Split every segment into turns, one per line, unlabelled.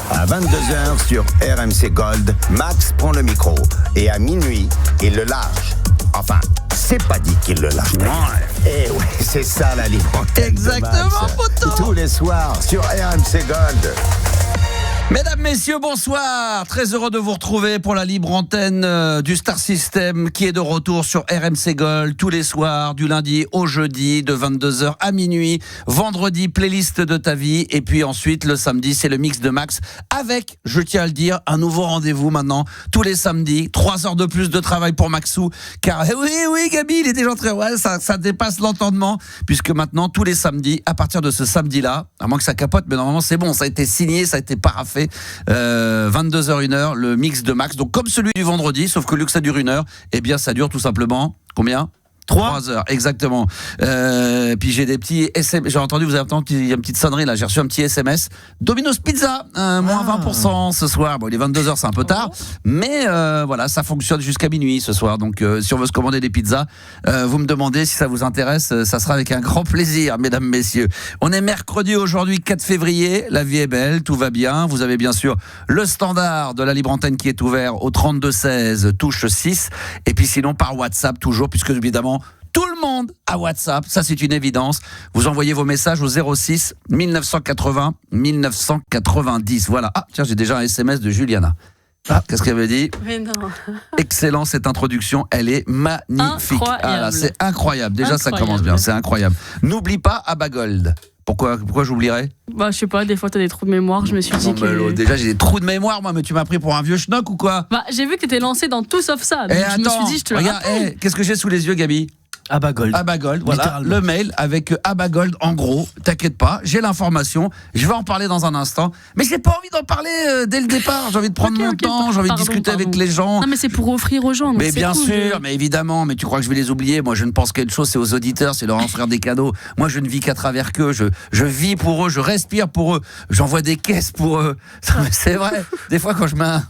À 22h sur RMC Gold, Max prend le micro. Et à minuit, il le lâche. Enfin, c'est pas dit qu'il le lâche. Eh oui, c'est ça la libre antenne.
Exactement, poteau.
Tous les soirs sur RMC Gold.
Mesdames, messieurs, bonsoir. Très heureux de vous retrouver pour la libre antenne du Star System qui est de retour sur RMC Gold tous les soirs, du lundi au jeudi, de 22h à minuit. Vendredi, playlist de ta vie. Et puis ensuite, le samedi, c'est le mix de Max avec, je tiens à le dire, un nouveau rendez-vous maintenant. Tous les samedis, 3 heures de plus de travail pour Maxou. Car oui, Gabi, il est déjà très... Ouais, ça dépasse l'entendement. Puisque maintenant, tous les samedis, à partir de ce samedi-là, à moins que ça capote, mais normalement, c'est bon. Ça a été signé, ça a été paraffé. 22h 1h le mix de Max, donc comme celui du vendredi, sauf que au lieu que ça dure 1 heure, eh bien ça dure tout simplement combien? 3 heures, exactement. Puis j'ai des petits SMS. J'ai entendu, vous avez entendu, il y a une petite sonnerie là. J'ai reçu un petit SMS. Domino's Pizza, moins 20% ce soir. Bon, il est 22h, c'est un peu tard. Mais voilà, ça fonctionne jusqu'à minuit ce soir. Donc, si on veut se commander des pizzas, vous me demandez si ça vous intéresse. Ça sera avec un grand plaisir, mesdames, messieurs. On est mercredi aujourd'hui, 4 février. La vie est belle, tout va bien. Vous avez bien sûr le standard de la libre antenne qui est ouvert au 32 16, touche 6. Et puis sinon, par WhatsApp, toujours, puisque évidemment, tout le monde a WhatsApp, ça c'est une évidence. Vous envoyez vos messages au 06 1980 1990. Voilà. Ah, tiens, j'ai déjà un SMS de Juliana. Ah, qu'est-ce qu'elle me dit?
Mais non.
Excellent cette introduction, elle est magnifique.
Incroyable.
Ah là, c'est incroyable. Déjà,
Incroyable.
ça commence bien, c'est incroyable. N'oublie pas Abagold. Pourquoi j'oublierais?
Bah, je sais pas, des fois t'as des trous de mémoire, je me suis dit que...
Déjà, j'ai des trous de mémoire, moi, mais tu m'as pris pour un vieux schnock ou quoi?
Bah, j'ai vu que t'étais lancé dans tout sauf ça, donc je me suis dit, je te le
regarde,
rappelle.
qu'est-ce que j'ai sous les yeux, Gabi?
Abagold.
Abagold, voilà, le mail avec Abagold en gros, t'inquiète pas, j'ai l'information, je vais en parler dans un instant, mais j'ai pas envie d'en parler dès le départ, j'ai envie de prendre mon temps, j'ai envie de discuter avec les gens.
Non mais c'est pour offrir aux gens, donc
Mais
c'est
bien
cool,
sûr, mais évidemment, mais tu crois que je vais les oublier? Moi je ne pense qu'à une chose, c'est aux auditeurs, c'est leur offrir des cadeaux. Moi je ne vis qu'à travers qu'eux, je vis pour eux, je respire pour eux, j'envoie des caisses pour eux. C'est vrai, des fois quand je mets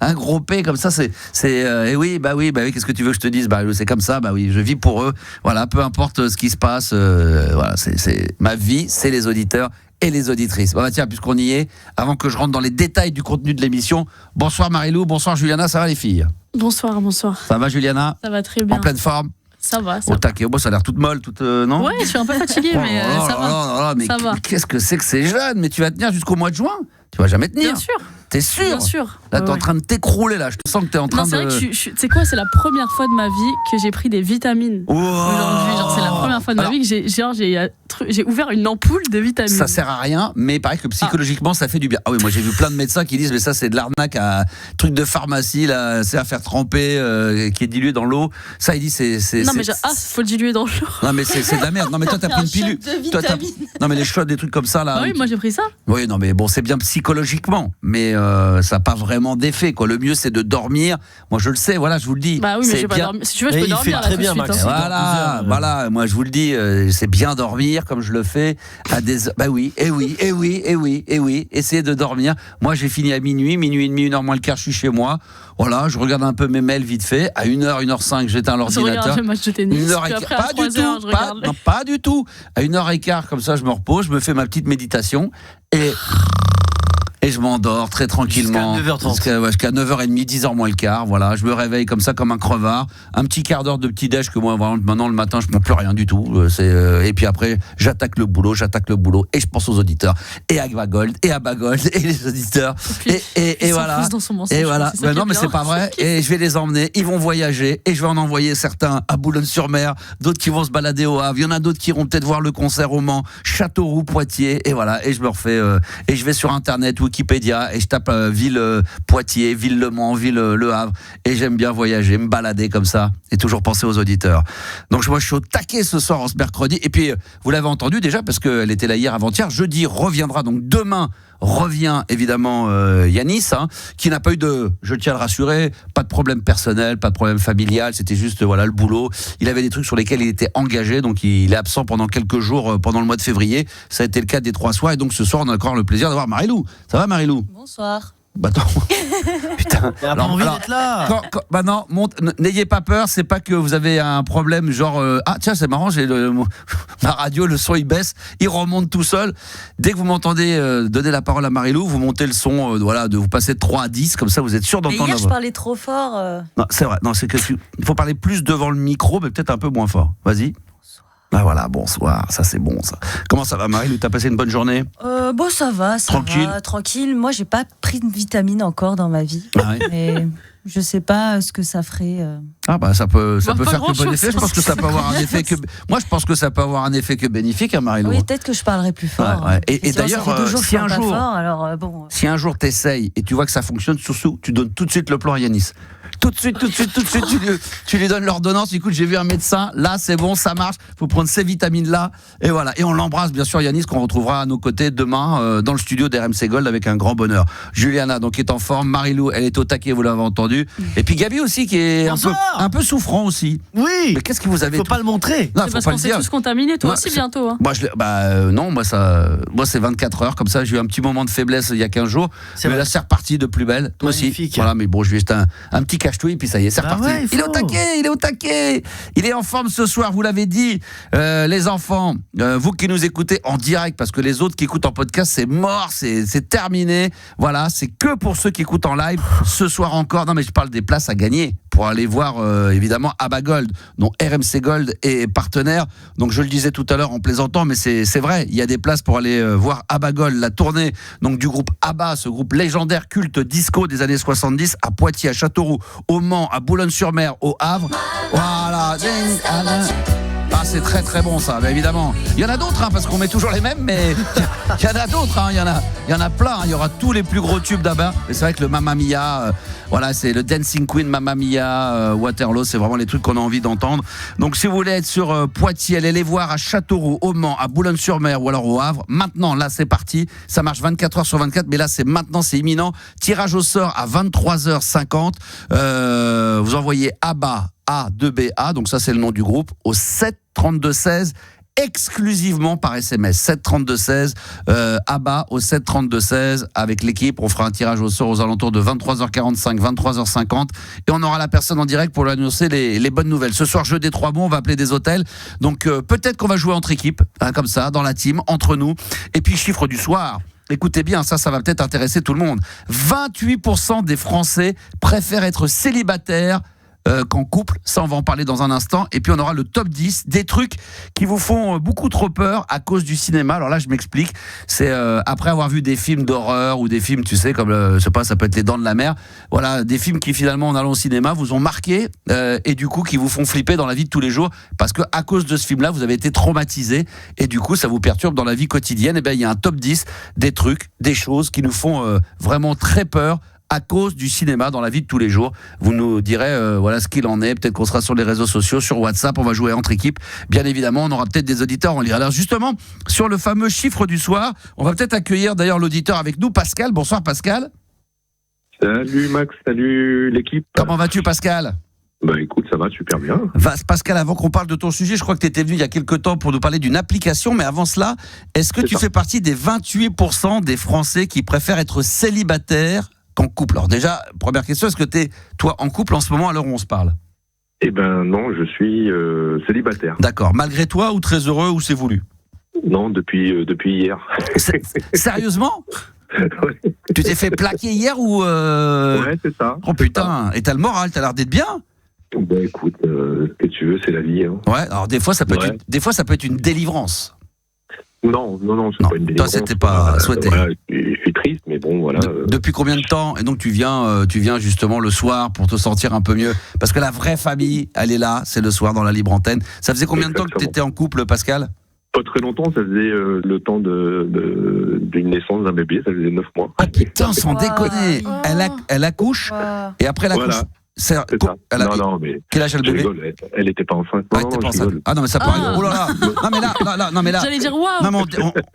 un gros P comme ça, et oui, qu'est-ce que tu veux que je te dise? Bah c'est comme ça, bah oui, je vis pour eux, voilà, peu importe ce qui se passe, voilà, c'est ma vie, c'est les auditeurs et les auditrices. Bon, bah, tiens, puisqu'on y est, avant que je rentre dans les détails du contenu de l'émission, bonsoir Marilou, bonsoir Juliana, ça va les filles?
Bonsoir.
Ça va Juliana?
Ça va très bien.
En pleine forme?
Ça va, ça
Au
va.
taquet, bon, ça a l'air toute molle, non?
Ouais, je suis un peu fatiguée, mais ça va.
Mais
Ça va.
qu'est-ce que c'est que ces jeunes? Mais tu vas tenir jusqu'au mois de juin? Tu vas jamais tenir?
Bien sûr.
T'es sûr?
Bien sûr.
Là, t'es en
Ouais.
train de t'écrouler, là. Je te sens que t'es en train
Non, c'est
de...
vrai que tu sais quoi, c'est la première fois de ma vie que j'ai pris des vitamines.
Wow.
Aujourd'hui, genre c'est la première fois de ma
Alors,
vie que j'ai ouvert une ampoule de vitamines.
ça sert à rien, mais il paraît que psychologiquement, ça fait du bien. Ah oui, moi j'ai vu plein de médecins qui disent, mais ça c'est de l'arnaque à truc de pharmacie, là, c'est à faire tremper, qui est dilué dans l'eau. Ça, il dit, c'est...
Non mais faut le diluer dans l'eau.
Non mais c'est de la merde. Non mais toi t'as pris une pilule. Toi, non mais les shots, des trucs comme ça là.
Ah oui, moi j'ai pris ça.
Oui, non mais bon, c'est bien psychologiquement, mais ça n'a pas vraiment d'effet, quoi. Le mieux c'est de dormir. Moi je le sais, voilà, je vous le dis.
Bah oui, mais
c'est
je vais pas
bien.
dormir. Si tu veux, je
Et
peux
il
dormir
fait
là
très
tout de
bien,
suite,
Max.
hein.
Voilà, moi je vous le dis, c'est bien dormir comme je le fais à des... Bah oui, et oui, essayez de dormir. Moi j'ai fini à minuit et demi, 1h moins le quart, je suis chez moi. Voilà, je regarde un peu mes mails vite fait. À 1h, 1h05, j'éteins
Je
l'ordinateur.
regarde le match de tennis.
1h15,
Puis après, à
pas du
3 heures,
tout,
je regarde les-
pas du tout. À 1h15, comme ça je me repose, je me fais ma petite méditation et je m'endors très tranquillement.
Jusqu'à 9h30.
Jusqu'à 9h30, 10h moins le quart. Voilà, je me réveille comme ça, comme un crevard. Un petit quart d'heure de petit-déj que moi, vraiment, maintenant, le matin, je ne prends plus rien du tout. Et puis après, j'attaque le boulot et je pense aux auditeurs. Et à Abagold, et les auditeurs. Et
Il
voilà.
s'enfonce dans son mensonge,
Et voilà.
c'est ça qui est
Non, mais
bien.
c'est pas vrai. Et je vais les emmener. Ils vont voyager. Et je vais en envoyer certains à Boulogne-sur-Mer. D'autres qui vont se balader au Havre. Il y en a d'autres qui iront peut-être voir le concert au Mans, Châteauroux, Poitiers. Et voilà. Et je me refais. Et je vais sur Internet, Wikipédia. Et je tape ville Poitiers, ville Le Mans, ville Le Havre. Et j'aime bien voyager, me balader comme ça. Et toujours penser aux auditeurs. Donc moi, je suis au taquet ce soir, en ce mercredi. Et puis, vous l'avez entendu déjà, parce qu'elle était là hier avant-hier. Jeudi reviendra. Donc demain revient évidemment Yanis, qui n'a pas eu de, je tiens à le rassurer, pas de problème personnel, pas de problème familial, c'était juste voilà le boulot. Il avait des trucs sur lesquels il était engagé, donc il est absent pendant quelques jours pendant le mois de février. Ça a été le cas des 3 soirs, et donc ce soir on a encore le plaisir d'avoir Marilou. Ça va Marilou?
Bonsoir.
Bah non. Putain.
Il a pas envie d'être là.
Bah non, n'ayez pas peur, c'est pas que vous avez un problème genre ah tiens c'est marrant, j'ai ma radio, le son il baisse, il remonte tout seul. Dès que vous m'entendez donner la parole à Marie-Lou, vous montez le son de vous passer de 3 à 10 comme ça vous êtes sûr d'entendre
mais hier
la
je
voix.
parlais trop fort.
Non, c'est vrai. Non, c'est que il faut parler plus devant le micro mais peut-être un peu moins fort. Vas-y. Ah voilà, bonsoir, ça c'est bon ça. Comment ça va Marie-Lou, t'as passé une bonne journée?
Bon ça va, tranquille. Moi j'ai pas pris de vitamine encore dans ma vie.
Ah ouais.
Mais je sais pas ce que ça ferait.
Ah bah ça peut faire que bon effet.
chose,
Je pense que ça peut avoir un effet que. Moi je pense que ça peut avoir un effet que bénéfique, hein, Marie-Lou.
Oui, peut-être que je parlerai plus fort.
Ouais. Et d'ailleurs, si un jour, si un jour t'essayes et tu vois que ça fonctionne, surtout tu donnes tout de suite le plan à Yanis. Tout de suite, tu lui donnes l'ordonnance. Écoute, j'ai vu un médecin, là c'est bon, ça marche. Faut prendre ces vitamines là, et voilà. Et on l'embrasse bien sûr, Yanis, qu'on retrouvera à nos côtés demain dans le studio d'RMC Gold avec un grand bonheur. Juliana donc est en forme, Marie-Lou elle est au taquet, vous l'avez entendu. Et puis Gabi aussi qui est un peu souffrant aussi.
Oui.
Mais qu'est-ce que vous avez?
Faut pas le montrer.
Non,
C'est
faut
parce
pas
qu'on
le
s'est
dire.
tous contaminés, toi aussi bientôt. Hein.
Moi, non, moi c'est 24 heures comme ça. J'ai eu un petit moment de faiblesse il y a 15 jours, mais là c'est reparti de plus belle. Toi aussi. Voilà, mais bon, je vais juste un petit cache-touille puis ça y est, c'est reparti.
Ouais,
il est au taquet. Il est en forme ce soir. Vous l'avez dit, les enfants. Vous qui nous écoutez en direct, parce que les autres qui écoutent en podcast, c'est mort, c'est terminé. Voilà, c'est que pour ceux qui écoutent en live. Ce soir encore. Non, mais je parle des places à gagner pour aller voir évidemment ABBA Gold, dont RMC Gold est partenaire. Donc je le disais tout à l'heure en plaisantant, mais c'est vrai, il y a des places pour aller voir ABBA Gold, la tournée donc du groupe ABBA, ce groupe légendaire culte disco des années 70, à Poitiers, à Châteauroux, au Mans, à Boulogne-sur-Mer, au Havre. Voilà. Ah, c'est très très bon ça, mais évidemment. Il y en a d'autres, hein, parce qu'on met toujours les mêmes, mais il y en a d'autres, hein, il y en a plein. Hein. Il y aura tous les plus gros tubes d'ABBA. Et c'est vrai que le Mamma Mia, voilà, c'est le Dancing Queen, Mamma Mia, Waterloo, c'est vraiment les trucs qu'on a envie d'entendre. Donc si vous voulez être sur Poitiers, allez les voir à Châteauroux, au Mans, à Boulogne-sur-Mer ou alors au Havre. Maintenant, là c'est parti, ça marche 24 heures sur 24, mais là c'est maintenant, c'est imminent. Tirage au sort à 23h50. Vous envoyez ABBA, A2BA, donc ça c'est le nom du groupe, au 7 32 16 exclusivement par SMS. 7 32 16 ABBA au 7 32 16 avec l'équipe. On fera un tirage au sort aux alentours de 23h45, 23h50 et on aura la personne en direct pour lui annoncer les bonnes nouvelles. Ce soir, jeu des 3 mots, on va appeler des hôtels. Donc peut-être qu'on va jouer entre équipes, hein, comme ça, dans la team, entre nous. Et puis chiffre du soir. Écoutez bien, ça va peut-être intéresser tout le monde. 28% des Français préfèrent être célibataires qu'en couple, ça on va en parler dans un instant, et puis on aura le top 10 des trucs qui vous font beaucoup trop peur à cause du cinéma. Alors là je m'explique, c'est après avoir vu des films d'horreur ou des films, tu sais, comme je sais pas, ça peut être Les Dents de la Mer, voilà, des films qui finalement en allant au cinéma vous ont marqué et du coup qui vous font flipper dans la vie de tous les jours, parce que à cause de ce film là vous avez été traumatisé et du coup ça vous perturbe dans la vie quotidienne. Et bien il y a un top 10 des trucs, des choses qui nous font vraiment très peur à cause du cinéma dans la vie de tous les jours. Vous nous direz voilà ce qu'il en est. Peut-être qu'on sera sur les réseaux sociaux, sur WhatsApp, on va jouer entre équipes. Bien évidemment, on aura peut-être des auditeurs en lire. Alors justement, sur le fameux chiffre du soir, on va peut-être accueillir d'ailleurs l'auditeur avec nous, Pascal. Bonsoir Pascal.
Salut Max, salut l'équipe.
Comment vas-tu Pascal ?
Bah écoute, ça va super bien.
Pascal, avant qu'on parle de ton sujet, je crois que tu étais venu il y a quelques temps pour nous parler d'une application, mais avant cela, est-ce que tu fais partie des 28% des Français qui préfèrent être célibataires qu'en couple? Alors déjà, première question, est-ce que tu es, toi, en couple en ce moment à l'heure où on se parle?
Eh ben non, je suis célibataire.
D'accord. Malgré toi, ou très heureux, ou c'est voulu?
Non, depuis hier.
Sérieusement?
Ouais.
Tu t'es fait plaquer hier ou
Ouais, c'est ça.
Oh putain, et t'as le moral, t'as l'air d'être bien?
Bah écoute, ce que tu veux, c'est la vie. Hein.
Ouais, alors des fois, ça peut être une délivrance.
Non, c'est pas une délivrance.
Toi, c'était pas souhaité.
Voilà, je suis triste, mais bon, voilà.
Depuis combien de temps? Et donc, tu viens justement le soir pour te sentir un peu mieux? Parce que la vraie famille, elle est là, c'est le soir dans la libre antenne. Ça faisait combien de temps que tu étais en couple, Pascal?
Pas très longtemps, ça faisait le temps d'une naissance d'un bébé, ça faisait 9 mois.
Ah putain, sans déconner. Elle accouche, et après l'accouche.
Voilà.
C'est ça.
Non, mais
quel âge a le bébé?
rigole, elle était pas enceinte.
Ouais, t'es pas enceinte. Ah non, mais ça paraît. Oh là là. Non mais là.
J'allais dire waouh.
Non, mais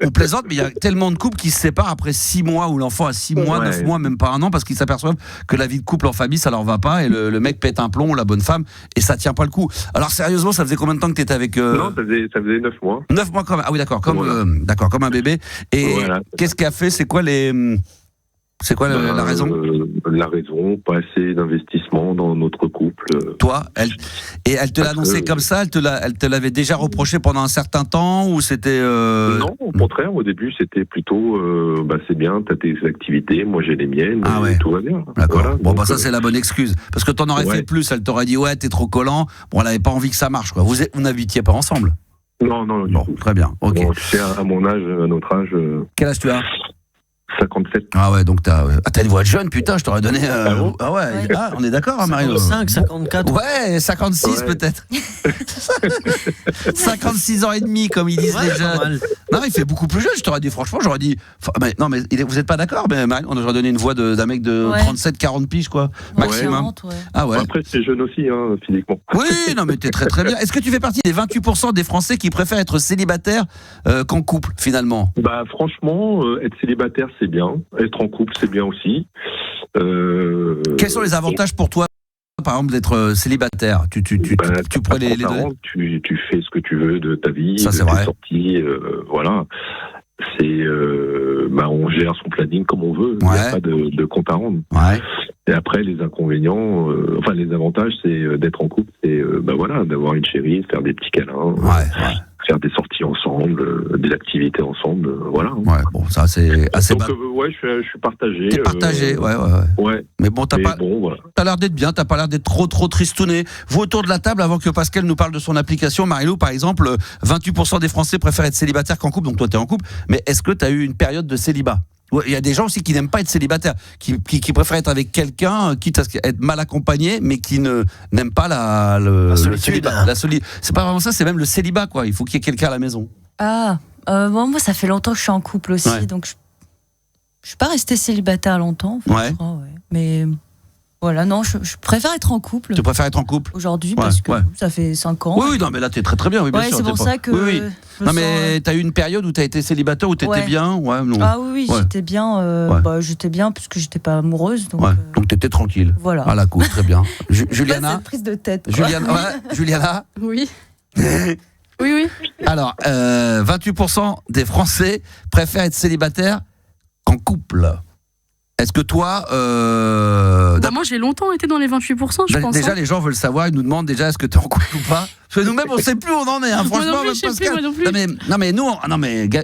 on plaisante, mais il y a tellement de couples qui se séparent après 6 mois, où l'enfant a 6 mois, 9 mois, même pas un an, parce qu'ils s'aperçoivent que la vie de couple en famille, ça leur va pas, et le mec pète un plomb, la bonne femme, et ça tient pas le coup. Alors sérieusement, ça faisait combien de temps que t'étais avec
Non, ça faisait 9 mois.
9 mois quand même. Ah oui, d'accord, comme un bébé. Et voilà, qu'est-ce qu'a fait? C'est quoi les C'est quoi la raison?
La raison, pas assez d'investissement dans notre couple.
Toi, elle te l'a annoncé comme ça, elle te l'avait déjà reproché pendant un certain temps, ou c'était...
Non, au contraire, au début, c'était plutôt, c'est bien, t'as tes activités, moi j'ai les miennes, et tout va bien.
D'accord.
Voilà,
Bon, ça c'est la bonne excuse. Parce que t'en aurais fait plus, elle t'aurait dit, ouais, t'es trop collant. Bon, elle avait pas envie que ça marche, quoi. Vous n'habitiez pas ensemble?
Non, du tout.
Très bien, ok.
Bon, tu sais, à mon âge, à notre âge...
Quel âge tu as?
57.
Ah ouais, donc t'as une voix de jeune, putain, je t'aurais donné... on est d'accord, hein, Marie-Lo?
55, 54.
Ouais, 56 peut-être. 56 ans et demi, comme ils disent les jeunes. Non, il fait beaucoup plus jeune, je t'aurais dit, franchement, j'aurais dit... vous êtes pas d'accord? Mais on aurait donné une voix d'un mec de 37-40 piges, quoi, maximum. Ah ouais.
Après, c'est jeune aussi, hein, physiquement.
Oui, non, mais t'es très très bien. Est-ce que tu fais partie des 28% des Français qui préfèrent être célibataires qu'en couple, finalement?
Franchement, être célibataire, c'est bien. Être en couple, c'est bien aussi.
Quels sont les avantages pour toi, par exemple, d'être célibataire? Tu pourrais les donner?
Tu fais ce que tu veux de ta vie,
ça,
de
tes
sorties, voilà. C'est, on gère son planning comme on veut. Il n'y a pas de compte à rendre.
Ouais.
Et après, les inconvénients, les avantages, c'est d'être en couple, c'est d'avoir une chérie, de faire des petits câlins, faire des sorties ensemble, des activités ensemble, voilà.
Ouais, bon, ça c'est assez.
Donc, je suis partagé.
T'es partagé, ouais. Mais bon,
voilà.
T'as l'air d'être bien, t'as pas l'air d'être trop tristouné. Vous, autour de la table, avant que Pascal nous parle de son application, Marie-Lo, par exemple, 28% des Français préfèrent être célibataires qu'en couple, donc toi t'es en couple, mais est-ce que t'as eu une période de célibat? Il y a des gens aussi qui n'aiment pas être célibataires, qui préfèrent être avec quelqu'un, quitte à être mal accompagné, mais qui n'aiment pas la solitude. C'est pas vraiment ça, c'est même le célibat, quoi. Il faut qu'il y ait quelqu'un à la maison.
Moi, ça fait longtemps que je suis en couple aussi, donc je suis pas restée célibataire longtemps. Mais voilà, non, je préfère être en couple.
Tu préfères être en couple
aujourd'hui parce que ça fait 5 ans.
Oui, non, mais là t'es très très bien, bien sûr.
C'est pour ça que.
Oui. Non, mais t'as eu une période où t'as été célibataire, où t'étais bien, non.
Ah oui, j'étais bien. J'étais bien puisque j'étais pas amoureuse, donc.
Donc t'étais tranquille.
Voilà.
À la cool, très bien. Juliana.
Cette prise de tête.
Juliana.
Oui. Oui.
Alors, 28% des Français préfèrent être célibataires qu'en couple. Est-ce que toi...
moi, j'ai longtemps été dans les 28%, je pense.
Déjà, les gens veulent savoir, ils nous demandent déjà est-ce que tu es en couple ou pas. Parce que nous-mêmes, on ne sait plus où on en est. Hein. Franchement,
moi non plus.
Non, mais nous...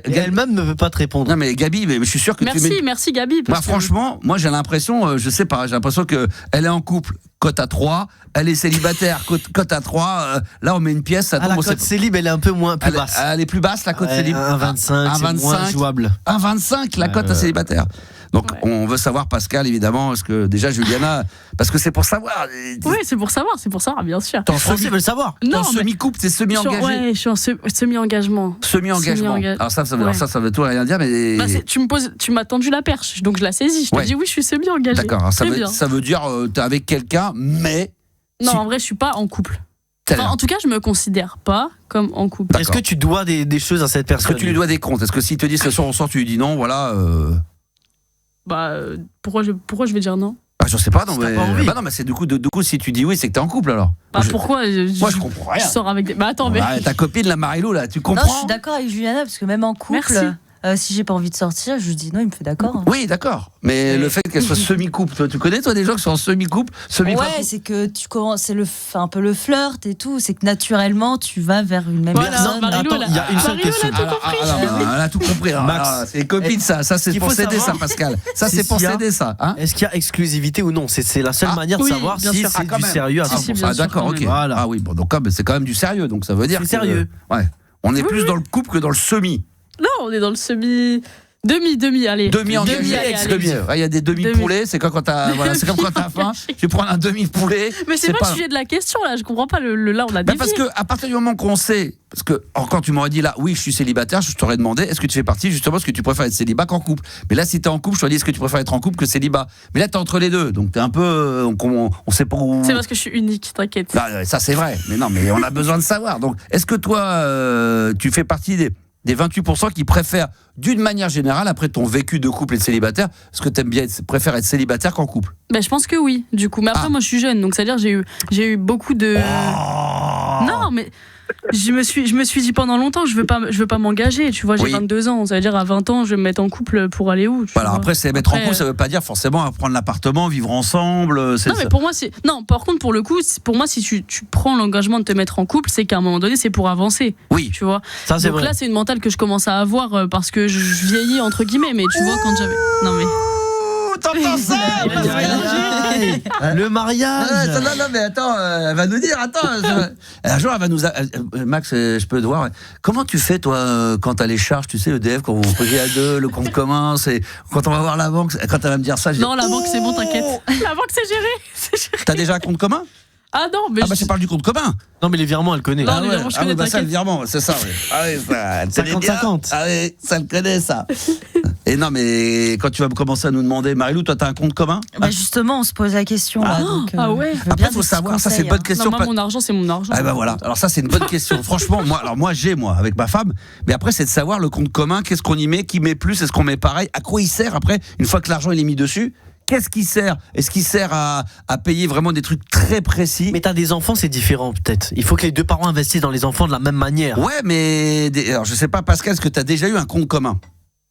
Elle-même ne veut pas te répondre.
Non, mais Gabi, mais je suis sûr que
Merci Gabi.
Franchement, moi, j'ai l'impression, je sais pas, j'ai l'impression qu'elle est en couple, cote à 3, elle est célibataire, cote à 3. Là, on met une pièce, ça tombe.
La cote célib, elle est un peu plus basse.
Elle est plus basse, la cote célib.
1,25, c'est moins jouable.
1,25, la cote à célibataire. Donc, on veut savoir, Pascal, évidemment, est-ce que déjà, Juliana, parce que c'est pour savoir.
Oui, c'est pour savoir, bien sûr.
Les Français veulent savoir.
T'es en semi-couple, t'es semi-engagé.
Ouais, je suis en semi-engagement.
Semi-engagement. Alors ça veut tout rien dire, mais.
Tu m'as tendu la perche, donc je la saisis. Je te dis oui, je suis semi-engagé.
D'accord, ça veut dire t'es avec quelqu'un, mais.
Non, en vrai, je suis pas en couple. En tout cas, je me considère pas comme en couple.
Est-ce que tu dois des choses à cette personne?
Est-ce que tu lui dois des comptes? Est-ce que s'il te dit ce soir on sort, tu lui dis non, voilà.
Pourquoi je vais dire non?
Je sais pas, non, mais c'est du coup, si tu dis oui, c'est que t'es en couple alors.
Pourquoi
moi, je comprends rien.
Je sors avec des. Attends, mais.
Ta copine, la Marie-Lo, là, tu comprends?
Non, je suis d'accord avec Juliana, parce que même en couple, si j'ai pas envie de sortir, je lui dis non, il me fait d'accord.
Oui, d'accord. Mais le fait qu'elle soit semi-couple, tu connais, toi, des gens qui sont en semi-couple,
Ouais, c'est que tu commences, c'est un peu le flirt et tout, c'est que naturellement, tu vas vers une même personne.
Il y a une seule question.
Elle a tout compris.
Max,
c'est copine, ça c'est pour s'aider, ça, Pascal. Ça, c'est pour s'aider, ça.
Est-ce qu'il y a exclusivité ou non? C'est la seule manière de savoir si c'est du sérieux à 100%.
Ah, d'accord, ok. Ah oui, bon, donc c'est quand même du sérieux, donc ça veut dire.
C'est sérieux.
Ouais. On est plus dans le couple que dans le semi.
Non, on est dans le semi. Demi, allez.
Demi-engagé, ex-demi. Il y a des demi-poulets, c'est comme quand t'as faim, tu prends un demi-poulet.
Mais c'est pas le sujet de la question, là, je comprends pas, là, on a dévié.
Parce qu'à partir du moment qu'on sait, parce que quand tu m'aurais dit là, oui, je suis célibataire, je t'aurais demandé, est-ce que tu fais partie, justement, est-ce que tu préfères être célibat qu'en couple? Mais là, si t'es en couple, je te dis, est-ce que tu préfères être en couple que célibat? Mais là, t'es entre les deux, donc t'es un peu, on sait pas où.
C'est parce que je suis unique, t'inquiète.
Ça, c'est vrai, mais non, mais on a besoin de savoir. Donc, est-ce que toi, tu fais partie des 28% qui préfèrent, d'une manière générale, après ton vécu de couple et de célibataire, est-ce que tu préfères être célibataire qu'en couple?
Je pense que oui, du coup. Mais après, moi, je suis jeune, donc c'est-à-dire j'ai eu beaucoup de... Non, mais je me suis dit pendant longtemps, je veux pas m'engager. Tu vois, j'ai 22 ans. Ça veut dire à 20 ans, je vais me mettre en couple pour aller où?
Voilà. Après, c'est mettre en couple, ça veut pas dire forcément prendre l'appartement, vivre ensemble.
Non, mais pour moi, par contre, pour le coup, pour moi, si tu prends l'engagement de te mettre en couple, c'est qu'à un moment donné, c'est pour avancer.
Oui.
Tu vois.
Ça, c'est
donc
vrai.
Là, c'est une mentale que je commence à avoir parce que je vieillis entre guillemets. Mais tu vois, quand j'avais. Non mais.
T'entends ça?
Le mariage.
Non, mais attends, elle va nous dire, un jour, elle va nous. Max, je peux te voir. Comment tu fais, toi, quand t'as les charges, tu sais, EDF, quand vous payez à deux, le compte commun, quand on va voir la banque, quand elle va me dire ça,
non, la banque, c'est bon, t'inquiète. La banque, c'est géré.
T'as déjà un compte commun?
Ah non, mais.
je parle du compte commun.
Non, mais les virements, elle connaît.
Non, les virements, je connais,
ça, le virement, c'est ça, oui. Ah oui, ça.
50-50.
Ah oui, ça le connaît, ça. Et non, mais quand tu vas commencer à nous demander, Marilou, toi, t'as un compte commun?
Justement, on se pose la question. Là, donc,
ouais.
Après, il faut savoir, ça, c'est une bonne question.
Non, moi, mon argent, c'est mon argent.
Ah ben voilà. Alors ça, c'est une bonne question. Franchement, moi, j'ai avec ma femme. Mais après, c'est de savoir le compte commun, qu'est-ce qu'on y met, qui met plus, est-ce qu'on met pareil, à quoi il sert après, une fois que l'argent il est mis dessus. Qu'est-ce qui sert? Est-ce qu'il sert à payer vraiment des trucs très précis?
Mais t'as des enfants, c'est différent peut-être. Il faut que les deux parents investissent dans les enfants de la même manière.
Ouais, mais alors je sais pas, Pascal, est-ce que t'as déjà eu un compte commun?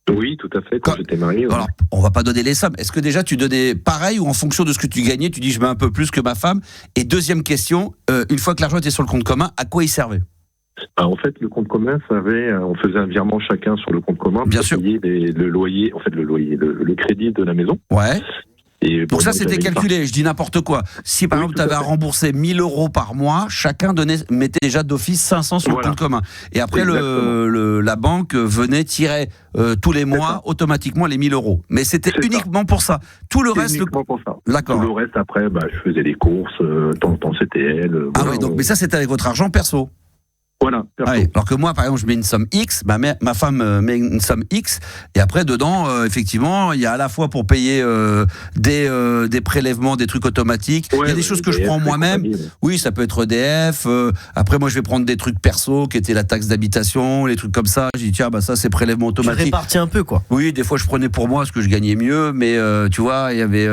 Oui, tout à fait, quand j'étais marié.
Alors, on va pas donner les sommes. Est-ce que déjà tu donnais pareil ou en fonction de ce que tu gagnais, tu dis je mets un peu plus que ma femme? Et deuxième question, une fois que l'argent était sur le compte commun, à quoi il servait?
En fait, le compte commun servait, on faisait un virement chacun sur le compte commun pour payer le loyer, le crédit de la maison.
Ouais.
Et
donc ça, c'était calculé, je dis n'importe quoi. Si par exemple tu avais à rembourser 1000 € par mois, chacun mettait déjà d'office 500 sur le compte commun. Et après, la banque venait tirer tous les mois automatiquement les 1000 €. Mais c'était uniquement pour ça. Tout le reste...
Uniquement pour ça.
D'accord.
Tout le reste, après, je faisais des courses, temps c'était elle.
Oui, donc, mais ça, c'était avec votre argent perso.
Voilà.
Ouais, alors que moi, par exemple, je mets une somme X, ma femme met une somme X, et après, dedans, effectivement, il y a à la fois pour payer des prélèvements, des trucs automatiques, il y a des choses que je prends moi-même. Oui, ça peut être EDF. Après, moi, je vais prendre des trucs perso, qui étaient la taxe d'habitation, les trucs comme ça. J'ai dit, tiens, ça, c'est prélèvement automatique.
Tu répartis un peu, quoi.
Oui, des fois, je prenais pour moi, parce que je gagnais mieux, mais tu vois, il y avait...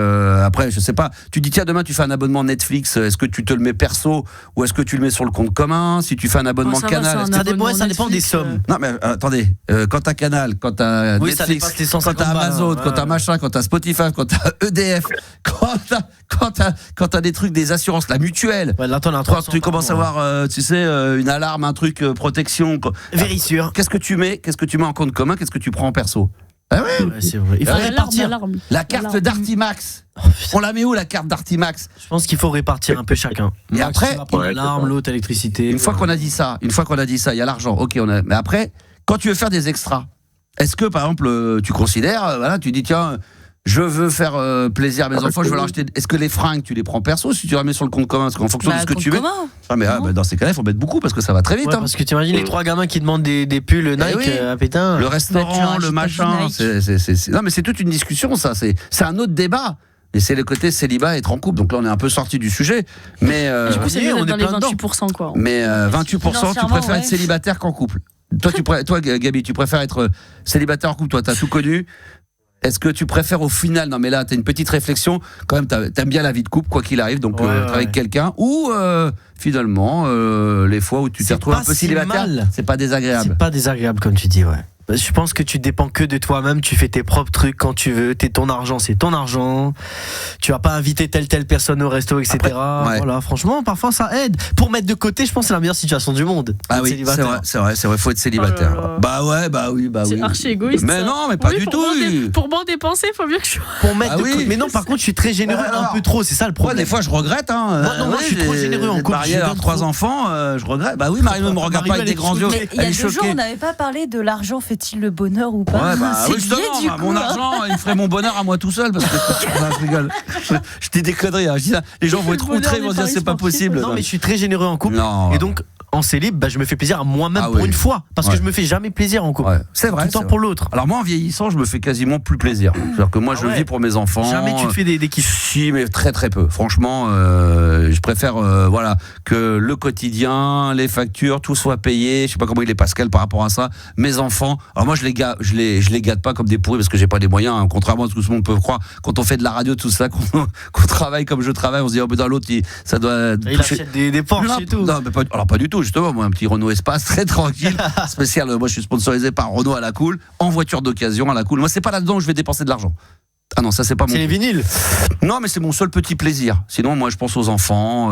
après, je sais pas, tu dis, tiens, demain, tu fais un abonnement Netflix, est-ce que tu te le mets perso, ou est-ce que tu le mets sur le compte commun? Si tu fais un abonnement Canal,
ça dépend des sommes.
Non mais attendez, quand t'as Canal, quand t'as Netflix, quand t'as Amazon, quand t'as machin, quand t'as Spotify, quand t'as EDF, quand t'as des trucs, des assurances, la mutuelle.
Ouais, là,
quand tu commences à avoir, tu sais, une alarme, un truc protection.
Vérissure.
Qu'est-ce que tu mets en compte commun? Qu'est-ce que tu prends en perso? Ah ouais,
c'est vrai. Il faut répartir.
La carte d'Artimax. On la met où, la carte d'Artimax?
Je pense qu'il faut répartir un peu chacun.
Et après,
l'alarme, l'autre, l'électricité.
Une fois qu'on a dit ça, il y a l'argent. Ok, mais après, quand tu veux faire des extras, est-ce que par exemple, tu considères, tu dis tiens, je veux faire plaisir à mes enfants, je veux leur acheter. Est-ce que les fringues, tu les prends perso si tu les mets sur le compte commun? Parce qu'en fonction de ce que tu mets. Dans ces cas-là, il faut mettre beaucoup parce que ça va très vite.
Parce que tu imagines les 3 gamins qui demandent des pulls Nike à pétain.
Le restaurant, le machin. Non, mais c'est toute une discussion, ça. C'est un autre débat. Et c'est le côté célibat, être en couple. Donc là, on est un peu sorti du sujet. Mais
du coup, c'est mieux d'être dans les 28%, quoi.
Mais 28%, tu préfères être célibataire qu'en couple. Toi, Gabi, tu préfères être célibataire en couple. Toi, t'as tout connu. Est-ce que tu préfères au final, non mais là t'as une petite réflexion, quand même t'aimes bien la vie de couple quoi qu'il arrive, donc avec quelqu'un, ou finalement les fois où tu t'es retrouvé un peu célibataire, c'est pas désagréable.
C'est pas désagréable comme tu dis, ouais. Je pense que tu dépends que de toi-même, tu fais tes propres trucs quand tu veux, ton argent, c'est ton argent. Tu vas pas inviter telle personne au resto, etc. Après, voilà, franchement, parfois ça aide. Pour mettre de côté, je pense que c'est la meilleure situation du monde.
Ah oui, c'est vrai, faut être célibataire. Bah oui.
C'est archi égoïste.
Mais non, mais pas du tout.
Pour m'en dépenser, faut mieux que je.
Pour mettre de côté. Mais non, par contre, je suis très généreux, un peu trop, c'est ça le problème.
Des fois, je regrette.
Moi, je suis trop généreux en couple.
Marié à 3 enfants, je regrette. Bah oui, Marie ne me regarde pas avec des grands yeux.
Mais il y a 2 jours, on n'avait pas parlé de l'argent fait-il le bonheur ou pas?
Ouais, oui, justement, mon argent, il ferait mon bonheur à moi tout seul parce que je rigole. Je dis des conneries. Je dis, les gens vont être outrés, ils vont dire c'est pas possible.
Non, mais je suis très généreux en couple. Et donc, en célib, je me fais plaisir à moi-même pour une fois. Parce que je me fais jamais plaisir en couple. Ouais.
C'est vrai.
Tout le temps pour l'autre.
Alors moi, en vieillissant, je me fais quasiment plus plaisir. C'est-à-dire que moi, je vis pour mes enfants.
Jamais tu te fais des kiffs?
Si, mais très très peu. Franchement, je préfère que le quotidien, les factures, tout soit payé. Je sais pas comment il est Pascal par rapport à ça. Mes enfants. Alors moi, je les gâte pas comme des pourris parce que j'ai pas les moyens. Contrairement à ce que tout le monde peut croire. Quand on fait de la radio, tout ça, qu'on travaille comme je travaille, on se dit dans l'autre, ça doit.
Il achète des Porsche et tout.
Non, mais pas du tout. tout, justement. Moi, un petit Renault Espace, très tranquille, spécial. Moi, je suis sponsorisé par Renault à la cool, en voiture d'occasion à la cool. Moi, c'est pas là-dedans où je vais dépenser de l'argent. Ah non, ça c'est pas mon.
C'est les vinyles.
Non, mais c'est mon seul petit plaisir. Sinon, moi, je pense aux enfants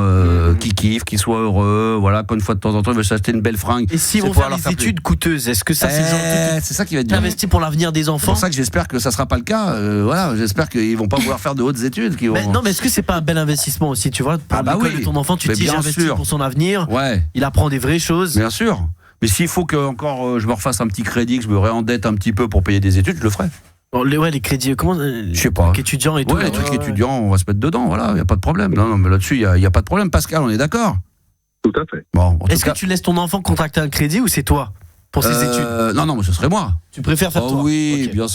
qui kiffent, qui soient heureux. Voilà, qu'une fois de temps en temps, ils veulent s'acheter une belle fringue.
Et s'ils vont faire des études coûteuses, est-ce que ça,
c'est ça qui va être bien.
Investi pour l'avenir des enfants.
C'est pour ça que j'espère que ça sera pas le cas. Voilà, j'espère qu'ils vont pas vouloir faire de hautes études.
Non, mais est-ce que c'est pas un bel investissement aussi, tu vois, pour l'école de ton enfant, tu te dis j'investis pour son avenir.
Ouais.
Il apprend des vraies choses.
Bien sûr. Mais s'il faut que encore je me refasse un petit crédit, que je me réendette un petit peu pour payer des études, je le ferai.
Les crédits, comment
je sais pas.
Étudiants et tout.
Ouais, les trucs étudiants, on va se mettre dedans, voilà, il y a pas de problème. Non, mais là-dessus, il y a pas de problème. Pascal, on est d'accord?
Tout à fait.
Bon,
est-ce que tu laisses ton enfant contracter un crédit ou c'est toi pour ses études?
Non, mais ce serait moi.
Tu préfères faire toi?
Oui, okay. bien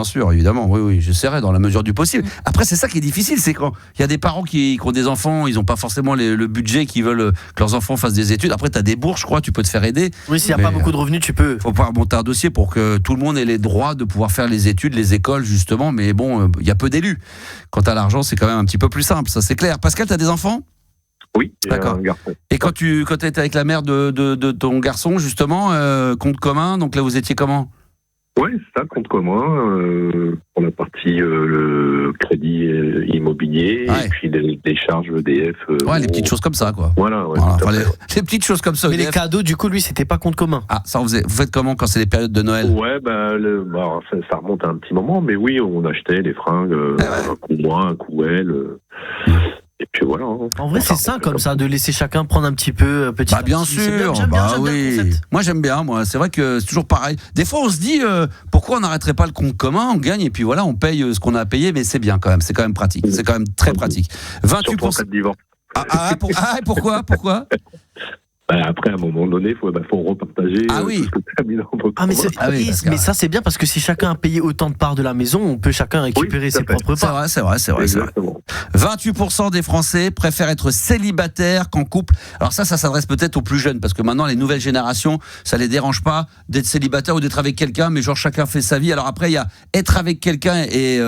sûr, évidemment. Oui, j'essaierai dans la mesure du possible. Après, c'est ça qui est difficile, c'est quand il y a des parents qui ont des enfants, ils n'ont pas forcément le budget, qui veulent que leurs enfants fassent des études. Après, tu as des bourses, je crois, tu peux te faire aider.
Oui, s'il n'y a pas beaucoup de revenus, tu peux.
Faut pas remonter un dossier pour que tout le monde ait les droits de pouvoir faire les études, les écoles, justement. Mais bon, il y a peu d'élus. Quant à l'argent, c'est quand même un petit peu plus simple, ça c'est clair. Pascal, tu as des enfants?
Oui,
d'accord.
Un garçon.
Et quand tu étais avec la mère de ton garçon, justement, compte commun, donc là vous étiez comment?
Oui, c'est ça, compte commun, pour la partie le crédit immobilier, et puis les charges EDF.
Les petites choses comme ça, quoi.
Voilà.
Les petites choses comme ça.
Mais EDF. Les cadeaux, du coup, lui, c'était pas compte commun.
Ah, ça, vous faites comment quand c'est les périodes de Noël?
Ouais, ça remonte à un petit moment, mais oui, on achetait les fringues, un coup moi, un coup elle. Et puis voilà.
En vrai, c'est sain comme ça, de laisser chacun prendre un petit peu petit.
Bien sûr. J'aime bien le concept. Moi, j'aime bien. C'est vrai que c'est toujours pareil. Des fois, on se dit pourquoi on n'arrêterait pas le compte commun, on gagne et puis voilà, on paye ce qu'on a à payer, mais c'est bien quand même. C'est quand même pratique. C'est quand même très pratique. 28%. Pourquoi
Après, à un moment donné, faut repartager.
Ah oui.
Mais ça, c'est bien parce que si chacun a payé autant de parts de la maison, on peut chacun récupérer ses propres parts.
C'est vrai. 28% des Français préfèrent être célibataires qu'en couple. Alors ça s'adresse peut-être aux plus jeunes parce que maintenant, les nouvelles générations, ça les dérange pas d'être célibataire ou d'être avec quelqu'un, mais genre chacun fait sa vie. Alors après, il y a être avec quelqu'un et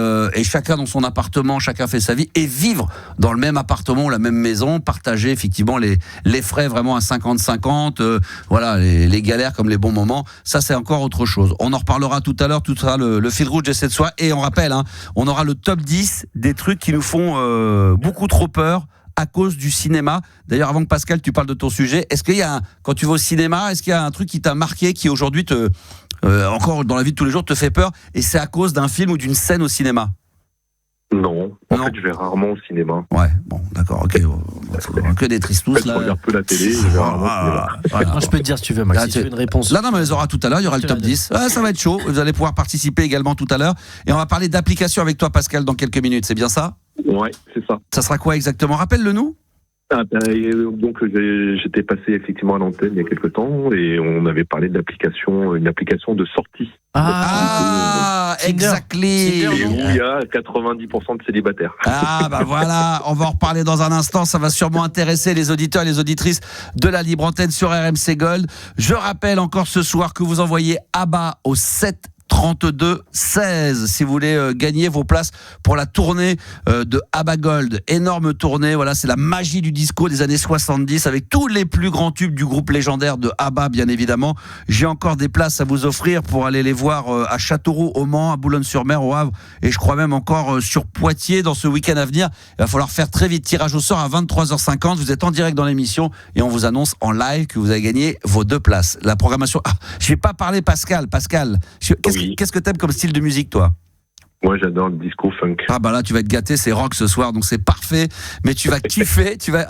chacun dans son appartement, chacun fait sa vie, et vivre dans le même appartement ou la même maison, partager effectivement les frais vraiment à 50-50, voilà, les galères comme les bons moments, ça c'est encore autre chose. On en reparlera tout à l'heure, tout sera le fil rouge de cette soirée, et on rappelle, on aura le top 10 des trucs qui nous font beaucoup trop peur à cause du cinéma. D'ailleurs, avant que Pascal, tu parles de ton sujet, est-ce qu'il y a, quand tu vas au cinéma, est-ce qu'il y a un truc qui t'a marqué, qui aujourd'hui encore dans la vie de tous les jours te fait peur, et c'est à cause d'un film ou d'une scène au cinéma?
Non, en fait, je vais rarement au cinéma.
Ouais, bon, d'accord, ok. Que des tristous,
là. Je regarde peu la télé, je vais rarement au cinéma.
Moi, je peux te dire, si tu veux, Max, si tu veux une réponse.
Là, non, mais on les aura tout à l'heure, il y aura le top 10. Ça va être chaud, vous allez pouvoir participer également tout à l'heure. Et on va parler d'application avec toi, Pascal, dans quelques minutes, c'est bien ça?
Ouais, c'est ça.
Ça sera quoi exactement? Rappelle-le nous.
Donc j'étais passé effectivement à l'antenne il y a quelques temps et on avait parlé de une application de sortie.
Exactly.
Et où il y a 90% de célibataires.
Voilà, on va en reparler dans un instant, ça va sûrement intéresser les auditeurs et les auditrices de la Libre Antenne sur RMC Gold. Je rappelle encore ce soir que vous envoyez ABBA au 7 32 16 si vous voulez gagner vos places pour la tournée de ABBA Gold. Énorme tournée, voilà, c'est la magie du disco des années 70 avec tous les plus grands tubes du groupe légendaire de ABBA, bien évidemment. J'ai encore des places à vous offrir pour aller les voir à Châteauroux, au Mans, à Boulogne-sur-Mer, au Havre, et je crois même encore sur Poitiers dans ce week-end à venir. Il va falloir faire très vite, tirage au sort à 23h50. Vous êtes en direct dans l'émission et on vous annonce en live que vous avez gagné vos 2 places. La programmation. Je vais pas parler Pascal. Qu'est-ce que t'aimes comme style de musique, toi?
Moi, j'adore le disco funk.
Là, tu vas être gâté, c'est rock ce soir, donc c'est parfait. Mais tu vas kiffer, tu vas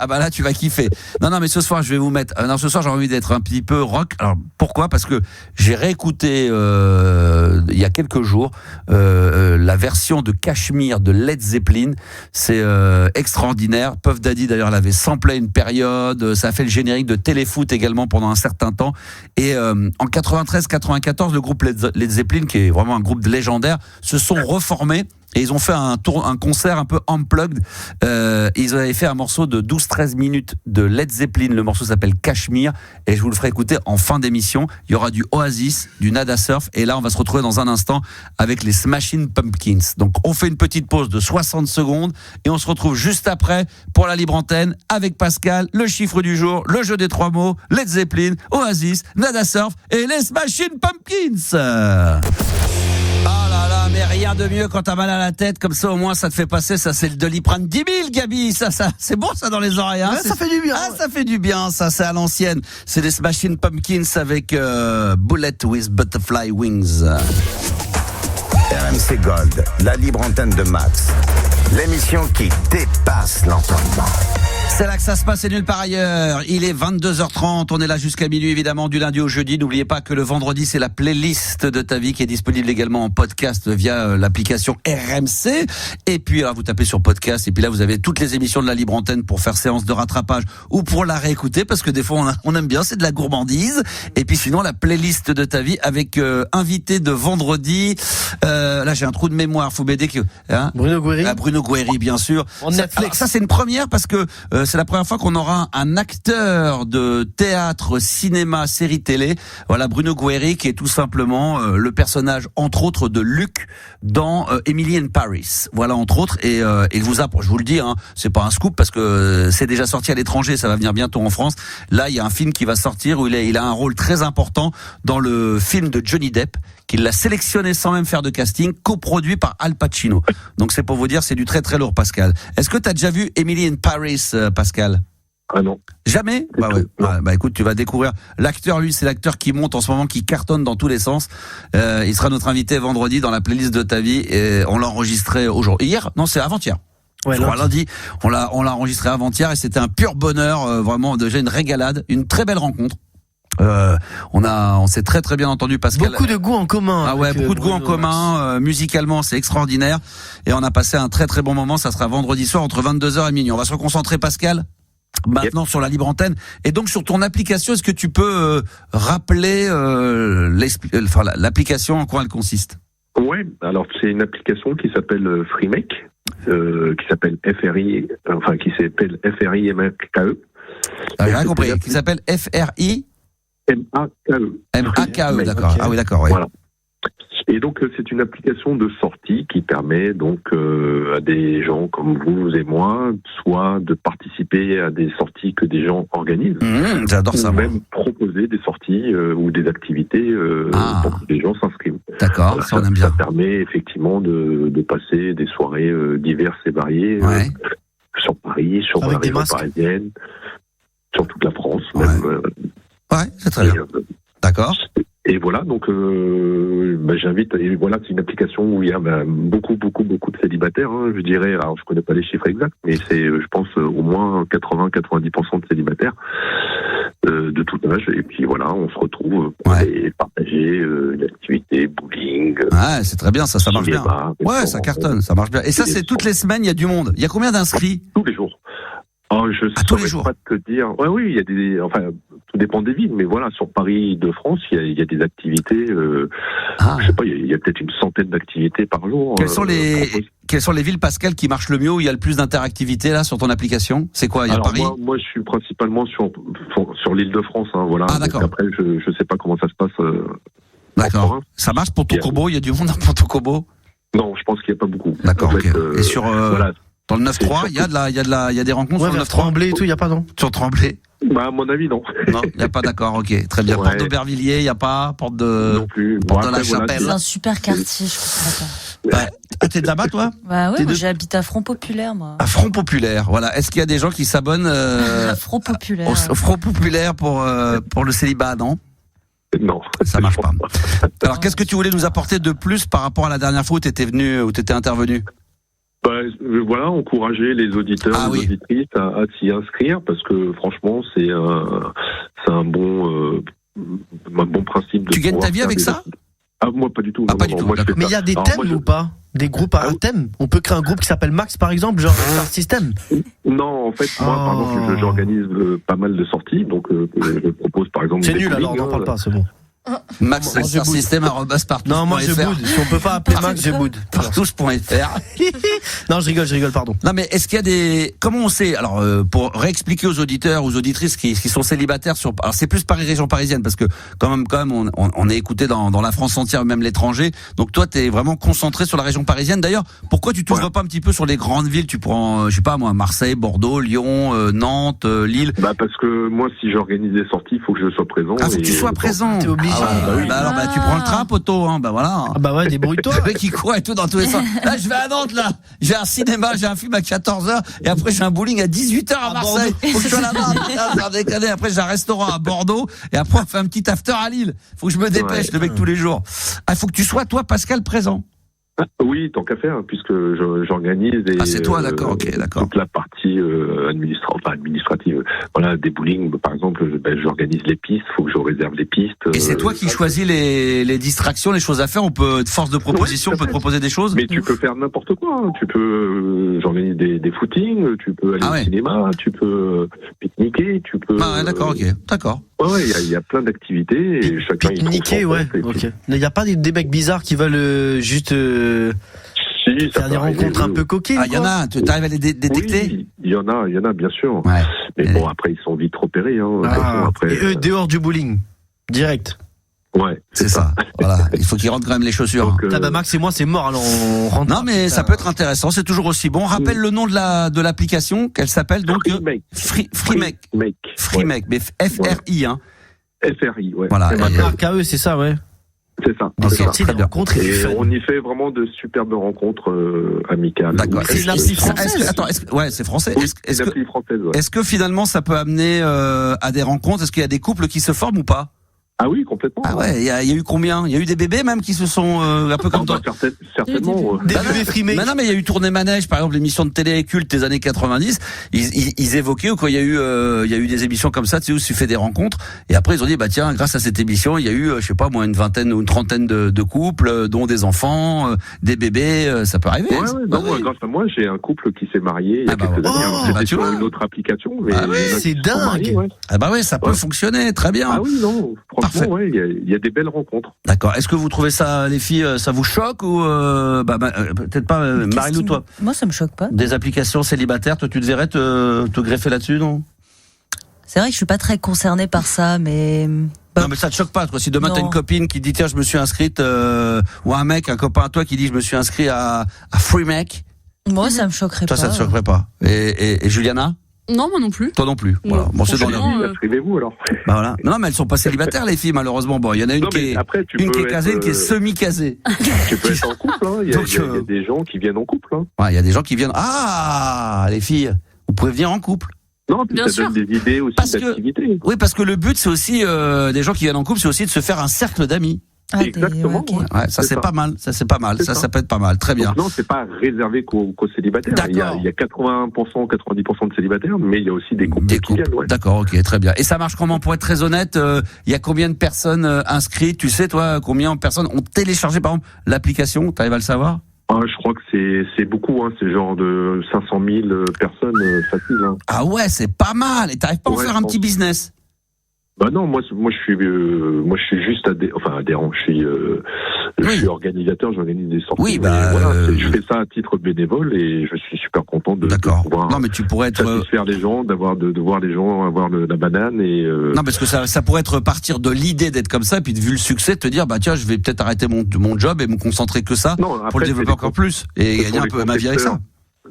kiffer. Non, mais ce soir, je vais vous mettre. Ce soir, j'ai envie d'être un petit peu rock. Alors, pourquoi? Parce que j'ai réécouté il y a quelques jours la version de Cashmere de Led Zeppelin. C'est extraordinaire. Puff Daddy, d'ailleurs, l'avait samplé une période. Ça a fait le générique de Téléfoot également pendant un certain temps. Et en 93-94, le groupe Led Zeppelin, qui est vraiment un groupe légendaire, se sont refondés reformés. Et ils ont fait un concert un peu unplugged. Ils avaient fait un morceau de 12-13 minutes de Led Zeppelin. Le morceau s'appelle Cashmere. Et je vous le ferai écouter en fin d'émission. Il y aura du Oasis, du Nada Surf. Et là, on va se retrouver dans un instant avec les Smashing Pumpkins. Donc, on fait une petite pause de 60 secondes. Et on se retrouve juste après pour la libre antenne avec Pascal, le chiffre du jour, le jeu des 3 mots, Led Zeppelin, Oasis, Nada Surf et les Smashing Pumpkins. Ah là là, mais rien de mieux quand t'as mal à la tête, comme ça au moins ça te fait passer, ça c'est le Doliprane 10 000, Gabi, ça, c'est bon ça dans les oreilles, hein.
Ouais, ça fait du bien.
Ah, ça fait du bien, ça c'est à l'ancienne. C'est les Smashing Pumpkins avec Bullet with Butterfly Wings.
RMC Gold, la libre antenne de Max. L'émission qui dépasse l'entendement.
C'est là que ça se passe et nulle part ailleurs. Il est 22h30, on est là jusqu'à minuit évidemment du lundi au jeudi. N'oubliez pas que le vendredi c'est la playlist de ta vie qui est disponible également en podcast via l'application RMC. Et puis alors vous tapez sur podcast et puis là vous avez toutes les émissions de la libre antenne pour faire séance de rattrapage ou pour la réécouter parce que des fois on aime bien, c'est de la gourmandise. Et puis sinon la playlist de ta vie avec invité de vendredi. Là j'ai un trou de mémoire, faut m'aider que
Bruno Guerri.
Bruno Guerri bien sûr.
En Netflix.
Alors, ça c'est une première parce que c'est la première fois qu'on aura un acteur de théâtre, cinéma, série télé. Voilà, Bruno Guerri, qui est tout simplement le personnage, entre autres, de Luc dans Emily in Paris. Voilà, entre autres. Et il vous a, je vous le dis, hein, c'est pas un scoop parce que c'est déjà sorti à l'étranger, ça va venir bientôt en France. Là, il y a un film qui va sortir où il a un rôle très important dans le film de Johnny Depp, qu'il l'a sélectionné sans même faire de casting, coproduit par Al Pacino. Donc c'est pour vous dire, c'est du très très lourd, Pascal. Est-ce que tu as déjà vu Emily in Paris, Pascal?
Ah non.
Jamais? Bah ouais. Bah écoute, tu vas découvrir. L'acteur, lui, c'est l'acteur qui monte en ce moment, qui cartonne dans tous les sens. Il sera notre invité vendredi dans la playlist de ta vie et on l'a enregistré aujourd'hui. Hier? Non, c'est avant-hier. Ouais, lundi, on l'a enregistré avant-hier et c'était un pur bonheur, vraiment déjà une régalade, une très belle rencontre. On s'est très très bien entendu, Pascal.
Beaucoup de goût en commun.
Ah ouais, beaucoup de goût en commun. Musicalement, c'est extraordinaire. Et on a passé un très très bon moment. Ça sera vendredi soir entre 22h et minuit. On va se reconcentrer, Pascal, maintenant sur la libre antenne. Et donc sur ton application, est-ce que tu peux rappeler l'application, en quoi elle consiste?
Ouais, alors c'est une application qui s'appelle FreeMake, qui s'appelle FRI, enfin qui s'appelle FRIMAKE.
J'ai rien compris. Qui s'appelle FRI
MAKE.
MAKE, d'accord. Okay. Ah oui, d'accord. Ouais.
Voilà. Et donc c'est une application de sortie qui permet donc à des gens comme vous et moi, soit de participer à des sorties que des gens organisent,
j'adore ça,
ou même proposer des sorties ou des activités pour que des gens s'inscrivent.
D'accord, ça on aime bien.
Ça permet effectivement de passer des soirées diverses et variées sur Paris, sur la région parisienne, sur toute la France même.
Ouais, c'est très bien. D'accord.
Et voilà, donc j'invite. Et voilà, c'est une application où il y a beaucoup de célibataires. Hein, je dirais, alors je connais pas les chiffres exacts, mais c'est, je pense, au moins 80-90% de célibataires de tout âge. Et puis voilà, on se retrouve pour aller partager une activité, bowling.
Ouais, c'est très bien, ça marche bien. Ouais, ça cartonne, ça marche bien. Et ça, c'est toutes les semaines, il y a du monde. Il y a combien d'inscrits?
Tous les jours. Oh, je saurais pas te dire. Ouais, oui, il y a des. Enfin, tout dépend des villes, mais voilà, sur Paris de France, il y a des activités. Je sais pas, il y a peut-être une centaine d'activités par jour.
Quelles sont les villes, Pascal, qui marchent le mieux, où il y a le plus d'interactivité là sur ton application? C'est quoi? Il y a Paris.
Moi, je suis principalement sur l'Île-de-France. Hein, voilà.
Ah, d'accord.
Après, je sais pas comment ça se passe.
D'accord. Ça marche pour Tokobo? Il y a du monde à Tokobo?
Non, je pense qu'il y a pas beaucoup.
D'accord. En fait, et sur
voilà.
Dans le 9-3, il y a des rencontres sur le 9-3.
Tremblay et tout, il y a pas, non?
Sur Tremblay?
Bah, à mon avis, non.
Non, il n'y a pas, d'accord, ok. Très bien. Ouais. Porte d'Aubervilliers, il n'y a pas. Porte de.
Non plus.
Porte de la Chapelle.
C'est un super quartier, je crois.
T'es de là-bas, toi?
Bah ouais, j'habite à Front Populaire, moi.
À Front Populaire, voilà. Est-ce qu'il y a des gens qui s'abonnent
à Front Populaire.
Au Front Populaire pour le célibat, non?
Non.
Ça marche pas. Alors, qu'est-ce que tu voulais nous apporter de plus par rapport à la dernière fois où t'étais venu, où t'étais intervenu?
Voilà, encourager les auditeurs, les auditrices à s'y inscrire parce que franchement, c'est un bon principe.
Tu gagnes ta vie avec ça?
Ah, moi pas du tout.
Ah, pas du tout.
Moi,
mais il y a des thèmes ou pas? Des groupes à thème? On peut créer un groupe qui s'appelle Max, par exemple, genre Star System?
Non, en fait, moi, par exemple, j'organise pas mal de sorties, donc je propose par exemple.
C'est nul, alors on n'en parle pas, c'est bon.
Max Star System @partout.
Non, moi je boude. Si on peut pas appeler Max, je boude.
Partous.fr.
Non, je rigole, pardon.
Non, mais est-ce qu'il y a des, comment on sait, alors, pour réexpliquer aux auditeurs, aux auditrices qui sont célibataires alors c'est plus Paris, région parisienne, parce que quand même, on est écouté dans la France entière, même l'étranger. Donc toi, t'es vraiment concentré sur la région parisienne. D'ailleurs, pourquoi tu t'ouvres pas un petit peu sur les grandes villes? Tu prends, je sais pas moi, Marseille, Bordeaux, Lyon, Nantes, Lille.
Parce que moi, si j'organise des sorties, il faut que je sois présent.
Ah, faut que tu sois présent.
T'es obligé.
Alors, tu prends le train, poteau, hein, voilà.
Ah bah ouais, débrouille-toi.
Le mec qui court et tout dans tous les sens. Là, je vais à Nantes, là. J'ai un cinéma, j'ai un film à 14h, et après, j'ai un bowling à 18h à Marseille. Faut que je sois là-bas. Putain, déconner. Après, j'ai un restaurant à Bordeaux, et après, on fait un petit after à Lille. Faut que je me dépêche, le mec, tous les jours. Ah, faut que tu sois, toi, Pascal, présent.
Oui, tant qu'à faire, puisque j'organise
c'est toi, d'accord, ok, d'accord.
toute la partie administrative. Voilà, des bowling, par exemple, j'organise les pistes, faut que je réserve les pistes.
Et c'est toi qui choisis les distractions, les choses à faire. On peut, force de proposition, on peut te proposer des choses.
Mais tu peux faire n'importe quoi. Hein. Tu peux, j'organise des footings, tu peux aller au cinéma, tu peux pique-niquer, tu peux.
Ah ouais, d'accord, ok, d'accord.
Ouais, il y a plein d'activités et chacun y trouve son compte.
Ok. Il n'y a pas des mecs bizarres qui veulent juste faire des rencontres un peu coquines.
Ah, il y en a, tu arrives à les détecter?
Oui, il y en a, bien sûr.
Ouais.
Mais bon, après, ils sont vite repérés. Hein. Après,
et eux, dehors du bowling, direct.
Ouais,
c'est ça. Voilà, il faut qu'ils rentrent quand même les chaussures.
Donc,
Max et moi, c'est mort, alors on rentre.
Non, mais ça peut être intéressant, c'est toujours aussi bon. Rappelle le nom de l'application, qu'elle s'appelle donc Freemake. Freemake, mais F-R-I, hein.
F-R-I, ouais.
Voilà.
Marque à eux, c'est ça, ouais.
C'est ça.
Des sorties,
des rencontres et
on y fait vraiment de superbes rencontres amicales.
D'accord.
C'est une appli française.
Ouais, c'est français.
Oui, c'est une appli française, ouais.
Est-ce que finalement ça peut amener à des rencontres? Est-ce qu'il y a des couples qui se forment ou pas?
Ah oui, complètement.
Ah ouais, il y a eu combien? Il y a eu des bébés même qui se sont un peu comme toi.
Certainement.
Des bébés frimés.
Non, mais il y a eu Tournée Manège, par exemple, l'émission de télé culte des années 90. Ils évoquaient, ou quand il y a eu des émissions comme ça, tu sais, où tu fais des rencontres. Et après, ils ont dit, bah tiens, grâce à cette émission, il y a eu, je sais pas, moi, une vingtaine ou une trentaine de couples, dont des enfants, des bébés, ça peut arriver.
Ouais, grâce à moi, j'ai un couple qui s'est marié il y a quelques années. C'était sur une autre application.
C'est dingue.
Ah bah ouais, ça peut fonctionner, très bien.
Ah oui, non. Franchement, il y a des belles rencontres.
D'accord. Est-ce que vous trouvez ça, les filles, ça vous choque ou peut-être pas, Marilou, toi?
Moi, ça me choque pas.
Des applications célibataires, toi, tu te verrais te greffer là-dessus, non?
C'est vrai que je suis pas très concernée par ça, mais.
Non, mais ça te choque pas, toi. Si demain t'as une copine qui dit tiens, je me suis inscrite, ou un copain à toi qui dit je me suis inscrit à Freemake.
Moi, ça me choquerait pas.
Toi, ça te choquerait pas. Et Juliana?
Non, moi non plus.
Toi non plus. Voilà. Bon, c'est dans le.
Inscrivez-vous alors.
Bah voilà. Non, mais elles sont pas célibataires, les filles, malheureusement. Bon, il y en a une qui est casée, une qui est semi-casée.
Tu peux être en couple, hein. Il y a des gens qui viennent en couple, hein.
Ouais, il y a des gens qui viennent. Ah, les filles, vous pouvez venir en couple.
Non, puis ça donne des idées aussi d'activités.
Oui, parce que le but, c'est aussi, des gens qui viennent en couple, c'est aussi de se faire un cercle d'amis.
Exactement.
Ouais, ça c'est pas mal. Ça c'est pas mal. Ça peut être pas mal. Très bien.
Donc non, c'est pas réservé qu'aux célibataires. Il y a 80%, 90% de célibataires, mais il y a aussi des couples qui viennent. Ouais.
D'accord, ok, très bien. Et ça marche comment? Pour être très honnête, il y a combien de personnes inscrites? Tu sais, toi, combien de personnes ont téléchargé, par exemple, l'application? T'arrives à le savoir?
Je crois que c'est beaucoup, hein. C'est genre de 500 000 personnes facile. Hein.
Ah ouais, c'est pas mal. Et t'arrives pas à en faire un petit business?
Bah non, moi je suis juste adhérent. Je suis organisateur, j'organise des sorties.
Oui,
je fais ça à titre bénévole et je suis super content de pouvoir.
Non, mais tu pourrais
satisfaire les gens, de voir les gens avoir la banane et.
Non, parce que ça pourrait être partir de l'idée d'être comme ça, puis vu le succès, te dire bah tiens, je vais peut-être arrêter mon job et me concentrer que ça pour le développer encore plus et gagner un peu ma vie avec ça.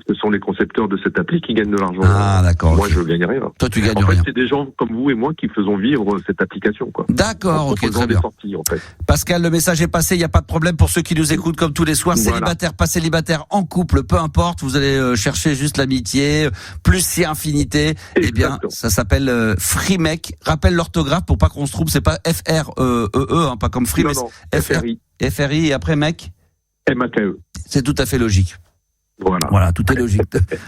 Ce sont les concepteurs de cette appli qui gagnent de l'argent.
Ah, d'accord.
Moi, je gagne rien.
Toi, tu gagnes rien.
En fait, c'est des gens comme vous et moi qui faisons vivre cette application, quoi.
D'accord, ok, très bien.
Sorties, en fait.
Pascal, le message est passé, il n'y a pas de problème pour ceux qui nous écoutent comme tous les soirs. Voilà. Célibataire, pas célibataire, en couple, peu importe. Vous allez chercher juste l'amitié, plus si infinité. Eh bien, ça s'appelle Freemake. Rappelle l'orthographe pour pas qu'on se trompe. C'est pas F-R-E-E, hein, pas comme Free, mais
F-R-I.
F-R-I et après mec.
M-A-K-E.
C'est tout à fait logique. Voilà, tout est logique.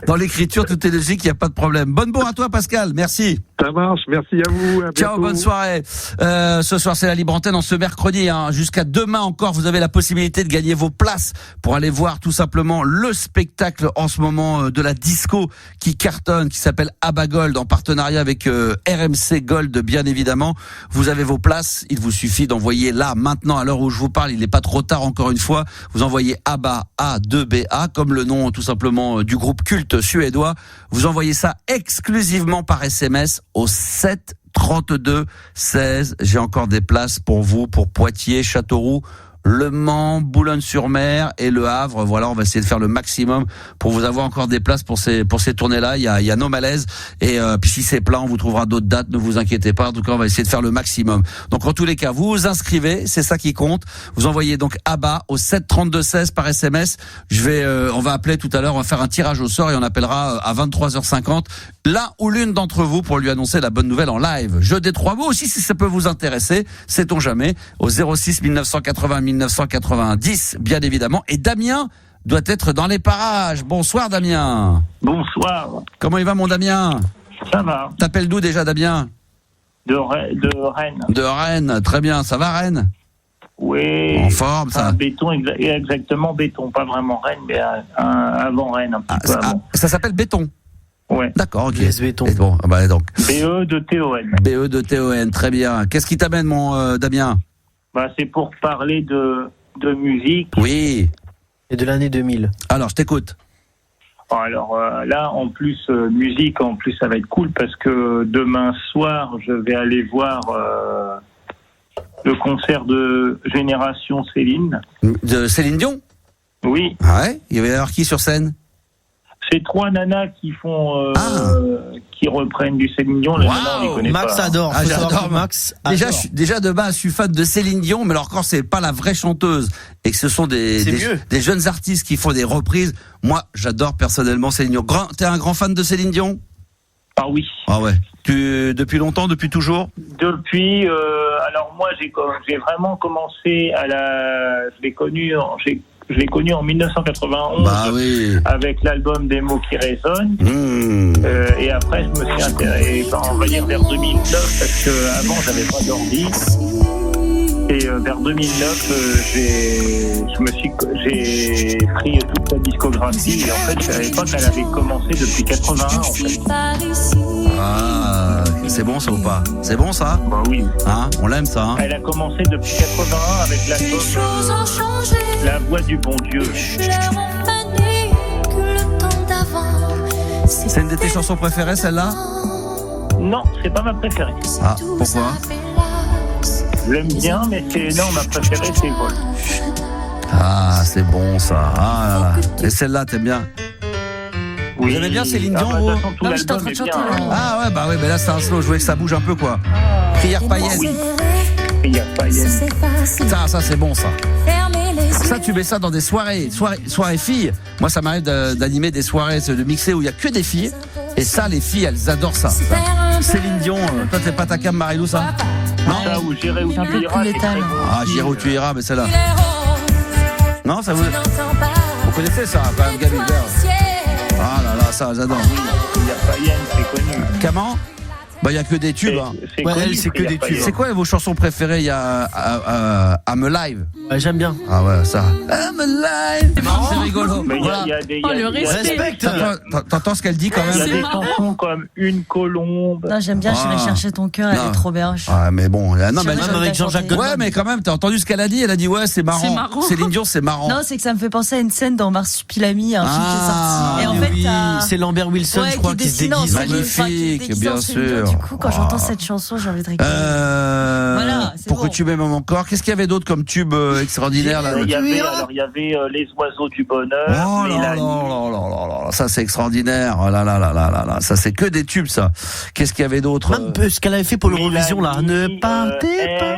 Dans l'écriture, tout est logique, il n'y a pas de problème. Bonne bourre à toi, Pascal. Merci.
Ça marche, merci à vous. À
ciao, bonne soirée. Ce soir, c'est la libre antenne en ce mercredi. Jusqu'à demain encore, vous avez la possibilité de gagner vos places pour aller voir tout simplement le spectacle en ce moment de la disco qui cartonne, qui s'appelle ABBA Gold, en partenariat avec RMC Gold, bien évidemment. Vous avez vos places. Il vous suffit d'envoyer là, maintenant, à l'heure où je vous parle. Il n'est pas trop tard, encore une fois. Vous envoyez ABBA, A2BA, comme le nom tout simplement du groupe culte suédois. Vous envoyez ça exclusivement par SMS au 7 32 16. J'ai encore des places pour vous, pour Poitiers, Châteauroux, Le Mans, Boulogne-sur-Mer et Le Havre. Voilà, on va essayer de faire le maximum pour vous avoir encore des places pour ces tournées-là. Il y a nos malaises et puis si c'est plein, on vous trouvera d'autres dates. Ne vous inquiétez pas. En tout cas, on va essayer de faire le maximum. Donc en tous les cas, vous vous inscrivez, c'est ça qui compte. Vous envoyez donc ABBA au 7 32 16 par SMS. On va appeler tout à l'heure. On va faire un tirage au sort et on appellera à 23h50 l'un ou l'une d'entre vous pour lui annoncer la bonne nouvelle en live. Jeu des 3 mots aussi, si ça peut vous intéresser, sait-on jamais, au 06 1980 1990, bien évidemment. Et Damien doit être dans les parages. Bonsoir Damien.
Bonsoir.
Comment il va mon Damien?
Ça va.
T'appelles d'où déjà Damien?
De Rennes.
De Rennes, très bien. Ça va Rennes?
Oui.
En forme ça?
Béton, exactement Béton. Pas vraiment Rennes, mais avant Rennes, un petit peu avant.
Ça s'appelle Béton? Ouais. D'accord, ok.
Yes, Béton.
Bon, bah donc.
BE de TON.
BE de TON, très bien. Qu'est-ce qui t'amène mon Damien? Bah,
c'est pour parler de musique.
Oui.
Et de l'année 2000.
Alors, je t'écoute.
Alors là, en plus, musique, en plus, ça va être cool parce que demain soir, je vais aller voir le concert de Génération Céline.
De Céline Dion?
Oui.
Ouais. Il va y avoir qui sur scène?
C'est 3 nanas qui font, qui reprennent du Céline Dion. Les nanas, on les connaît
Max
pas.
adore.
J'adore
Max.
Déjà de base, je suis fan de Céline Dion, mais alors quand c'est pas la vraie chanteuse et que ce sont des jeunes artistes qui font des reprises, moi, j'adore personnellement Céline Dion. T'es un grand fan de Céline Dion?
Ah oui.
Ah ouais. Depuis longtemps, depuis toujours?
Depuis. Alors moi, j'ai vraiment commencé je l'ai connu en 1991 avec l'album Des mots qui résonnent. Et après, je me suis intéressé, on va dire vers 2009, parce qu'avant, j'avais pas d'ordi. Et vers 2009, j'ai pris toute sa discographie. Et en fait, je savais pas qu'elle avait commencé depuis 81, en fait.
Ah, c'est bon ça ou pas? C'est bon ça?
Bah oui.
Hein, on l'aime ça, hein?
Elle a commencé depuis 81 avec l'album La Voix du Bon Dieu.
C'est une de tes chansons préférées, celle-là?
Non, c'est pas ma préférée.
Ah, pourquoi?
Je l'aime bien, mais ma préférée, c'est Vol.
Ah, c'est bon ça. Ah là là. Et celle-là, t'aimes bien?
Oui.
Vous aimez bien Céline Dion?
Non, j'étais en train de chanter.
Ah ouais, bah oui, mais là c'est un slow. Je voulais que ça bouge un peu, quoi. Prière païenne.
Oui. Prière païenne.
Ça c'est bon ça. Ça, tu mets ça dans des soirées filles. Moi, ça m'arrive d'animer des soirées, de mixer où il y a que des filles. Et ça, les filles, elles adorent ça. Céline Dion, toi, t'es pas ta cam, Marilou, ça?
Non, ça, où J'irai où tu iras.
Ah, J'irai où tu iras, mais celle-là. Non, ça vous connaissez ça, quand même, Gabi? Ah là là, ça, j'adore.
Prière païenne, c'est connu.
Comment? Bah, il n'y a que des tubes.
C'est que des tubes.
C'est quoi vos chansons préférées? Il y a I'm Alive.
Ouais, j'aime bien.
Ah ouais, ça. I'm Alive. C'est rigolo.
Mais
voilà.
Le respect.
T'entends ce qu'elle dit quand même?
Il y a des chansons comme Une colombe.
Non, j'aime bien, J'irai chercher ton cœur, elle est trop bien.
Ah, mais bon. Non, mais
même
avec Jean-Jacques Goldman.
Ouais, mais quand même, t'as entendu ce qu'elle a dit? Elle a dit, ouais, c'est marrant. Céline Dion, c'est marrant.
Non, c'est que ça me fait penser à une scène dans Marsupilami, un film qui est sorti. Et en fait,
c'est Lambert Wilson, je crois, qui se déguise.
Magnifique, bien sûr.
Du coup, quand j'entends cette chanson, j'ai envie de rigoler. Voilà,
Pourquoi tu m'aimes encore? Qu'est-ce qu'il y avait d'autre comme tube extraordinaire là?
Il y avait Les oiseaux du bonheur.
Oh là là, ça c'est extraordinaire. Oh là là là là là, ça c'est que des tubes ça. Qu'est-ce qu'il y avait d'autre?
Même peu ce qu'elle avait fait pour l'Eurovision là. Ne partez pas.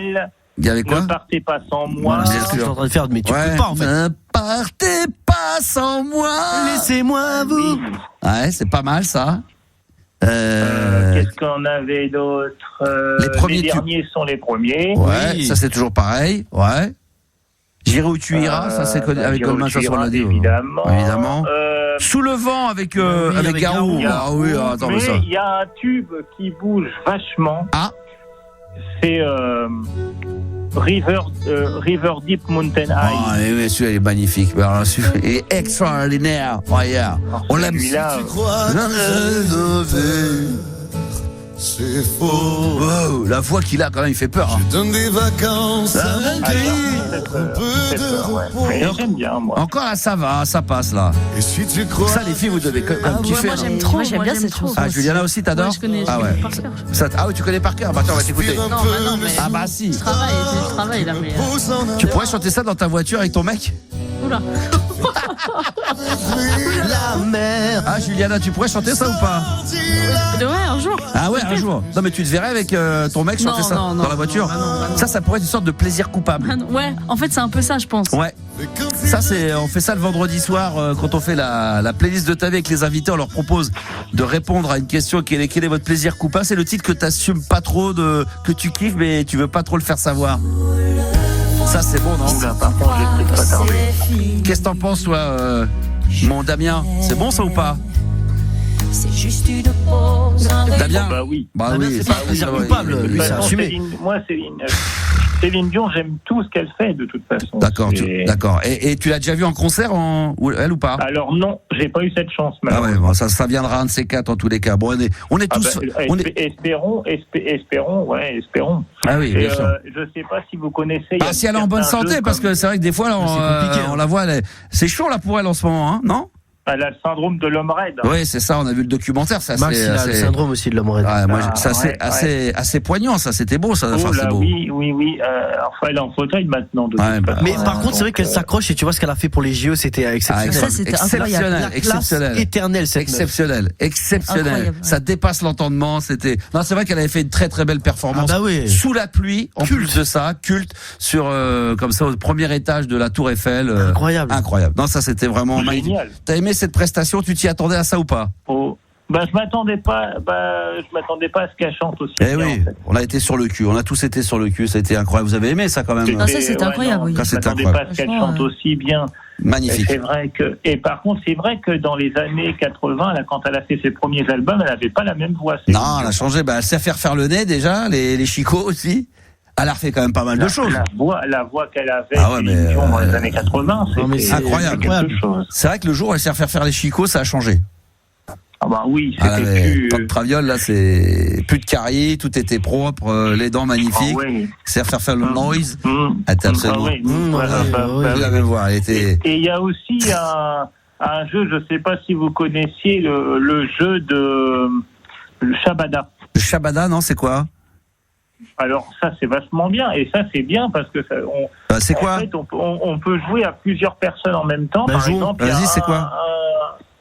Il y avait quoi?
Ne partez pas sans moi.
C'est ce que je suis en train de faire, mais tu peux pas en fait.
Ne partez pas sans moi.
Laissez-moi vous.
Ouais, c'est pas mal ça.
Qu'est-ce qu'on avait d'autre? Les derniers sont les premiers.
Ouais, oui. Ça c'est toujours pareil. Ouais. J'irai où tu iras, ça c'est avec Goldman, ça on l'a dit.
Évidemment.
Sous le vent avec Garou. Ah oui, attends, mais ça.
Il y a un tube qui bouge vachement.
Ah.
C'est River Deep Mountain High.
Ah, mais celui-là il est magnifique. Il est extraordinaire. Oh, yeah. On l'aime.
Celui-là.
C'est faux. Oh, la voix qu'il a quand même, il fait peur.
Je donne des vacances
J'aime bien, moi.
Encore là, ça va, ça passe là.
Et si tu crois.
Ça, les filles, vous devez kiffer.
Moi, j'aime trop.
Moi, j'aime bien cette chanson.
Ah, Juliana aussi, t'adores?
Ouais, je connais par cœur.
Ah oui, tu connais par cœur. Bah, attends, on va t'écouter.
Non, mais.
Ah, bah, si.
Je travaille là, mais.
Tu pourrais chanter ça dans ta voiture avec ton mec?
Oula.
La mer.
Ah, Juliana, tu pourrais chanter ça ou pas?
Ouais, un jour.
Ah ouais, un jour. Non, mais tu te verrais avec ton mec chanter ça dans la voiture?
Non.
Ça pourrait être une sorte de plaisir coupable.
Ouais, en fait, c'est un peu ça, je pense.
Ouais. Ça, on fait ça le vendredi soir quand on fait la playlist de ta vie avec les invités. On leur propose de répondre à une question quel est votre plaisir coupable. C'est le titre que t'assumes pas trop, que tu kiffes, mais tu veux pas trop le faire savoir. Ça, c'est bon, non?
Oula, par contre, j'ai peut-être pas tardé.
Qu'est-ce que t'en penses, toi, mon Damien? C'est bon, ça ou pas? Damien?
Bah oui.
Bah oui,
c'est pas un plaisir coupable, lui, c'est assumé.
Céline Dion, j'aime tout ce qu'elle fait de toute façon.
D'accord, d'accord. Et tu l'as déjà vu en concert, elle ou pas?
Alors non, j'ai pas eu cette chance.
Ah ouais, bon, ça viendra un de ces quatre en tous les cas. Bon, on est tous.
Espérons.
Ah oui, bien sûr.
Je sais pas si vous connaissez.
Si elle est en bonne santé, parce que c'est vrai que des fois, on la voit, c'est chaud là pour elle en ce moment, hein, non?
Elle a le syndrome de l'homme raide.
Oui, c'est ça, on a vu le documentaire.
Max, il a le syndrome aussi de l'homme raide.
Assez poignant, ça, c'était beau, ça.
Oh là,
c'est beau.
oui. Enfin, elle est en fauteuil maintenant.
Mais par contre, c'est vrai qu'elle s'accroche et tu vois ce qu'elle a fait pour les JO, c'était exceptionnel.
Ça, c'était incroyable.
Exceptionnel.
Éternel, cette
exceptionnel.
Incroyable, ouais.
Ça dépasse l'entendement. C'est vrai qu'elle avait fait une très très belle performance.
Ah bah oui.
Sous la pluie, en plus de ça, culte sur comme ça au premier étage de la Tour Eiffel.
Incroyable.
Non, ça c'était vraiment magnifique. T'as aimé cette prestation? Tu t'y attendais à ça ou pas?
Je m'attendais pas à ce qu'elle chante aussi.
Eh oui, en fait. On a été sur le cul, on a tous été sur le cul, ça a été incroyable. Vous avez aimé ça quand même?
Ça c'est incroyable, oui.
Je m'attendais pas à ce qu'elle chante aussi bien.
Magnifique.
Et par contre, c'est vrai que dans les années 80, là, quand elle a fait ses premiers albums, elle n'avait pas la même voix.
Non, elle a changé. Elle sait faire le nez déjà, les chicots aussi. Elle a refait quand même pas mal de choses.
La voix qu'elle avait dans les années 80, c'est
incroyable. C'est vrai que le jour où elle sait faire les chicots, ça a changé.
Ah bah oui, c'était plus...
Tant de Traviole, là, c'est plus de caries, tout était propre, les dents magnifiques. Ah oui. C'est faire le noise. Absolument. La même voix.
Et il y a aussi un jeu, je sais pas si vous connaissiez le jeu de le Shabada.
Le Shabada, non, c'est quoi?
Alors ça c'est vachement bien et ça c'est bien parce que
c'est quoi?
En fait, on peut jouer à plusieurs personnes en même temps. Par exemple,
vas-y, c'est quoi?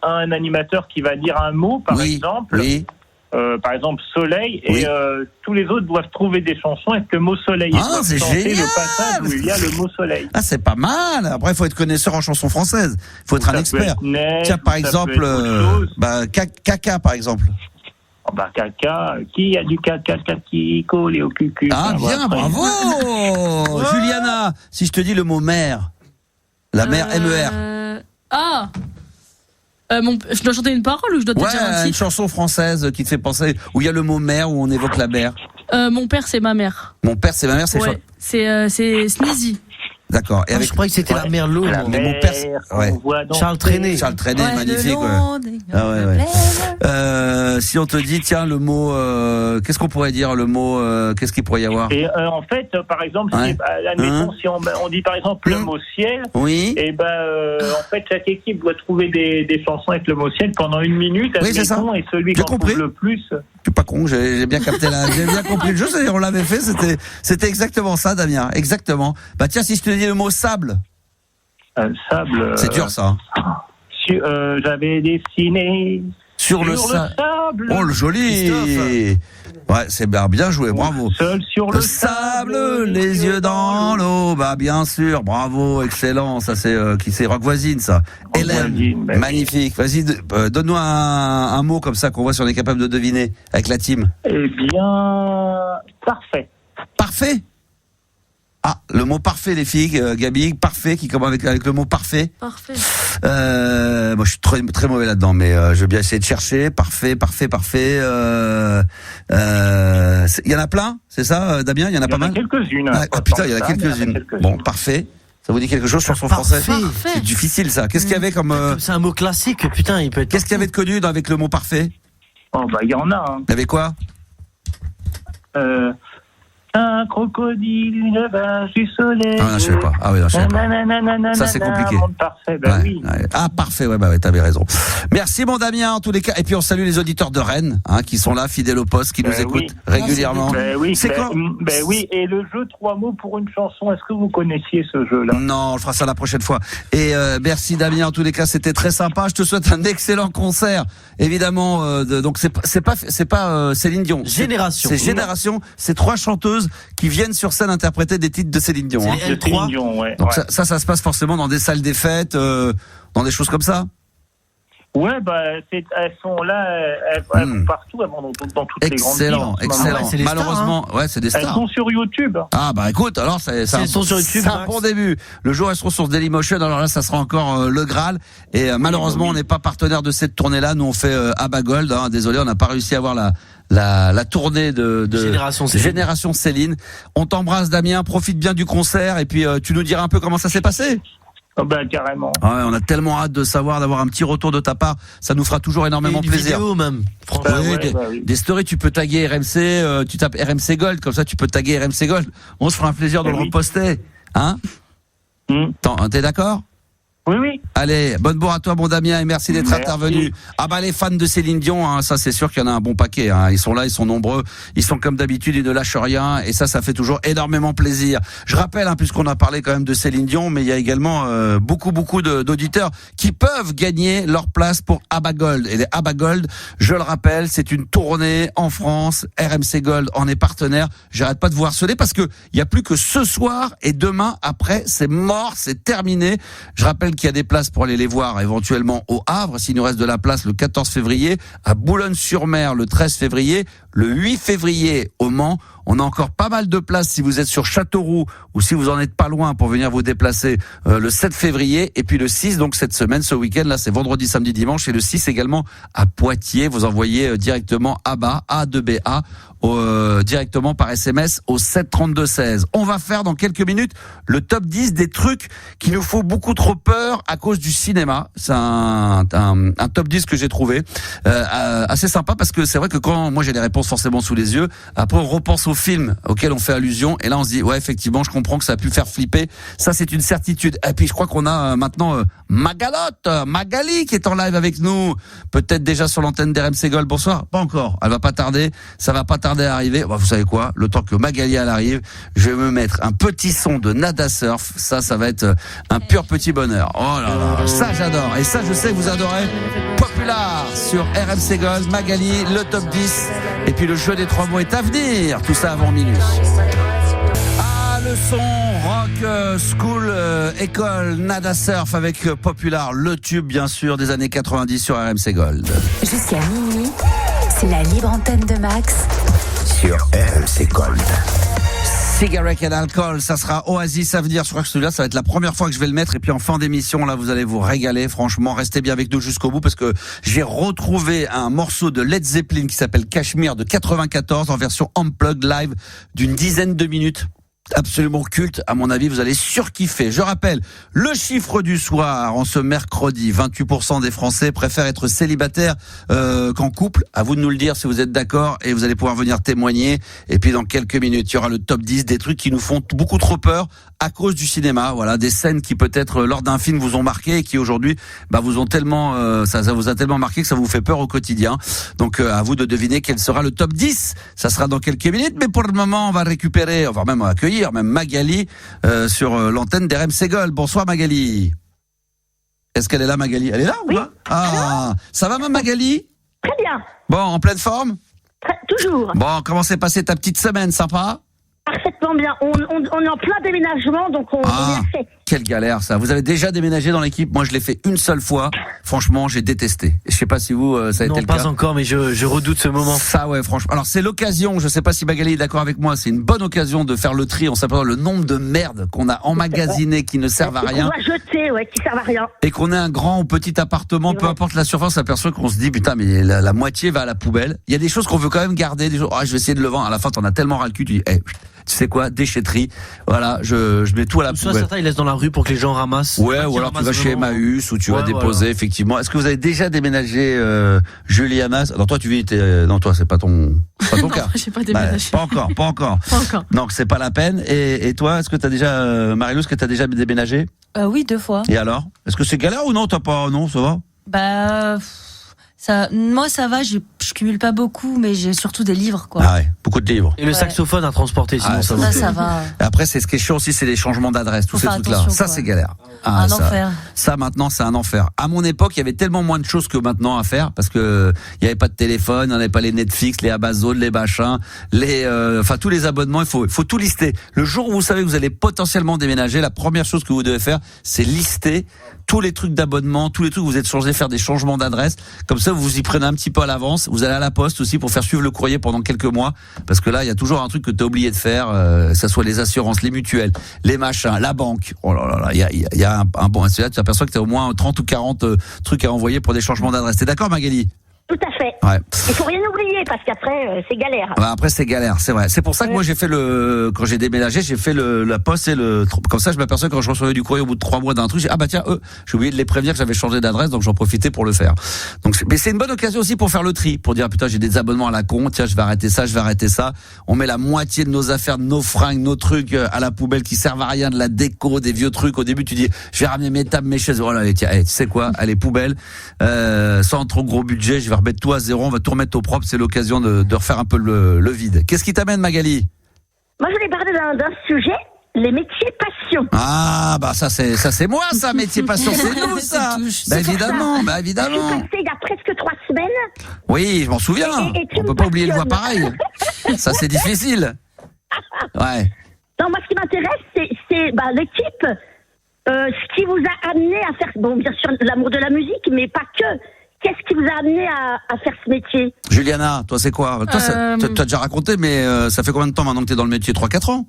Un animateur qui va dire un mot, par exemple.
Oui.
Par exemple soleil et tous les autres doivent trouver des chansons avec le mot soleil.
Ah, c'est génial.
Le passage où il y a le mot soleil.
Ah, c'est pas mal. Après, il faut être connaisseur en chansons françaises. Il faut être un expert. Tiens, par exemple, caca, par exemple.
Caca, qui a du caca qui collé au cucu.
Ah, bien, bravo. Juliana, si je te dis le mot mer, la mer, MER.
Je dois chanter une parole ou je dois te dire un titre?
Une chanson française qui te fait penser, où il y a le mot mer, où on évoque la mer.
Mon père, c'est ma mère.
Mon père, c'est ma mère, c'est
c'est Sneezy.
D'accord. Et
je croyais que c'était la Merlot.
Mais mon père,
Charles Trenet.
Magnifique. Si on te dit, tiens, le mot, qu'est-ce qu'on pourrait dire, le mot, qu'est-ce qu'il pourrait y avoir?
Et en fait, par exemple, si on dit par exemple le mot ciel, et en fait, chaque équipe doit trouver des chansons avec le mot ciel pendant 1 minute, et celui qui en trouve le plus.
Je suis pas con, j'ai bien capté j'ai bien compris le jeu, on l'avait fait, c'était exactement ça, Damien, exactement. Bah tiens, si je te dis le mot sable.
Sable.
C'est dur ça.
J'avais dessiné
sur le sable. Oh, le joli. Ouais, c'est bien joué, bravo.
Seul sur le
sable, les yeux dans l'eau. Bah bien sûr, bravo, excellent. Ça c'est Rock Voisine, ça. Hélène, magnifique. Vas-y, donne-nous un mot comme ça qu'on voit si on est capable de deviner avec la team.
Eh bien, parfait.
Parfait. Ah, le mot parfait, les filles, Gabi, parfait, qui commence avec le mot parfait.
Parfait.
Moi, je suis très, très mauvais là-dedans, mais je vais bien essayer de chercher. Parfait. Il y en a plein, c'est ça, Damien? Il y en a pas mal?
Il y en a quelques-unes.
Putain, il y en a quelques-unes. Bon, parfait. Ça vous dit quelque chose sur son français? C'est difficile, ça. Qu'est-ce qu'il y avait comme...
C'est un mot classique, putain, il peut être...
Qu'est-ce qu'il y avait de connu avec le mot parfait?
Oh, bah, il y en a. Hein.
Il y avait quoi?
Un crocodile, une vache, du soleil.
Ah, non, je sais pas. Ah oui, non, je sais pas. Ça, c'est compliqué.
Parfait, bah oui.
Ah, parfait, ouais, t'avais raison. Merci, mon Damien, en tous les cas. Et puis, on salue les auditeurs de Rennes, qui sont là, fidèles au poste, qui nous écoutent régulièrement.
C'est quoi? Oui, et le jeu 3 mots pour une chanson, est-ce que vous connaissiez ce jeu-là?
Non, on fera ça la prochaine fois. Et merci, Damien, en tous les cas, c'était très sympa. Je te souhaite un excellent concert. Évidemment, donc c'est pas Céline Dion.
Génération.
C'est Génération. C'est 3 chanteuses qui viennent sur scène interpréter des titres de Céline Dion.
C'est Céline Dion, ouais.
Donc ça se passe forcément dans des salles des fêtes, dans des choses comme ça.
Ouais, bah, elles sont là, elles vont partout, elles vont dans toutes les grandes villes.
Excellent.
Ouais,
malheureusement,
stars,
ouais, c'est des stars.
Elles sont sur YouTube.
Ah, bah, écoute, alors, c'est un bon début. Le jour, elles seront sur Dailymotion, alors là, ça sera encore le Graal. Et malheureusement, on n'est pas partenaire de cette tournée-là. Nous, on fait Abba Gold. Désolé, on n'a pas réussi à avoir la tournée de Génération Céline. On t'embrasse, Damien. Profite bien du concert. Et puis, tu nous diras un peu comment ça s'est passé.
Oh ben, carrément.
Ouais, on a tellement hâte de savoir, d'avoir un petit retour de ta part. Ça nous fera toujours énormément plaisir.
Vidéo même.
Franchement, des stories, tu peux taguer RMC, tu tapes RMC Gold, comme ça tu peux taguer RMC Gold. On se fera un plaisir de le reposter. Hein? T'es d'accord?
Oui.
Allez, bonne bourre à toi, bon Damien, et merci d'être intervenu. Ah bah les fans de Céline Dion, ça c'est sûr qu'il y en a un bon paquet. Ils sont là, ils sont nombreux, ils sont comme d'habitude, ils ne lâchent rien, et ça fait toujours énormément plaisir. Je rappelle, puisqu'on a parlé quand même de Céline Dion, mais il y a également beaucoup d'auditeurs qui peuvent gagner leur place pour Abba Gold. Et les Abba Gold, je le rappelle, c'est une tournée en France. RMC Gold en est partenaire. J'arrête pas de vous harceler parce que il y a plus que ce soir et demain. Après, c'est mort, c'est terminé. Je rappelle qu'il y a des places pour aller les voir éventuellement au Havre, s'il nous reste de la place, le 14 février, à Boulogne-sur-Mer le 13 février, le 8 février au Mans. On a encore pas mal de places si vous êtes sur Châteauroux ou si vous en êtes pas loin pour venir vous déplacer le 7 février et puis le 6, donc cette semaine, ce week-end, là c'est vendredi, samedi, dimanche, et le 6 également à Poitiers. Vous envoyez directement ABBA, A2BA, directement par SMS au 732-16. On va faire dans quelques minutes le top 10 des trucs qui nous font beaucoup trop peur à cause du cinéma. C'est un top 10 que j'ai trouvé assez sympa parce que c'est vrai que quand moi j'ai les réponses forcément sous les yeux, après on repense aux films auxquels on fait allusion et là on se dit ouais effectivement je comprends que ça a pu faire flipper. Ça c'est une certitude. Et puis je crois qu'on a maintenant Magali qui est en live avec nous, peut-être déjà sur l'antenne d'RMC Gold. Bonsoir. Pas encore. Elle va pas tarder. Ça va pas tarder à arriver. Bah, vous savez quoi? Le temps que Magali elle arrive, je vais me mettre un petit son de Nada Surf. Ça va être un pur petit bonheur. Oh là là, ça j'adore. Et ça je sais que vous adorez. Popular sur RMC Gold, Magali, le top 10. Et puis le jeu des 3 mots est à venir. Tout ça avant minuit. Ah, le son rock, school, école, Nada Surf avec Popular, le tube bien sûr des années 90 sur RMC Gold.
Jusqu'à minuit, c'est la libre antenne de Max
sur RMC Gold.
Cigarette and Alcohol, ça sera Oasis à venir. Je crois que celui-là, ça va être la première fois que je vais le mettre. Et puis en fin d'émission, là, vous allez vous régaler. Franchement, restez bien avec nous jusqu'au bout parce que j'ai retrouvé un morceau de Led Zeppelin qui s'appelle Cashmere de 94 en version unplugged live d'une dizaine de minutes. Absolument culte, à mon avis, vous allez surkiffer. Je rappelle, le chiffre du soir, en ce mercredi, 28% des Français préfèrent être célibataires qu'en couple. À vous de nous le dire si vous êtes d'accord et vous allez pouvoir venir témoigner. Et puis dans quelques minutes, il y aura le top 10 des trucs qui nous font beaucoup trop peur à cause du cinéma. Voilà, des scènes qui peut-être lors d'un film vous ont marqué et qui aujourd'hui vous ont tellement ça vous a tellement marqué que ça vous fait peur au quotidien. Donc à vous de deviner quel sera le top 10. Ça sera dans quelques minutes, mais pour le moment, on va récupérer, on va même accueillir même Magali sur l'antenne d'RMC Gold. Bonsoir Magali. Est-ce qu'elle est là Magali? Elle est là ou pas? Ah, ça va même Magali?
Très bien.
Bon, en pleine forme?
Toujours.
Bon, comment s'est passée ta petite semaine, sympa?
Parfaitement bien. On est en plein déménagement, donc on est assez.
Quelle galère ça. Vous avez déjà déménagé dans l'équipe? Moi je l'ai fait une seule fois. Franchement j'ai détesté. Je sais pas si vous ça a été le cas.
Non pas encore mais je redoute ce moment.
Ça ouais franchement. Alors c'est l'occasion, je sais pas si Magali est d'accord avec moi, c'est une bonne occasion de faire le tri en s'apercevant le nombre de merde qu'on a emmagasiné qui ne servent à rien.
On va jeter, qui servent à rien.
Et qu'on ait un grand ou petit appartement, peu importe la surface, on s'aperçoit qu'on se dit putain mais la moitié va à la poubelle. Il y a des choses qu'on veut quand même garder, des choses, je vais essayer de le vendre. À la fin t'en as tellement ras le cul, tu dis tu sais quoi, déchetterie. Voilà, je mets tout à la poubelle.
Soit certains ils laissent dans la rue pour que les gens ramassent.
Ouais, ou alors tu vas chez Emmaüs ou tu vas déposer effectivement. Est-ce que vous avez déjà déménagé Juliana? Alors toi tu vis non toi c'est pas ton
non,
cas.
J'ai pas déménagé.
Pas encore. Pas encore. Donc c'est pas la peine. Et toi, est-ce que t'as déjà Marie-Lou, est-ce que t'as déjà déménagé?
Oui, 2 fois.
Et alors? Est-ce que c'est galère ou non? T'as pas non, ça va?
Moi ça va, je cumule pas beaucoup, mais j'ai surtout des livres quoi.
Ah ouais, beaucoup de livres.
Et le saxophone à transporter, sinon
ça va.
Et après c'est ce qui est chiant aussi, c'est les changements d'adresse, tous ces trucs-là. Ça c'est galère.
Un enfer.
Ça maintenant c'est un enfer. À mon époque, il y avait tellement moins de choses que maintenant à faire parce que il y avait pas de téléphone, il n'y avait pas les Netflix, les Amazon, les machins, tous les abonnements. Il faut tout lister. Le jour où vous savez que vous allez potentiellement déménager, la première chose que vous devez faire, c'est lister tous les trucs d'abonnement, tous les trucs où vous êtes censé faire des changements d'adresse. Comme ça, vous y prenez un petit peu à l'avance. Vous allez à la poste aussi pour faire suivre le courrier pendant quelques mois. Parce que là, il y a toujours un truc que tu as oublié de faire. Ça soit les assurances, les mutuelles, les machins, la banque. Oh là là là, il y a un bon. Tu t'aperçois que tu as au moins 30 ou 40 trucs à envoyer pour des changements d'adresse. T'es d'accord, Magali?
Tout à fait.
Ouais.
Il faut rien oublier parce qu'après c'est galère.
Ouais, après c'est galère, c'est vrai. C'est pour ça que moi j'ai fait quand j'ai déménagé, j'ai fait la poste et comme ça je m'aperçois quand je recevais du courrier au bout de 3 mois d'un truc, j'ai oublié de les prévenir que j'avais changé d'adresse, donc j'en profitais pour le faire. Donc mais c'est une bonne occasion aussi pour faire le tri, pour dire putain j'ai des abonnements à la con, tiens je vais arrêter ça. On met la moitié de nos affaires, de nos fringues, nos trucs à la poubelle qui servent à rien, de la déco, des vieux trucs. Au début tu dis je vais ramener mes tables, mes chaises. Voilà, tiens, tu sais quoi, allez poubelle, sans trop gros budget, je vais remettre tout à zéro, on va tout remettre au propre, c'est l'occasion de refaire un peu le vide. Qu'est-ce qui t'amène Magali?
Moi je voulais parler d'un sujet, les métiers passion.
Ah bah ça c'est moi ça, métier passion, c'est nous ça. Évidemment.
Je suis passée il y a presque 3 semaines.
Oui, je m'en souviens. On peut pas oublier de voir pareil. Ça c'est difficile. Ouais.
Non, moi ce qui m'intéresse c'est l'équipe, ce qui vous a amené à faire, bon bien sûr l'amour de la musique, mais pas que. Qu'est-ce qui vous a amené à faire ce métier?
Juliana, toi c'est quoi? Toi t'as déjà raconté, mais ça fait combien de temps maintenant que t'es dans le métier? 3-4 ans?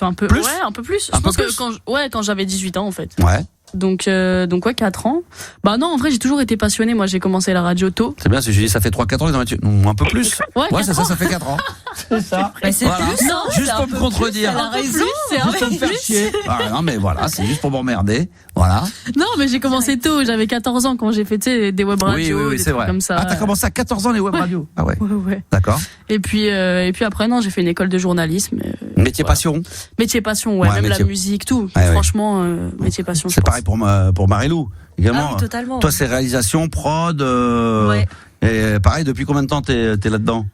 Un peu plus. Ouais, un peu plus. Je pense que quand j'avais 18 ans en fait.
Ouais.
Donc 4 ans. Bah non, en vrai, j'ai toujours été passionnée. Moi, j'ai commencé la radio tôt.
C'est bien, si j'ai dit ça fait 3-4 ans, un peu plus.
Ouais,
c'est ça fait 4 ans. C'est ça.
Mais c'est plus, non,
juste pour me contredire.
Elle a raison, c'est un peu plus.
Non, mais voilà, c'est juste pour m'emmerder. Voilà.
Non, mais j'ai commencé tôt. J'avais 14 ans quand j'ai fait des web radios.
Oui, c'est vrai.
Comme ça.
Ah, t'as commencé à 14 ans les web radios? Ah ouais.
Ouais.
D'accord.
Et puis après, non, j'ai fait une école de journalisme.
Métier passion.
Métier passion, ouais. Même la musique, tout. Franchement, métier passion.
C'est pareil pour Marie-Lou, également.
Ah oui, totalement.
Toi, c'est réalisation, prod. Ouais. Et pareil, depuis combien de temps t'es là-dedans?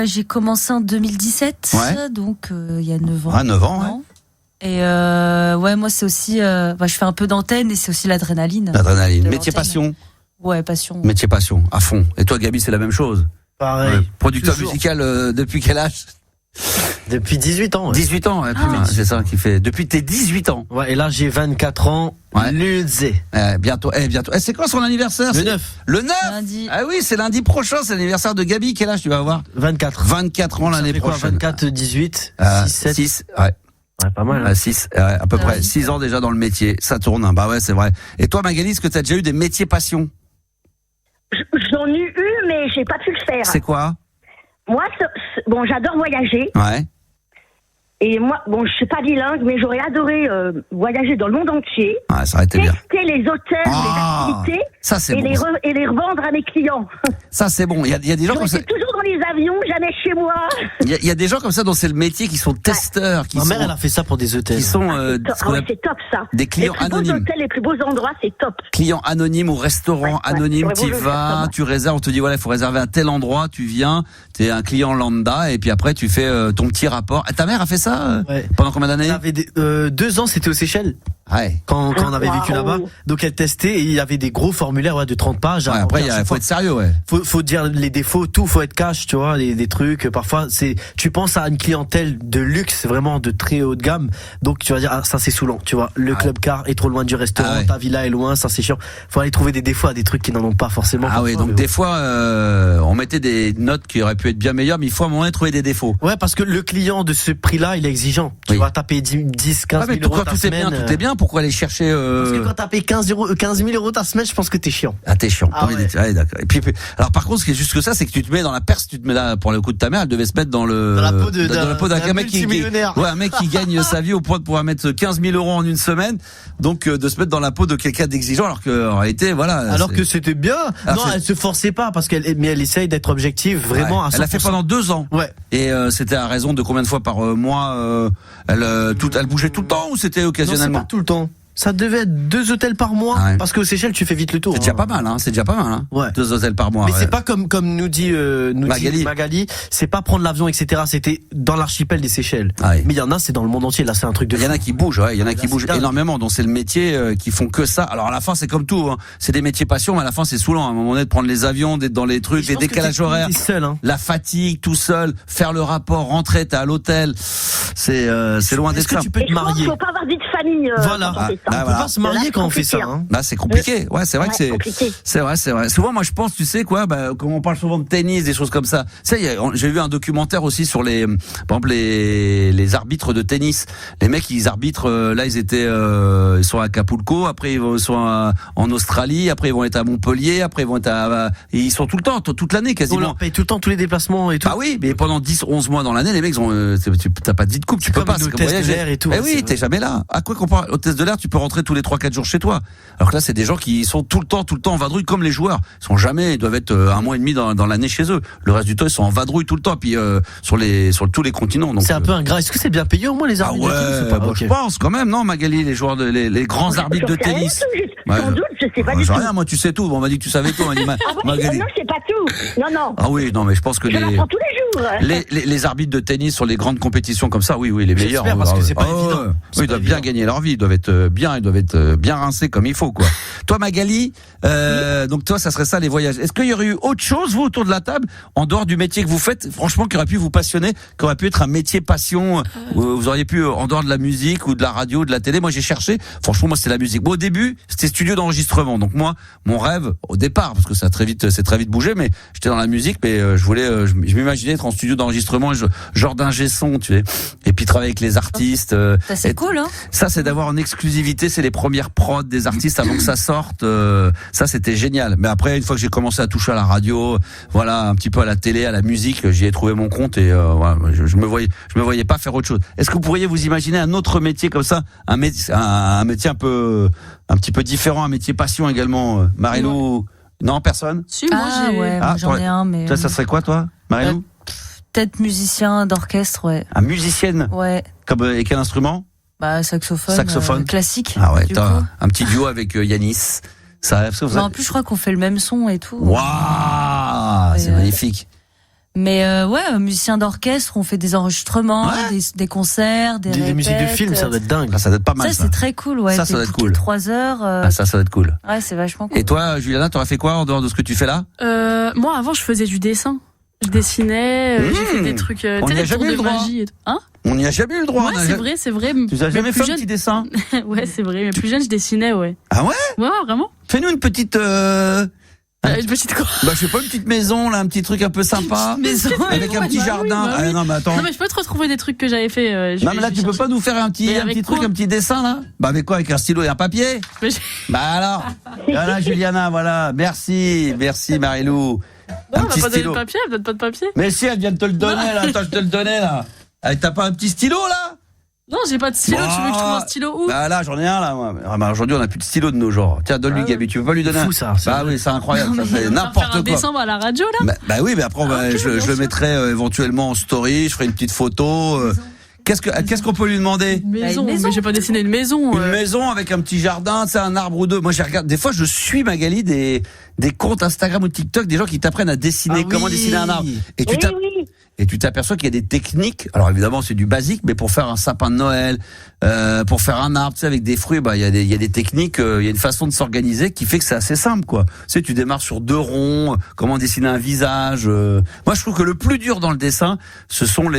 J'ai commencé en 2017, donc il y a 9 ans.
Ah, 9 ans, ouais.
Et moi c'est aussi, je fais un peu d'antenne et c'est aussi l'adrénaline.
L'adrénaline. Métier passion.
Ouais, passion.
Métier passion, à fond. Et toi, Gabi, c'est la même chose?
Pareil.
Producteur musical depuis quel âge?
Depuis 18 ans. Ouais.
18 ans, c'est ça qui fait. Depuis tes 18 ans.
Ouais, et là j'ai 24 ans. Lundi.
Bientôt. C'est quoi son anniversaire?
Le 9.
Le 9.
Lundi.
Ah oui, c'est lundi prochain, c'est l'anniversaire de Gabi. Quel âge tu vas avoir?
24.
24 ans l'année prochaine.
24, 18, 6, 7.
6, ouais.
Ouais, pas mal.
6, à peu près 6 ans déjà dans le métier. Ça tourne, bah ouais, c'est vrai. Et toi, Magali, est-ce que tu as déjà eu des métiers passion?
J'en ai eu, mais j'ai pas pu le faire.
C'est quoi?
Moi, j'adore voyager.
Ouais.
Et moi, je suis pas bilingue, mais j'aurais adoré voyager dans le monde entier.
Ah, ça aurait été bien.
Tester les hôtels, les activités,
ça, c'est bon,
et les revendre à mes clients.
Ça, c'est bon. Il y a des gens comme ça.
Toujours dans les avions, jamais chez moi.
Il y a des gens comme ça dont c'est le métier qui sont testeurs.
Ma mère, elle a fait ça pour des hôtels.
Qui sont,
c'est top ça.
Des clients anonymes.
Les plus beaux hôtels, les plus beaux endroits, c'est top.
Clients anonymes ou restaurants anonymes, tu vas, tu réserves, on te dit voilà, il faut réserver à tel endroit, tu viens, t'es un client lambda et puis après tu fais ton petit rapport. Ta mère a fait ça pendant combien d'années?
Ça avait 2 ans, c'était aux Seychelles. quand on avait vécu là-bas. Donc elle testait et il y avait des gros formulaires de 30 pages.
Après, il faut être sérieux,
Faut dire les défauts, tout, faut être cash, tu vois, des trucs. Parfois, tu penses à une clientèle de luxe, vraiment de très haut de gamme. Donc tu vas dire, ça c'est saoulant, tu vois. Le club car est trop loin du restaurant, ta villa est loin, ça c'est chiant. Faut aller trouver des défauts à des trucs qui n'en ont pas forcément.
Donc des fois, on mettait des notes qui auraient pu être bien meilleures, mais il faut à un moment donné trouver des défauts.
Ouais, parce que le client de ce prix-là, il est exigeant. Tu vas taper 10, 15 000 euros ta semaine.
Tout est bien, pourquoi aller chercher
Parce que quand t'as payé 15 000 euros ta semaine, je pense que t'es chiant.
T'es chiant. D'accord. Et puis, alors par contre, ce qui est juste que ça, c'est que tu te mets dans la perce, tu te mets là, pour le coup de ta mère, elle devait se mettre dans la peau d'un mec un mec qui gagne sa vie au point de pouvoir mettre 15 000 euros en une semaine, donc de se mettre dans la peau de quelqu'un d'exigeant, alors qu'en réalité,
Alors que c'était bien. Elle se forçait pas, mais elle essaye d'être objective, vraiment à 100%.
Elle a fait pendant 2 ans.
Ouais.
Et c'était à raison de combien de fois par mois elle bougeait tout le temps ou c'était occasionnellement?
Non, c'est pas tout le temps. Ça devait être 2 hôtels par mois, parce qu'aux Seychelles, tu fais vite le tour.
C'est déjà pas mal, C'est déjà pas mal,
Ouais.
2 hôtels par mois.
Mais c'est pas comme nous dit Magali, c'est pas prendre l'avion, etc. C'était dans l'archipel des Seychelles. Mais il y en a, c'est dans le monde entier. Là, c'est un truc de.
Il y en a qui bougent, il y en a qui bougent énormément. Donc c'est le métier qui font que ça. Alors à la fin, c'est comme tout, C'est des métiers passion, mais à la fin, c'est saoulant. À un moment donné, de prendre les avions, d'être dans les trucs, les décalages horaires, la fatigue, tout seul, faire le rapport, rentrer, t'es à l'hôtel. C'est loin d'être ça.
Est-ce que tu peux te marier?
Faut pas avoir vie de famille.
Voilà. On peut pas se marier quand on fait ça.
C'est compliqué. Ouais, c'est vrai que c'est vrai. Souvent, moi, je pense, tu sais quoi, comme on parle souvent de tennis, des choses comme ça. Tu sais, j'ai vu un documentaire aussi sur par exemple, les arbitres de tennis. Les mecs, ils arbitrent, là, ils sont à Acapulco, après, ils sont en Australie, après, ils vont être à Montpellier, après, ils vont être ils sont tout le temps, toute l'année, quasiment.
On leur paye tout le temps, tous les déplacements et tout.
Ah oui, mais pendant 10-11 mois dans l'année, les mecs t'as pas de vie de couple, tu peux pas.
C'est comme hôtesse de l'air et tout.
Eh oui, t'es jamais là. À quoi qu'on parle, hôtesse de l'air, tu peux rentrer tous les 3-4 jours chez toi. Alors que là, c'est des gens qui sont tout le temps en vadrouille, comme les joueurs. Ils doivent être 1 mois et demi dans l'année chez eux. Le reste du temps, ils sont en vadrouille tout le temps, puis sur tous les continents. Donc
c'est un peu ingrat. Est-ce que c'est bien payé au moins les arbitres de tennis?
Je pense quand même, non, Magali, les joueurs les grands arbitres de tennis.
Sans doute, je sais pas du tout.
Rien, moi, tu sais tout. On m'a dit que tu savais tout.
Magali. Non, c'est pas tout. Non.
Ah oui, non, mais je pense que
je l'apprends tous les jours.
Les arbitres de tennis sur les grandes compétitions comme ça, oui, les meilleurs.
J'espère, parce que c'est pas évident.
Ils doivent bien gagner leur vie. Ils doivent être bien rincés comme il faut, quoi. Toi, Magali, donc toi, ça serait ça, les voyages. Est-ce qu'il y aurait eu autre chose, vous, autour de la table, en dehors du métier que vous faites, franchement, qui aurait pu vous passionner, qui aurait pu être un métier passion, vous auriez pu, en dehors de la musique ou de la radio ou de la télé? Moi, j'ai cherché. Franchement, moi, c'était la musique. Bon, au début, c'était studio d'enregistrement. Donc moi, mon rêve, au départ, parce que c'est très vite bougé, mais j'étais dans la musique, mais je m'imaginais être en studio d'enregistrement, genre d'ingé son, tu sais. Et puis travailler avec les artistes.
Ça, c'est cool,
Ça, c'est d'avoir en exclusivité, c'est les premières prods des artistes avant que ça sorte. Ça, c'était génial. Mais après, une fois que j'ai commencé à toucher à la radio, voilà, un petit peu à la télé, à la musique, j'y ai trouvé mon compte et voilà, je me voyais pas faire autre chose. Est-ce que vous pourriez vous imaginer un autre métier comme ça, un métier un petit peu différent, un métier passion également, Marilou? Non, personne?
Si, moi
j'en ai un, mais.
Toi, ça serait quoi, toi, Marilou?
Peut-être musicien d'orchestre, ouais.
Ah, musicienne?
Ouais.
Et quel instrument?
Saxophone. Classique.
Ah ouais, t'as un petit duo avec Yanis.
En plus, je crois qu'on fait le même son et tout.
Waouh, c'est magnifique.
Mais musicien d'orchestre, on fait des enregistrements, des concerts, des
musiques de films, ça doit être dingue.
Ça doit être pas mal.
Ça, c'est très cool, ouais.
Ça doit être cool.
3 heures.
Ça doit être cool.
Ouais, c'est vachement cool.
Et toi, Juliana, t'aurais fait quoi en dehors de ce que tu fais là?
Moi, avant, je faisais du dessin. Je dessinais, j'ai fait des trucs,
on n'y a jamais eu le droit.
Magie et tout. Hein?
On n'y a jamais eu le droit.
Ouais, c'est vrai.
Tu n'as jamais fait un petit dessin?
Ouais, c'est vrai. Mais plus jeune, je dessinais, ouais.
Ah ouais?
Ouais, vraiment.
Fais-nous une petite.
Une petite quoi?
Je sais pas, une petite maison, là, un petit truc un peu sympa.
Maison,
avec un petit jardin.
Oui.
Non, mais attends.
Non, mais je peux te retrouver des trucs que j'avais fait.
Non, mais là, tu peux pas nous faire un petit truc, un petit dessin, là? Avec quoi? Avec un stylo et un papier? Alors. Voilà, Juliana, voilà. Merci, Marilou.
Non, elle va pas donner de papier, elle donne pas de papier.
Mais si, elle vient de te le donner, là. Attends, je te le donnais, là. T'as pas un petit stylo, là?
Non, j'ai pas de stylo. Tu veux que je trouve un stylo où?
Là, j'en ai un, là, moi. Aujourd'hui, on a plus de stylo de nos genres. Tiens, donne-lui, Gabi. Tu veux pas lui donner un?
C'est fou, ça.
Oui, c'est incroyable.
Non,
ça, c'est n'importe quoi.
Un dessin à la radio, là?
Oui, mais après, je le mettrai éventuellement en story. Je ferai une petite photo. Qu'est-ce qu'on peut lui demander?
Une maison. Mais j'ai pas dessiné une maison.
Une maison avec un petit jardin, c'est un arbre ou deux. Moi, des fois, je suis, Magali, des comptes Instagram ou TikTok, des gens qui t'apprennent à dessiner, comment dessiner un arbre. Et tu t'aperçois qu'il y a des techniques. Alors évidemment, c'est du basique, mais pour faire un sapin de Noël, pour faire un arbre, tu sais, avec des fruits, il y a des techniques, il y a une façon de s'organiser qui fait que c'est assez simple, quoi. Tu sais, tu démarres sur 2 ronds, comment dessiner un visage. Moi, je trouve que le plus dur dans le dessin, ce sont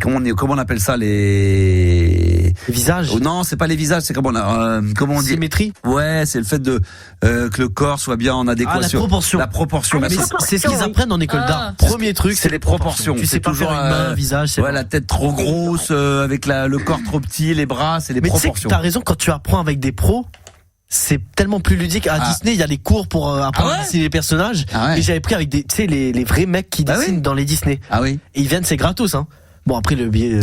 comment on appelle ça, les
visages.
Non, c'est pas les visages, c'est comment on dit?
Symétrie.
Ouais, c'est le fait de que le corps soit bien en adéquation.
La proportion. C'est ce qu'ils apprennent en école d'art. Premier truc,
c'est les proportions.
Tu sais pas faire une main, un visage.
La tête trop grosse, avec le corps trop petit, les bras, c'est les proportions.
Mais tu sais que t'as raison, quand tu apprends avec des pros, c'est tellement plus ludique. À Disney, il y a les cours pour apprendre à dessiner les personnages. Et j'avais pris avec les vrais mecs qui dessinent dans les Disney.
Ah oui.
Et ils viennent, c'est gratos, hein. Bon, après le billet.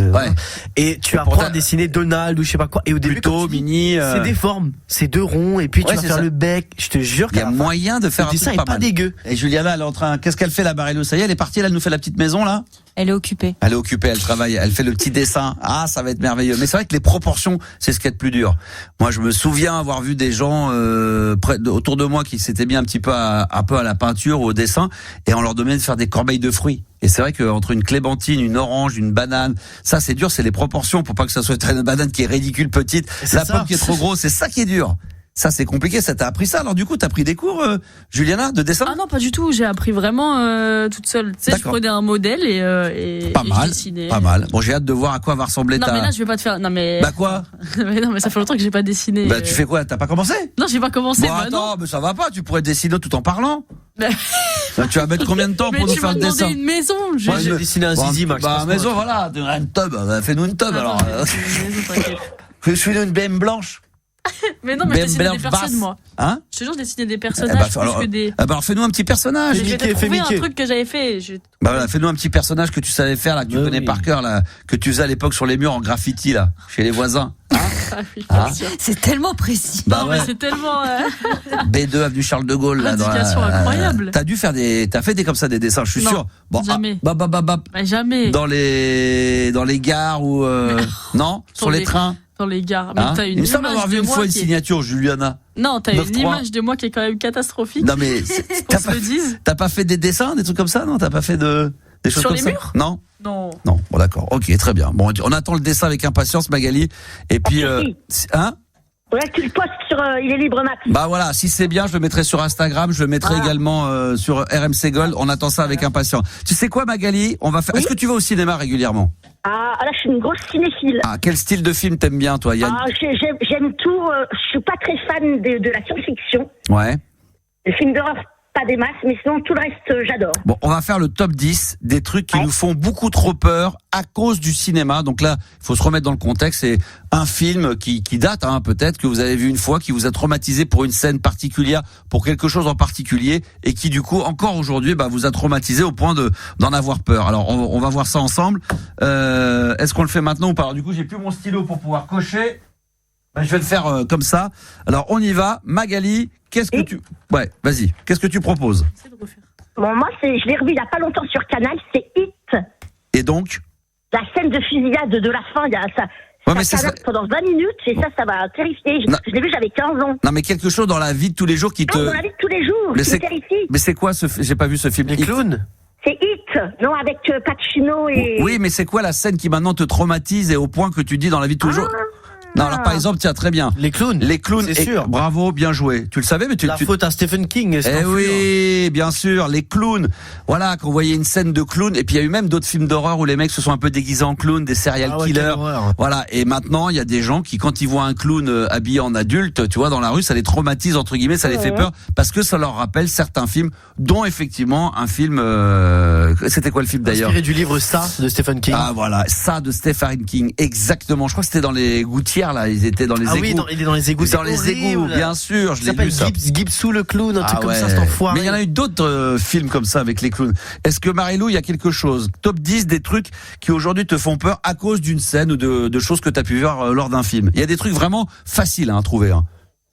Et tu apprends à dessiner Donald ou je sais pas quoi. Et au début,
Mini.
C'est des formes, c'est 2 ronds. Et puis tu vas faire le bec. Je te jure
qu'il y a moyen de faire un
dessin.
truc
pas dégueu.
Et Juliana, elle est en train. Qu'est-ce qu'elle fait là, Barello? Ça y est, elle est partie. Là, elle nous fait la petite maison là.
Elle est occupée.
Elle travaille, elle fait le petit dessin. Ah, ça va être merveilleux. Mais c'est vrai que les proportions, c'est ce qui est le plus dur. Moi, je me souviens avoir vu des gens autour de moi qui s'étaient mis un petit peu un peu à la peinture ou au dessin, et on leur demandait de faire des corbeilles de fruits. Et c'est vrai qu'entre une clémentine, une orange, une banane, ça c'est dur, c'est les proportions pour pas que ça soit une banane qui est ridicule petite, pomme qui est trop grosse, c'est ça qui est dur. Ça, c'est compliqué. Ça t'a appris ça? Alors, du coup, t'as pris des cours, Juliana, de dessin?
Ah non, pas du tout. J'ai appris vraiment toute seule. Tu sais, je prenais un modèle et je dessinais.
Pas mal. Bon, j'ai hâte de voir à quoi va ressembler
Non, mais là, je vais pas te faire. Non, mais.
Bah, quoi?
Mais non, mais ça fait longtemps que j'ai pas dessiné.
Bah, tu fais quoi? T'as pas commencé?
Non, j'ai pas commencé.
Bon, attends, mais ça va pas. Tu pourrais dessiner tout en parlant. Bah, tu vas mettre combien de temps pour nous faire le dessin?
Une maison.
J'ai dessiné un zizi, Max.
Bah, maison, voilà. Une tub. Fais-nous une tub, alors. Fais-nous une BM blanche.
Mais non, mais je dessinais des personnes, moi.
Hein?
Je te jure, je dessinais des personnages plus que des.
Alors, fais-nous un petit personnage.
Je vais te trouver un truc que j'avais fait.
Bah voilà, fais-nous un petit personnage que tu savais faire, là, que tu connais par cœur, là, que tu faisais à l'époque sur les murs en graffiti, là, chez les voisins.
C'est tellement précis.
Bah ouais. C'est tellement.
B2 avenue Charles de Gaulle, là.
Indication incroyable.
T'as fait comme ça des dessins, je suis sûr. Bon,
jamais.
Jamais. Dans les gares ou non, sur les trains.
Dans les gares. Mais t'as une
il me semble avoir vu une fois une signature, Juliana.
Non, t'as une image de moi qui est quand même catastrophique.
Non, mais t'as pas fait des dessins, des trucs comme ça, non? T'as pas fait des choses
sur
comme
les
ça?
murs?
Non.
Non.
Bon, d'accord. Ok, très bien. Bon, on attend le dessin avec impatience, Magali. Et puis, hein?
Ouais, tu le postes sur Il est libre Max.
Bah voilà, si c'est bien, je le mettrai sur Instagram, je le mettrai également sur RMC Gold. On attend ça avec impatience. Tu sais quoi, Magali? On va faire. Est-ce que tu vas au cinéma régulièrement?
Ah, là, je suis une grosse cinéphile.
Ah, quel style de film t'aimes bien, toi, Yann?
J'aime tout. Je suis pas très fan de la science-fiction.
Ouais.
Les films d'horreur, pas des masses, mais sinon, tout le reste, j'adore.
Bon, on va faire le top 10 des trucs qui nous font beaucoup trop peur à cause du cinéma. Donc là, il faut se remettre dans le contexte. C'est un film qui date, peut-être, que vous avez vu une fois, qui vous a traumatisé pour une scène particulière, pour quelque chose en particulier, et qui, du coup, encore aujourd'hui, vous a traumatisé au point d'en avoir peur. Alors, on va voir ça ensemble. Est-ce qu'on le fait maintenant ou pas? Alors, du coup, j'ai plus mon stylo pour pouvoir cocher. Je vais le faire comme ça. Alors, on y va. Magali, qu'est-ce que tu... Ouais, vas-y. Qu'est-ce que tu proposes?
Bon, moi, je l'ai revu il y a pas longtemps sur Canal, c'est Hit.
Et donc?
La scène de fusillade de la fin, ça pendant 20 minutes, et ça m'a terrifié. Je l'ai vu, j'avais 15 ans.
Non, mais quelque chose dans la vie de tous les jours qui te...
dans la vie de tous les jours, qui me terrifie.
Mais c'est quoi j'ai pas vu ce film.
Les clowns?
C'est Hit, non, avec Pacino et...
Oui, mais c'est quoi la scène qui maintenant te traumatise et au point que tu dis dans la vie de tous les jours? Non, alors par exemple, tiens, très bien.
Les clowns,
c'est sûr. Bravo, bien joué. Tu le savais, mais
la faute à Stephen King.
Oui, bien sûr, les clowns. Voilà, qu'on voyait une scène de clown. Et puis il y a eu même d'autres films d'horreur où les mecs se sont un peu déguisés en clown, des serial killers. Voilà. Et maintenant, il y a des gens qui, quand ils voient un clown habillé en adulte, tu vois, dans la rue, ça les traumatise entre guillemets, ça les fait peur parce que ça leur rappelle certains films, dont effectivement un film. C'était quoi le film d'ailleurs?
Inspiré du livre Ça de Stephen King.
Ah voilà, Ça de Stephen King, exactement. Je crois que c'était dans les Gouttières. Là, ils étaient dans les égouts.
Oui, il est dans les égouts.
Dans les égouts, bien sûr. Je l'ai vu ça.
Gibsou le clown, un truc comme ça, c'est enfoiré.
Mais il y en a eu d'autres films comme ça avec les clowns. Est-ce que Marilou, il y a quelque chose? Top 10 des trucs qui aujourd'hui te font peur à cause d'une scène ou de choses que tu as pu voir lors d'un film. Il y a des trucs vraiment faciles à trouver.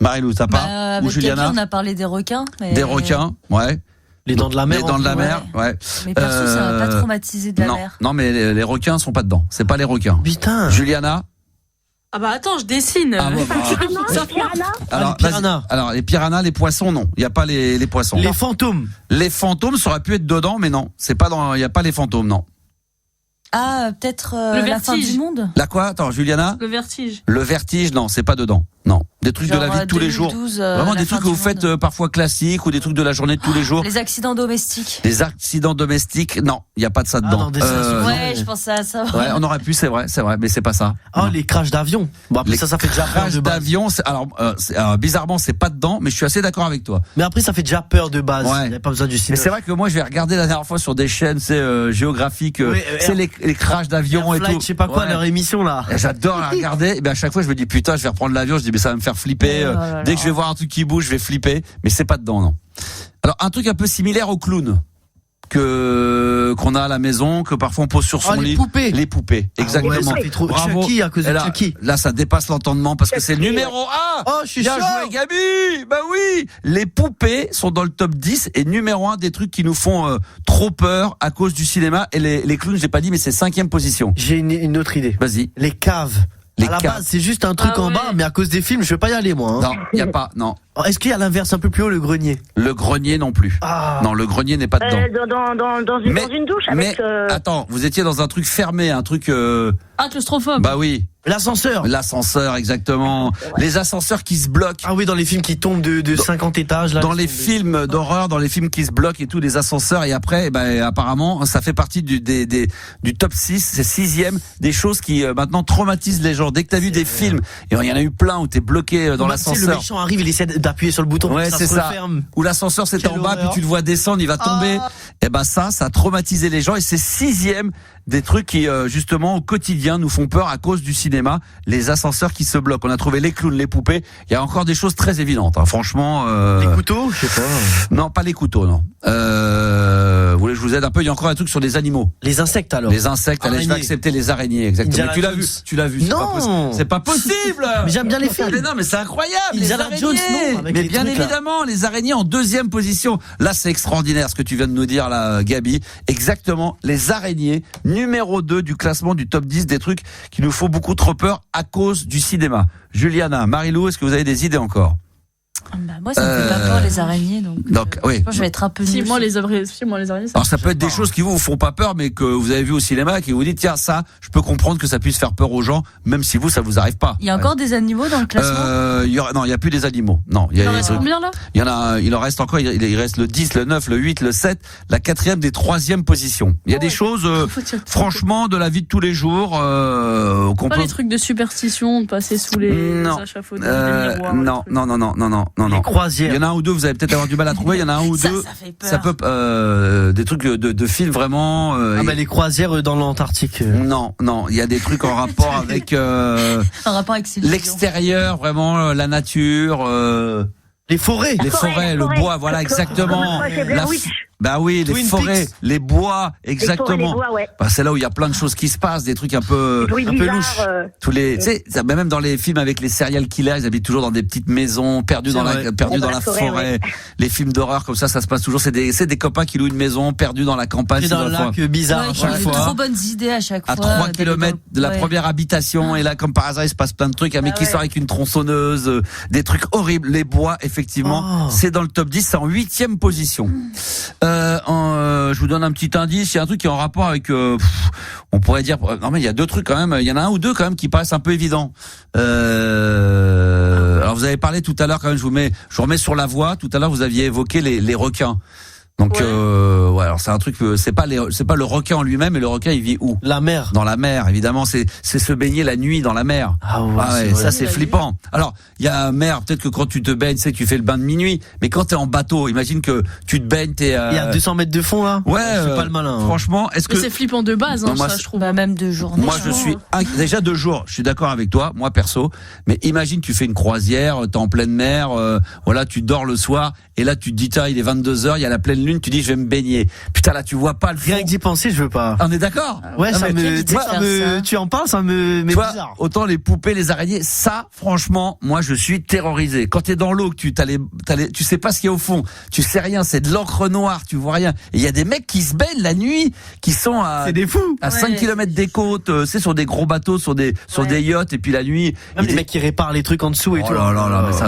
Marilou, t'as pas?
Ou Juliana? On a parlé des requins.
Des requins, ouais.
Les dents de la mer.
Les dents de la mer, ouais.
Mais perso, ça va pas traumatiser de la mer.
Non, mais les requins sont pas dedans. C'est pas les requins.
Putain.
Juliana.
Ah bah attends, je dessine.
Ah bon, alors, les piranhas. Alors les piranhas, les poissons, non. Il y a pas les poissons.
Les fantômes.
Les fantômes, ça aurait pu être dedans, mais non. C'est pas dans. Il y a pas les fantômes, non.
Ah, peut-être la fin du monde.
La quoi? Attends, Juliana.
Le vertige.
Le vertige, non, c'est pas dedans. Non, des trucs
genre
de la vie de tous les jours. Vraiment des trucs que vous faites parfois classiques ou des trucs de la journée de tous les jours.
Les accidents domestiques.
Les accidents domestiques, non, il y a pas de ça dedans.
Ouais, je pensais à ça.
Ouais, on aurait pu, c'est vrai, mais c'est pas ça.
Oh, les crashs d'avion. Bon, après, ça fait déjà peur de base.
D'avion, alors bizarrement, c'est pas dedans, mais je suis assez d'accord avec toi.
Mais après, ça fait déjà peur de base.
Ouais.
Il n'y a pas besoin du cinéma.
Mais c'est vrai que moi, je vais regarder la dernière fois sur des chaînes, géographiques, c'est les crashs d'avion et tout.
Je sais pas quoi, leur émission là.
J'adore la regarder. Et bien à chaque fois, je me dis putain, je vais reprendre l'avion. Je dis mais ça va me faire flipper. Dès que je vais voir un truc qui bouge, je vais flipper. Mais c'est pas dedans, non. Alors un truc un peu similaire au clown qu'on a à la maison, que parfois on pose sur son lit.
Les
poupées, exactement.
Ouais, ça fait trop.
Bravo.
Chucky à cause de Chucky.
Là, ça dépasse l'entendement parce que c'est le numéro 1.
Oh, je suis
Bien
chaud.
joué, Gabi. Bah oui. Les poupées sont dans le top 10 et numéro 1 des trucs qui nous font trop peur à cause du cinéma. Et les clowns, j'ai pas dit, mais c'est 5e position.
J'ai une autre idée.
Vas-y.
Les caves. À la base, c'est juste un truc en bas, mais à cause des films, je veux pas y aller, moi.
Non, il y a pas, non.
Est-ce qu'il y a l'inverse un peu plus haut, le grenier?
Le grenier non plus. Non, le grenier n'est pas dedans.
Dans une douche avec.
Attends, vous étiez dans un truc fermé, un truc.
Claustrophobe.
Bah oui.
L'ascenseur,
exactement. Les ascenseurs qui se bloquent.
Ah oui, dans les films qui tombent de 50 étages. Là,
dans les films d'horreur, dans les films qui se bloquent et tout, des ascenseurs. Et après, apparemment, ça fait partie du top 6, c'est 6e, des choses qui maintenant traumatisent les gens. Dès que t'as vu des films, et il y en a eu plein où t'es bloqué dans l'ascenseur.
Le méchant arrive, il essaie d'appuyer sur le bouton.
Ouais, c'est ça. Où l'ascenseur c'était en bas, puis tu le vois descendre, il va tomber. Et ça a traumatisé les gens. Et c'est 6e des trucs qui, justement, au quotidien, nous font peur à cause du cinéma. Les ascenseurs qui se bloquent. On a trouvé les clowns, les poupées. Il y a encore des choses très évidentes, hein. Franchement.
Les couteaux, je sais pas.
Non, pas les couteaux, non. Vous voulez que je vous aide un peu? Il y a encore un truc sur les animaux.
Les insectes, alors.
Les insectes, allez, je vais accepter les araignées, exactement. Mais tu l'as vu.
Non.
C'est pas possible.
Mais j'aime bien les films.
Mais non, mais c'est incroyable. Les araignées.
Jones, non,
mais bien évidemment, les araignées en 2e position. Là, c'est extraordinaire ce que tu viens de nous dire, là, Gabi. Exactement. Les araignées, numéro 2 du classement du top 10 des trucs qui nous font beaucoup trop peur à cause du cinéma. Juliana, Marilou, est-ce que vous avez des idées encore?
Moi, ça me fait pas peur, les araignées, donc
oui.
je pense que je vais être un peu nulle.
Moi, les araignées.
Alors, ça peut être des choses qui vous font pas peur, mais que vous avez vu au cinéma, qui vous dites, tiens, ça, je peux comprendre que ça puisse faire peur aux gens, même si ça vous arrive pas.
Il y a encore des animaux dans le classement?
Non, il y a plus des animaux. Non, il
en reste combien, là?
Il en reste encore, il reste le 10, le 9, le 8, le 7, la 4e des 3e positions. Il y a des choses, franchement, de la vie de tous les jours, qu'on
pas
peut...
les trucs de superstition, de passer sous les échafaudages, les miroirs.
Non.
Les croisières.
Il y en a un ou deux, vous allez peut-être avoir du mal à trouver. Il y en a un ou deux.
Ça fait peur.
Ça peut, des trucs de films vraiment.
Les croisières dans l'Antarctique.
Non, il y a des trucs en rapport avec
en rapport avec
l'extérieur, vraiment la nature.
Les forêts.
Les forêts, le bois, voilà, exactement. Bah oui, les forêts, les bois, exactement. C'est là où il y a plein de choses qui se passent, des trucs un peu louches. Tu sais, même dans les films avec les serial killers, ils habitent toujours dans des petites maisons, perdus dans la forêt. Ouais. Les films d'horreur comme ça se passe toujours. C'est des copains qui louent une maison, perdus dans la campagne.
Dans le lac bizarre.
Ouais, chaque fois. Trop bonnes idées à chaque fois.
À 3 km de la première habitation, et là, comme par hasard, il se passe plein de trucs. Un mec qui sort avec une tronçonneuse, des trucs horribles. Les bois, effectivement, c'est dans le top 10, c'est en 8e position. Je vous donne un petit indice, il y a un truc qui est en rapport avec on pourrait dire non mais il y a deux trucs quand même, il y en a un ou deux quand même qui paraissent un peu évidents. Alors vous avez parlé tout à l'heure quand même, je vous remets sur la voie, tout à l'heure vous aviez évoqué les requins. Donc alors c'est un truc, c'est pas le requin en lui-même, mais le requin il vit où? La mer. Dans la mer, évidemment, c'est se baigner la nuit dans la mer. Ça c'est flippant. Alors il y a mer, peut-être que quand tu te baignes, tu sais que tu fais le bain de minuit, mais quand t'es en bateau, imagine que tu te baignes, il y a 200 mètres de fond là. Ouais, c'est pas le malin. Franchement, est-ce que
c'est flippant de base, ça je trouve.
Même 2 jours.
Moi je suis déjà 2 jours. Je suis d'accord avec toi, moi perso. Mais imagine tu fais une croisière, t'es en pleine mer, voilà, tu dors le soir et là tu te dis tiens il est 22h, il y a la pleine lune, tu dis je vais me baigner. Putain, là, tu vois pas le fond.
Rien que d'y penser, je veux pas.
On est d'accord?
Ouais, tu en parles, ça me met bizarre.
Autant les poupées, les araignées, ça, franchement, moi, je suis terrorisé. Quand t'es dans l'eau, que tu sais pas ce qu'il y a au fond, tu sais rien, c'est de l'encre noire, tu vois rien. Et il y a des mecs qui se baignent la nuit, qui sont
c'est des fous.
à 5 km des côtes, c'est sur des gros bateaux, sur des yachts, et puis la nuit.
Même les mecs qui réparent les trucs en dessous et tout.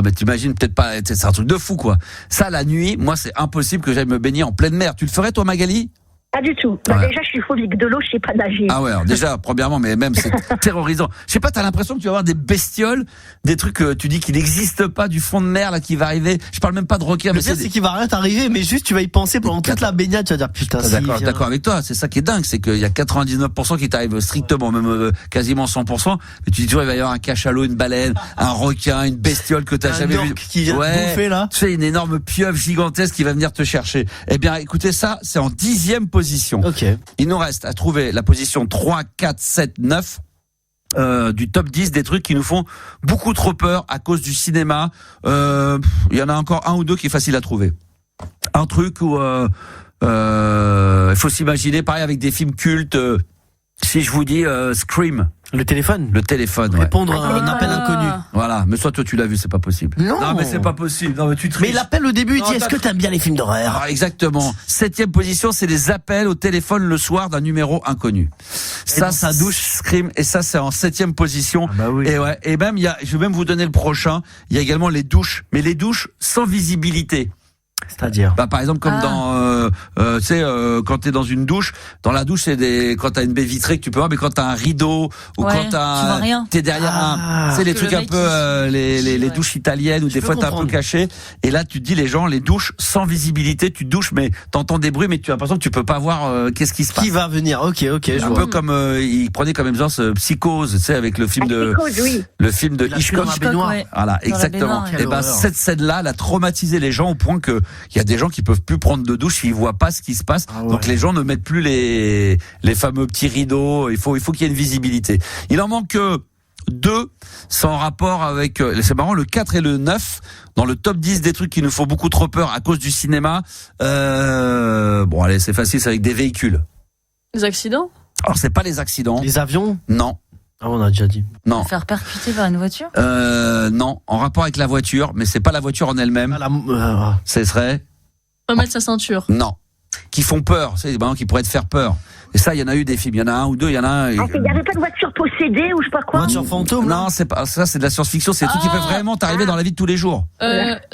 Mais t'imagines peut-être pas, c'est un truc de fou, quoi. Ça, la nuit, moi, c'est impossible que j'aille me baigner en pleine mer. Tu le ferais, toi, Magali?
Pas du tout. Déjà, je suis phobique de l'eau, je sais pas nager.
Ah ouais, alors déjà, premièrement, mais même c'est terrorisant. Je sais pas, t'as l'impression que tu vas avoir des bestioles, des trucs que tu dis qu'il n'existe pas du fond de mer là qui va arriver. Je parle même pas de requin.
Le pire, c'est qu'il va rien t'arriver, mais juste tu vas y penser pendant toute la baignade, tu vas dire putain.
D'accord avec toi. C'est ça qui est dingue, c'est qu'il y a 99% qui t'arrivent strictement, même quasiment 100%. Mais tu dis toujours il va y avoir un cachalot, une baleine, un requin, une bestiole que t'as jamais vu.
Qui vient bouffer là.
Tu sais, une énorme pieuvre gigantesque qui va venir te chercher. Eh bien, écoutez ça, c'est en 10e position.
Ok.
Il nous reste à trouver la position 3, 4, 7, 9 du top 10 des trucs qui nous font beaucoup trop peur à cause du cinéma. Il y en a encore un ou deux qui est facile à trouver. Un truc où il faut s'imaginer, pareil avec des films cultes. Si je vous dis Scream.
Le téléphone,
Répondre
à un appel inconnu.
Voilà, mais toi tu l'as vu, c'est pas possible.
Non,
mais c'est pas possible. Non, mais tu triches.
Mais l'appel au début, il dit est-ce que t'aimes bien les films d'horreur?
Exactement. 7e position, c'est les appels au téléphone le soir d'un numéro inconnu. Ça douche Scream, et ça c'est en 7e position.
Ah bah oui.
Et même je vais même vous donner le prochain. Il y a également les douches, mais les douches sans visibilité.
C'est-à-dire
par exemple comme dans tu sais quand t'es dans une douche, dans la douche c'est quand t'as une baie vitrée que tu peux voir, mais quand t'as un rideau ou quand t'es derrière c'est les trucs un peu les douches italiennes où des fois t'es un peu caché, et là tu te dis les gens, les douches sans visibilité, tu te douches mais t'entends des bruits mais tu as l'impression que tu peux pas voir qu'est-ce qui se passe.
Qui va venir? Ok, je
un
vois.
peu comme il prenait comme exemple Psychose, tu sais, avec le film de Hitchcock. Voilà, exactement. Et ben cette scène là, elle a traumatisé les gens au point que il y a des gens qui peuvent plus prendre de douche s'ils voient pas ce qui se passe. Donc les gens ne mettent plus les fameux petits rideaux. Il faut qu'il y ait une visibilité. Il en manque 2 sans rapport avec. C'est marrant, le 4 et le 9 dans le top 10 des trucs qui nous font beaucoup trop peur à cause du cinéma. Bon allez, c'est facile, c'est avec des véhicules.
Les accidents? Alors
c'est pas les accidents.
Les avions?
Non.
Ah, on a déjà dit.
Non.
Se faire percuter par une voiture?
Non, en rapport avec la voiture, mais c'est pas la voiture en elle-même. Ce serait.
Pas mettre sa ceinture.
Non. Qui font peur, c'est des gens qui pourraient te faire peur. Et ça, il y en a eu des films. Il y en a un ou deux, il y en a un.
Il n'y avait pas de voiture possédée ou je sais pas quoi.
Voiture fantôme?
Non, c'est pas ça, c'est de la science-fiction. C'est des trucs qui peuvent vraiment t'arriver dans la vie de tous les jours.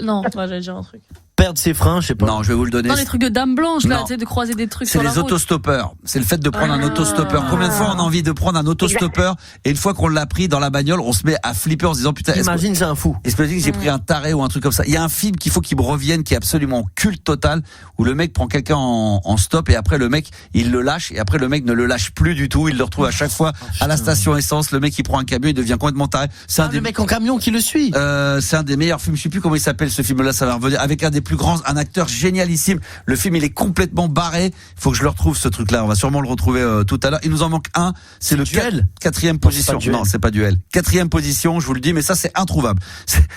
Non, j'allais dire un truc.
Perdre ses freins, je sais pas.
Non, je vais vous le donner.
Non, les trucs de dame blanche, là, tu sais, de croiser des trucs sur la route.
C'est les autostoppeurs. C'est le fait de prendre un autostoppeur. Combien de fois on a envie de prendre un autostoppeur et une fois qu'on l'a pris dans la bagnole, on se met à flipper en se disant putain.
Imagine, c'est un fou.
Imagine que j'ai pris un taré ou un truc comme ça. Il y a un film qu'il faut qu'il me revienne, qui est absolument culte total, où le mec prend quelqu'un en stop et après le mec il le lâche et après le mec ne le lâche plus du tout. Il le retrouve à chaque fois à la station essence. Le mec il prend un camion, il devient complètement taré. C'est
le mec en camion qui le suit.
C'est un des meilleurs films. Je sais plus comment il s'appelle ce film-là. Ça va revenir avec un des plus grands, un acteur génialissime. Le film il est complètement barré. Il faut que je le retrouve ce truc-là. On va sûrement le retrouver tout à l'heure. Il nous en manque un. C'est le
Duel.
4e position. Non, c'est pas Duel. 4e position. Je vous le dis, mais ça c'est introuvable.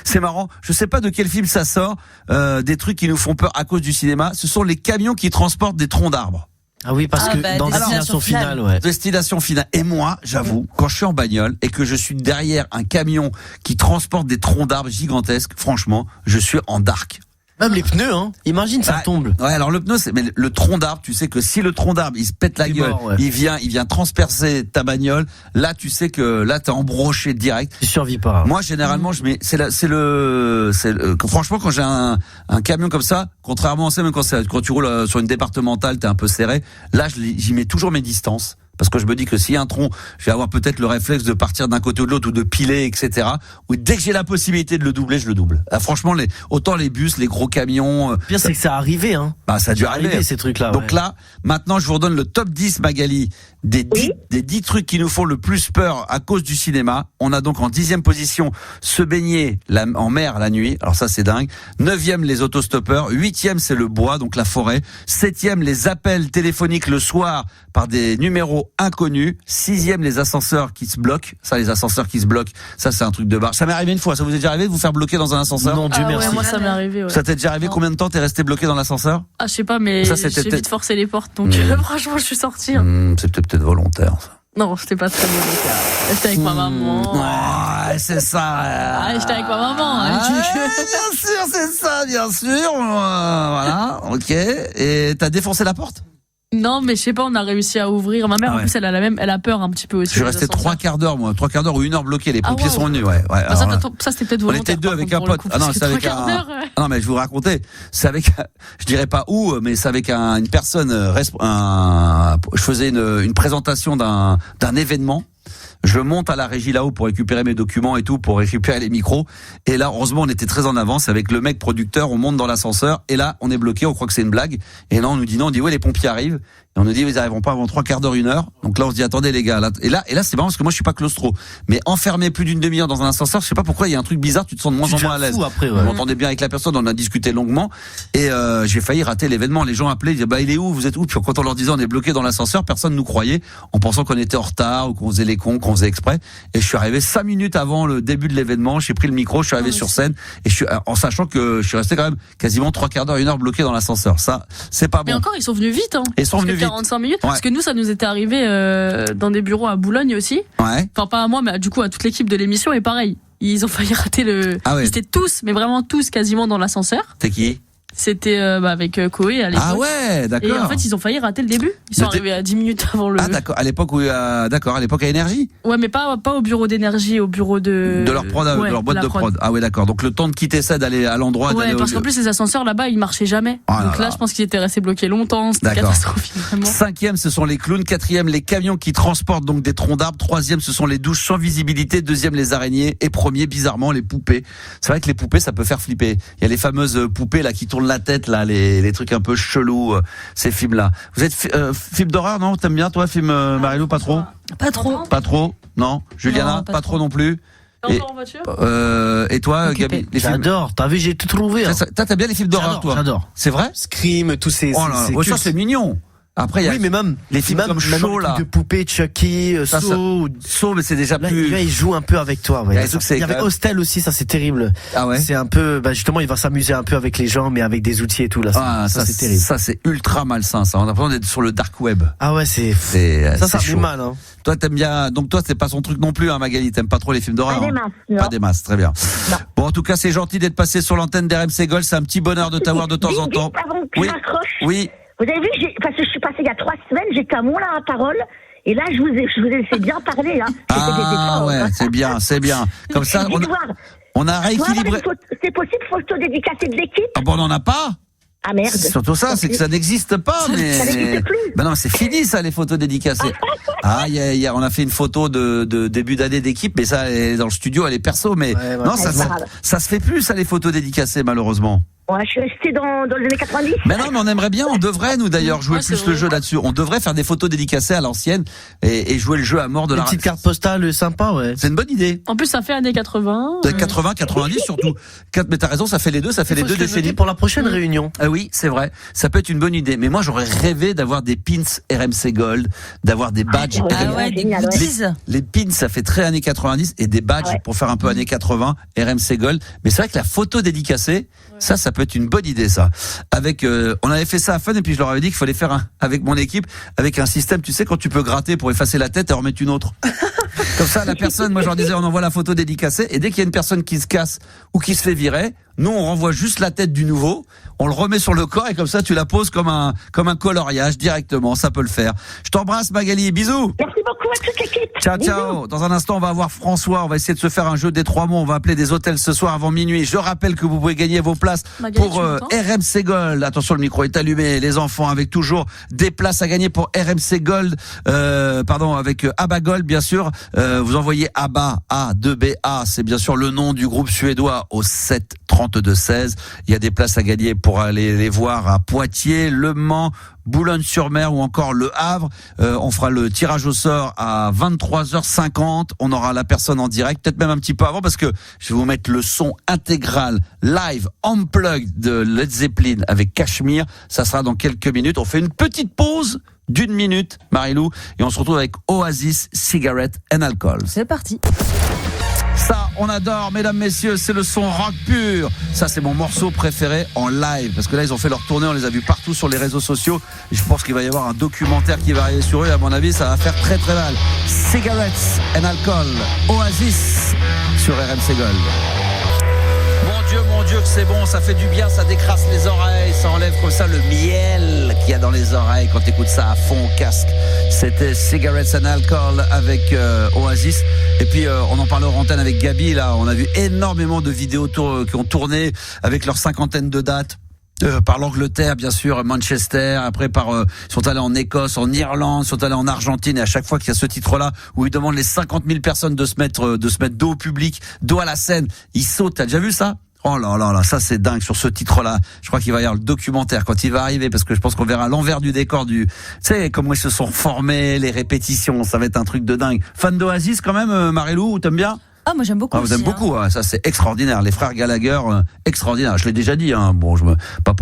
C'est marrant. Je sais pas de quel film ça sort. Des trucs qui nous font peur à cause du cinéma. Ce sont les camions qui transportent des troncs d'arbres.
Ah oui, parce que dans Destination Finale, ouais.
Destination Finale. Et moi, j'avoue, quand je suis en bagnole et que je suis derrière un camion qui transporte des troncs d'arbres gigantesques, franchement, je suis en dark.
Même les pneus, hein. Imagine, ça tombe.
Ouais, alors le pneu, mais le tronc d'arbre, tu sais que si le tronc d'arbre, il se pète la gueule, il vient transpercer ta bagnole, là, tu sais que là, t'es embroché direct.
Tu survis pas.
Moi, généralement, franchement, quand j'ai un camion comme ça, contrairement à ça, même quand tu roules sur une départementale, t'es un peu serré, là, j'y mets toujours mes distances. Parce que je me dis que s'il y a un tronc, je vais avoir peut-être le réflexe de partir d'un côté ou de l'autre ou de piler, etc. Ou dès que j'ai la possibilité de le doubler, je le double. Ah, franchement, autant les bus, les gros camions.
Le pire, c'est que ça arrivait, hein.
Bah, ça a dû arriver
ces trucs-là.
Donc là, maintenant, je vous redonne le top 10, Magali, des 10 trucs qui nous font le plus peur à cause du cinéma. On a donc en 10e position se baigner en mer la nuit. Alors ça, c'est dingue. 9e, les autostoppeurs. 8e, c'est le bois, donc la forêt. 7e, les appels téléphoniques le soir par des numéros inconnus. 6e, les ascenseurs qui se bloquent. Ça, les ascenseurs qui se bloquent, ça, c'est un truc de barre. Ça m'est arrivé une fois. Ça vous est déjà arrivé de vous faire bloquer dans un ascenseur?
Non, Dieu merci.
Ouais, moi, ça m'est arrivé. Ouais.
Ça t'est déjà arrivé? Combien de temps t'es resté bloqué dans l'ascenseur?
Ah, je sais pas, mais
ça,
j'ai vite forcé les portes. Donc, franchement, je suis sortie.
C'est peut-être volontaire, ça.
Non, c'était pas très volontaire. J'étais avec ma maman.
Ouais, c'est ça.
Ah, j'étais avec ma maman.
Bien sûr, c'est ça, bien sûr. Voilà, ok. Et t'as défoncé la porte?
Non, mais je sais pas, on a réussi à ouvrir. Ma mère, en plus, elle a peur un petit peu aussi.
Je suis resté 3 quarts d'heure, moi. 3 quarts d'heure ou 1 heure bloqué. Les pompiers sont venus, ouais.
Bah, ça, c'était peut-être volontaire.
On était 2 avec un pote. Ah non, c'est avec un. Non, mais je vous racontais. C'est avec, je dirais pas où, mais c'est avec une personne, je faisais une présentation d'un événement. Je monte à la régie là-haut pour récupérer mes documents et tout, pour récupérer les micros. Et là, heureusement, on était très en avance avec le mec producteur. On monte dans l'ascenseur et là, on est bloqué. On croit que c'est une blague. Et là, on nous dit non. On dit ouais, les pompiers arrivent. Et on nous dit ils arriveront pas avant 3 quarts d'heure, 1 heure. Donc là, on se dit attendez les gars. Là, et là, c'est marrant parce que moi, je suis pas claustro. Mais enfermé plus d'une demi-heure dans un ascenseur, je sais pas pourquoi. Il y a un truc bizarre. Tu te sens de moins en moins à l'aise.
Après,
On entendait bien avec la personne. On a discuté longuement. Et j'ai failli rater l'événement. Les gens appelaient, ils disaient bah il est où? Vous êtes où? Puis quand on leur disait on est bloqué dans l'ascenseur, personne nous croyait, en pensant qu'on était en retard ou qu'on faisait les cons, qu'on faisait exprès. Et je suis arrivé 5 minutes avant le début de l'événement, j'ai pris le micro, je suis arrivé sur scène et en sachant que je suis resté quand même quasiment 3 quarts d'heure, 1 heure bloqué dans l'ascenseur. Ça, c'est pas bon.
Mais encore, ils sont venus vite, hein.
Ils sont venus vite.
45 minutes. Ouais. Parce que nous, ça nous était arrivé dans des bureaux à Boulogne aussi.
Ouais.
Enfin, pas à moi, mais du coup à toute l'équipe de l'émission. Et pareil, ils ont failli rater le.
Ah ouais.
Ils étaient tous, mais vraiment tous, quasiment dans l'ascenseur.
T'es qui?
C'était avec Koé à l'époque.
Ah ouais, d'accord.
Et en fait, ils ont failli rater le début. Ils sont arrivés à 10 minutes avant le.
Ah d'accord, à l'époque à l'époque à Énergie.
Ouais, mais pas au bureau d'énergie, au bureau de
leur prod, de leur boîte de prod. Ah ouais, d'accord. Donc le temps de quitter ça, d'aller à l'endroit.
Ouais, parce qu'en plus les ascenseurs là-bas, ils marchaient jamais. Donc là, je pense qu'ils étaient restés bloqués longtemps. C'était catastrophique vraiment.
5e, ce sont les clowns. 4e, les camions qui transportent donc des troncs d'arbres. 3e, ce sont les douches sans visibilité. 2e, les araignées. Et 1er, bizarrement, les poupées. C'est vrai que les poupées, ça peut faire flipper. Il y a les fameuses poupées là qui tournent la tête là, les trucs un peu chelous, ces films-là. Vous êtes film d'horreur, non? T'aimes bien, toi, film Marilou? Pas trop?
Pas trop.
Pas trop? Non? Juliana?
Non,
pas trop non plus?
En voiture
et toi, Gabi?
J'adore. T'as vu, j'ai tout trouvé. Hein.
T'as bien les films d'horreur, toi?
J'adore.
C'est vrai?
Scream, tous ces.
Oh là là, ça c'est mignon. Après, il y a
oui, mais même
les films comme Show là,
de poupées, Chucky, Saw,
mais c'est déjà plus.
Là, il joue un peu avec toi. Ouais. Il y avait Hostel aussi, ça c'est terrible.
Ah ouais.
C'est un peu, justement, il va s'amuser un peu avec les gens, mais avec des outils et tout là. Ça c'est terrible.
Ça c'est ultra malsain. Ça, on a l'impression d'être sur le dark web.
Ah ouais, ça fait mal. Hein.
Toi, t'aimes bien. Donc toi, c'est pas son truc non plus, hein, Magali. T'aimes pas trop les films d'horreur.
Pas des masses.
Pas des masses, très bien. Non. Bon, en tout cas, c'est gentil d'être passé sur l'antenne d'RMC Gold. C'est un petit bonheur de t'avoir de temps en temps.
Oui.
Oui.
Vous avez vu, parce que je suis passée il y a 3 semaines, j'étais à Mont-la-Parole, et là, je vous ai laissé bien parler. Hein.
Ah ouais, c'est bien. Comme ça, on a rééquilibré.
C'est possible, photo dédicacée de l'équipe?
Ah bon, on n'en a pas?
Ah merde.
C'est surtout ça, c'est que ça n'existe pas, mais.
Ça n'existe plus.
Ben non, c'est fini ça, les photos dédicacées. On a fait une photo de début d'année d'équipe, mais ça, elle est dans le studio, elle est perso, mais non, ça se fait plus, ça, les photos dédicacées, malheureusement.
Ouais, je suis restée dans les années 90.
Mais non, mais on aimerait bien, on devrait, nous d'ailleurs, jouer plus le jeu là-dessus. On devrait faire des photos dédicacées à l'ancienne et jouer le jeu à mort de la.
Petite carte postale sympa, ouais.
C'est une bonne idée.
En plus, ça fait années 80.
80, 90 surtout. Mais t'as raison, ça fait les deux, les deux décennies.
Pour la prochaine réunion.
Ah oui, c'est vrai. Ça peut être une bonne idée. Mais moi, j'aurais rêvé d'avoir des pins RMC Gold, d'avoir des badges. Les pins, ça fait très années 90 et des badges pour faire un peu années 80 RMC Gold. Mais c'est vrai que la photo dédicacée, ça peut être une bonne idée, ça. Avec, on avait fait ça à Fun et puis je leur avais dit qu'il fallait faire avec mon équipe, avec un système, tu sais, quand tu peux gratter pour effacer la tête et en remettre une autre. Comme ça, la personne, moi je leur disais, on envoie la photo dédicacée et dès qu'il y a une personne qui se casse ou qui se fait virer, nous on renvoie juste la tête du nouveau, on le remet sur le corps et comme ça tu la poses comme un coloriage directement, ça peut le faire. Je t'embrasse Magali, bisous.
Merci beaucoup à toute l'équipe.
Ciao,
bisous.
ciao. Dans un instant, on va avoir François, on va essayer de se faire un jeu des 3 mots, on va appeler des hôtels ce soir avant minuit. Je rappelle que vous pouvez gagner vos places pour RMC Gold. Attention, le micro est allumé, les enfants, avec toujours des places à gagner pour RMC Gold, avec ABBA Gold bien sûr. Vous envoyez ABBA, A2BA, c'est bien sûr le nom du groupe suédois au 7 32 16. Il y a des places à gagner pour aller les voir à Poitiers, Le Mans Boulogne-sur-Mer ou encore Le Havre. On fera le tirage au sort à 23h50. On aura la personne en direct, peut-être même un petit peu avant, parce que je vais vous mettre le son intégral live unplugged de Led Zeppelin avec Cachemire. Ça sera dans quelques minutes. On fait une petite pause d'1 minute, Marilou, et on se retrouve avec Oasis, Cigarette and Alcohol.
C'est parti.
Ça, on adore, mesdames, messieurs, c'est le son rock pur. Ça, c'est mon morceau préféré en live, parce que là, ils ont fait leur tournée, on les a vus partout sur les réseaux sociaux. Et je pense qu'il va y avoir un documentaire qui va arriver sur eux. À mon avis, ça va faire très très mal. Cigarettes and Alcohol, Oasis sur RMC Gold. Mon Dieu, que c'est bon, ça fait du bien, ça décrasse les oreilles, ça enlève comme ça le miel qu'il y a dans les oreilles quand t'écoutes ça à fond au casque. C'était Cigarettes and Alcohol avec Oasis. Et puis on en parlait en antenne avec Gabi, là, on a vu énormément de vidéos qui ont tourné avec leur 50aine de dates. Par l'Angleterre, bien sûr, Manchester, après ils sont allés en Écosse, en Irlande, ils sont allés en Argentine, et à chaque fois qu'il y a ce titre-là, où ils demandent les 50 000 personnes de se mettre dos au public, dos à la scène, ils sautent. T'as déjà vu ça? Oh là là là, ça c'est dingue sur ce titre-là. Je crois qu'il va y avoir le documentaire quand il va arriver, parce que je pense qu'on verra l'envers du décor tu sais, comment ils se sont formés, les répétitions, ça va être un truc de dingue. Fan d'Oasis quand même, Marilou, t'aimes bien?
Ah, moi j'aime beaucoup.
Vous aimez beaucoup, hein. Ça c'est extraordinaire. Les frères Gallagher, extraordinaire. Je l'ai déjà dit, hein. Bon,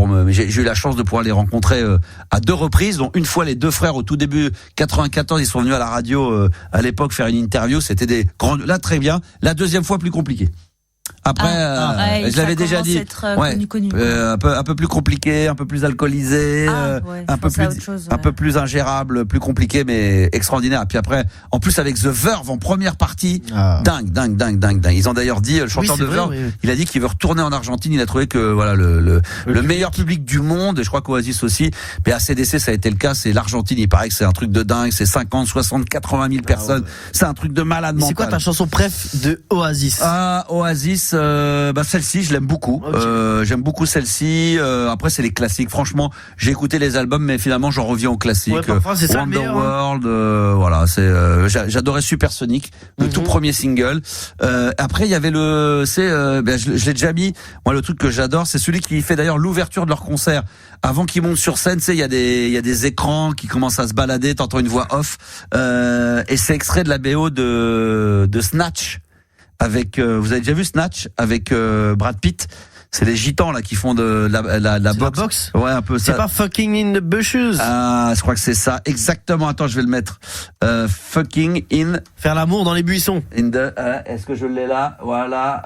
mais j'ai eu la chance de pouvoir les rencontrer à 2 reprises, dont une fois les 2 frères au tout début 94, ils sont venus à la radio à l'époque faire une interview. C'était des grands. Là très bien. La deuxième fois plus compliqué. Après, je l'avais déjà dit, connu. Un peu plus compliqué, un peu plus alcoolisé, un peu plus ingérable, plus compliqué, mais extraordinaire. Et puis après, en plus avec The Verve en première partie, dingue. Ils ont d'ailleurs dit, le chanteur de Verve, il a dit qu'il veut retourner en Argentine. Il a trouvé que voilà le meilleur public du monde, et je crois qu'Oasis aussi. Mais ACDC, ça a été le cas. C'est l'Argentine. Il paraît que c'est un truc de dingue. C'est 50, 60, 80 000 personnes. C'est un truc de malade mental.
C'est quoi ta chanson préf de Oasis?
Oasis. Celle-ci, je l'aime beaucoup. Okay. J'aime beaucoup celle-ci. Après, c'est les classiques. Franchement, j'ai écouté les albums, mais finalement, j'en reviens aux classiques.
C'est
Wonderworld, voilà. J'adorais Supersonic, le tout premier single. Après, il y avait je l'ai déjà mis. Moi, le truc que j'adore, c'est celui qui fait d'ailleurs l'ouverture de leur concert. Avant qu'ils montent sur scène, il y a des écrans qui commencent à se balader. T'entends une voix off, et c'est extrait de la BO de Snatch. Avec, vous avez déjà vu Snatch avec Brad Pitt? C'est les gitans là qui font de la boxe. Ouais, un peu ça.
C'est pas Fucking in the Bushes?
Ah, je crois que c'est ça. Exactement. Attends, je vais le mettre. Fucking in.
Faire l'amour dans les buissons.
Est-ce que je l'ai là? Voilà.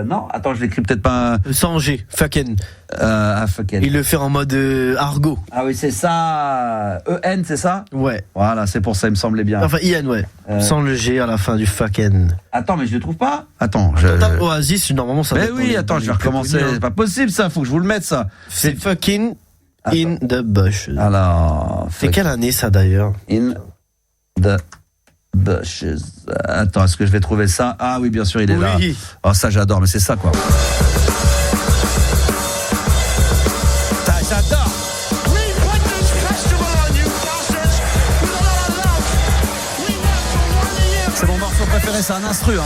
Non. Attends, je l'écris peut-être pas.
Sans G. Fucking.
Fucking.
Il le fait en mode argot.
Ah oui, c'est ça. EN, c'est ça?
Ouais.
Voilà, c'est pour ça, il me semblait bien.
Enfin, IN, ouais. Sans le G à la fin du fucking.
Attends, mais je le trouve pas. Attends,
Oasis, normalement ça.
Mais oui, attends, je vais recommencer. C'est pas possible ça, faut que je vous le mette ça.
C'est fucking in the bushes.
Alors,
c'est quelle année ça d'ailleurs?
In the bushes. Attends, est-ce que je vais trouver ça? Ah oui, bien sûr, il est là. Oh, ça j'adore, mais c'est ça quoi. J'adore. C'est mon morceau préféré, c'est un instru, hein.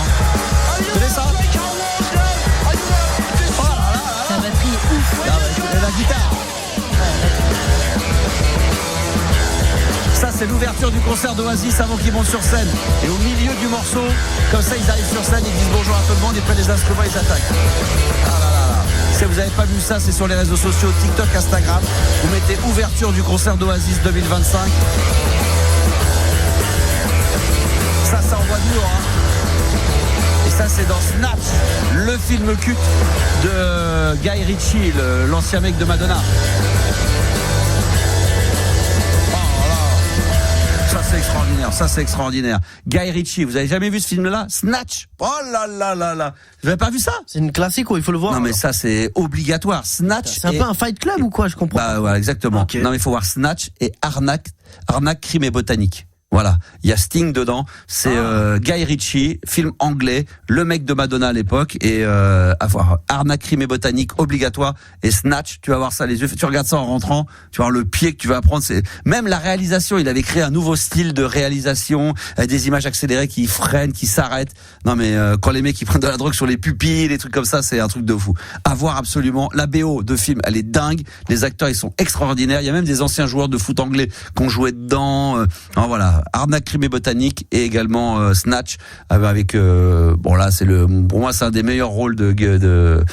Tu connais ça? Oh là là là.
La batterie est ouf.
Et la guitare. Ça, c'est l'ouverture du concert d'Oasis avant qu'ils montent sur scène. Et au milieu du morceau, comme ça, ils arrivent sur scène, ils disent bonjour à tout le monde, ils prennent les instruments, ils attaquent. Ah là là là. Si vous n'avez pas vu ça, c'est sur les réseaux sociaux, TikTok, Instagram. Vous mettez ouverture du concert d'Oasis 2025. Ça envoie du lourd, hein. Et ça, c'est dans Snatch, le film culte de Guy Ritchie, l'ancien mec de Madonna. Ça c'est extraordinaire. Guy Ritchie, vous avez jamais vu ce film-là? Snatch. Oh là là là là. Vous avez pas vu ça?
C'est une classique, il faut le voir.
Non mais ça c'est obligatoire. Snatch.
C'est un peu un Fight Club ou quoi? Je comprends.
Bah ouais, exactement. Okay. Non mais il faut voir Snatch et Arnaque, Crime et Botanique. Voilà, il y a Sting dedans. C'est Guy Ritchie, film anglais, le mec de Madonna à l'époque, et avoir Arnaque, crime et botanique obligatoire, et Snatch, tu vas voir ça les yeux, tu regardes ça en rentrant, tu vas voir le pied que tu vas apprendre. C'est même la réalisation, il avait créé un nouveau style de réalisation, avec des images accélérées qui freinent, qui s'arrêtent. Non mais quand les mecs ils prennent de la drogue sur les pupilles, des trucs comme ça, c'est un truc de fou. À voir absolument. La BO de film, elle est dingue. Les acteurs ils sont extraordinaires. Il y a même des anciens joueurs de foot anglais qui ont joué dedans. Voilà, Arnaque, crime et botanique, et également Snatch avec bon là c'est pour moi c'est un des meilleurs rôles de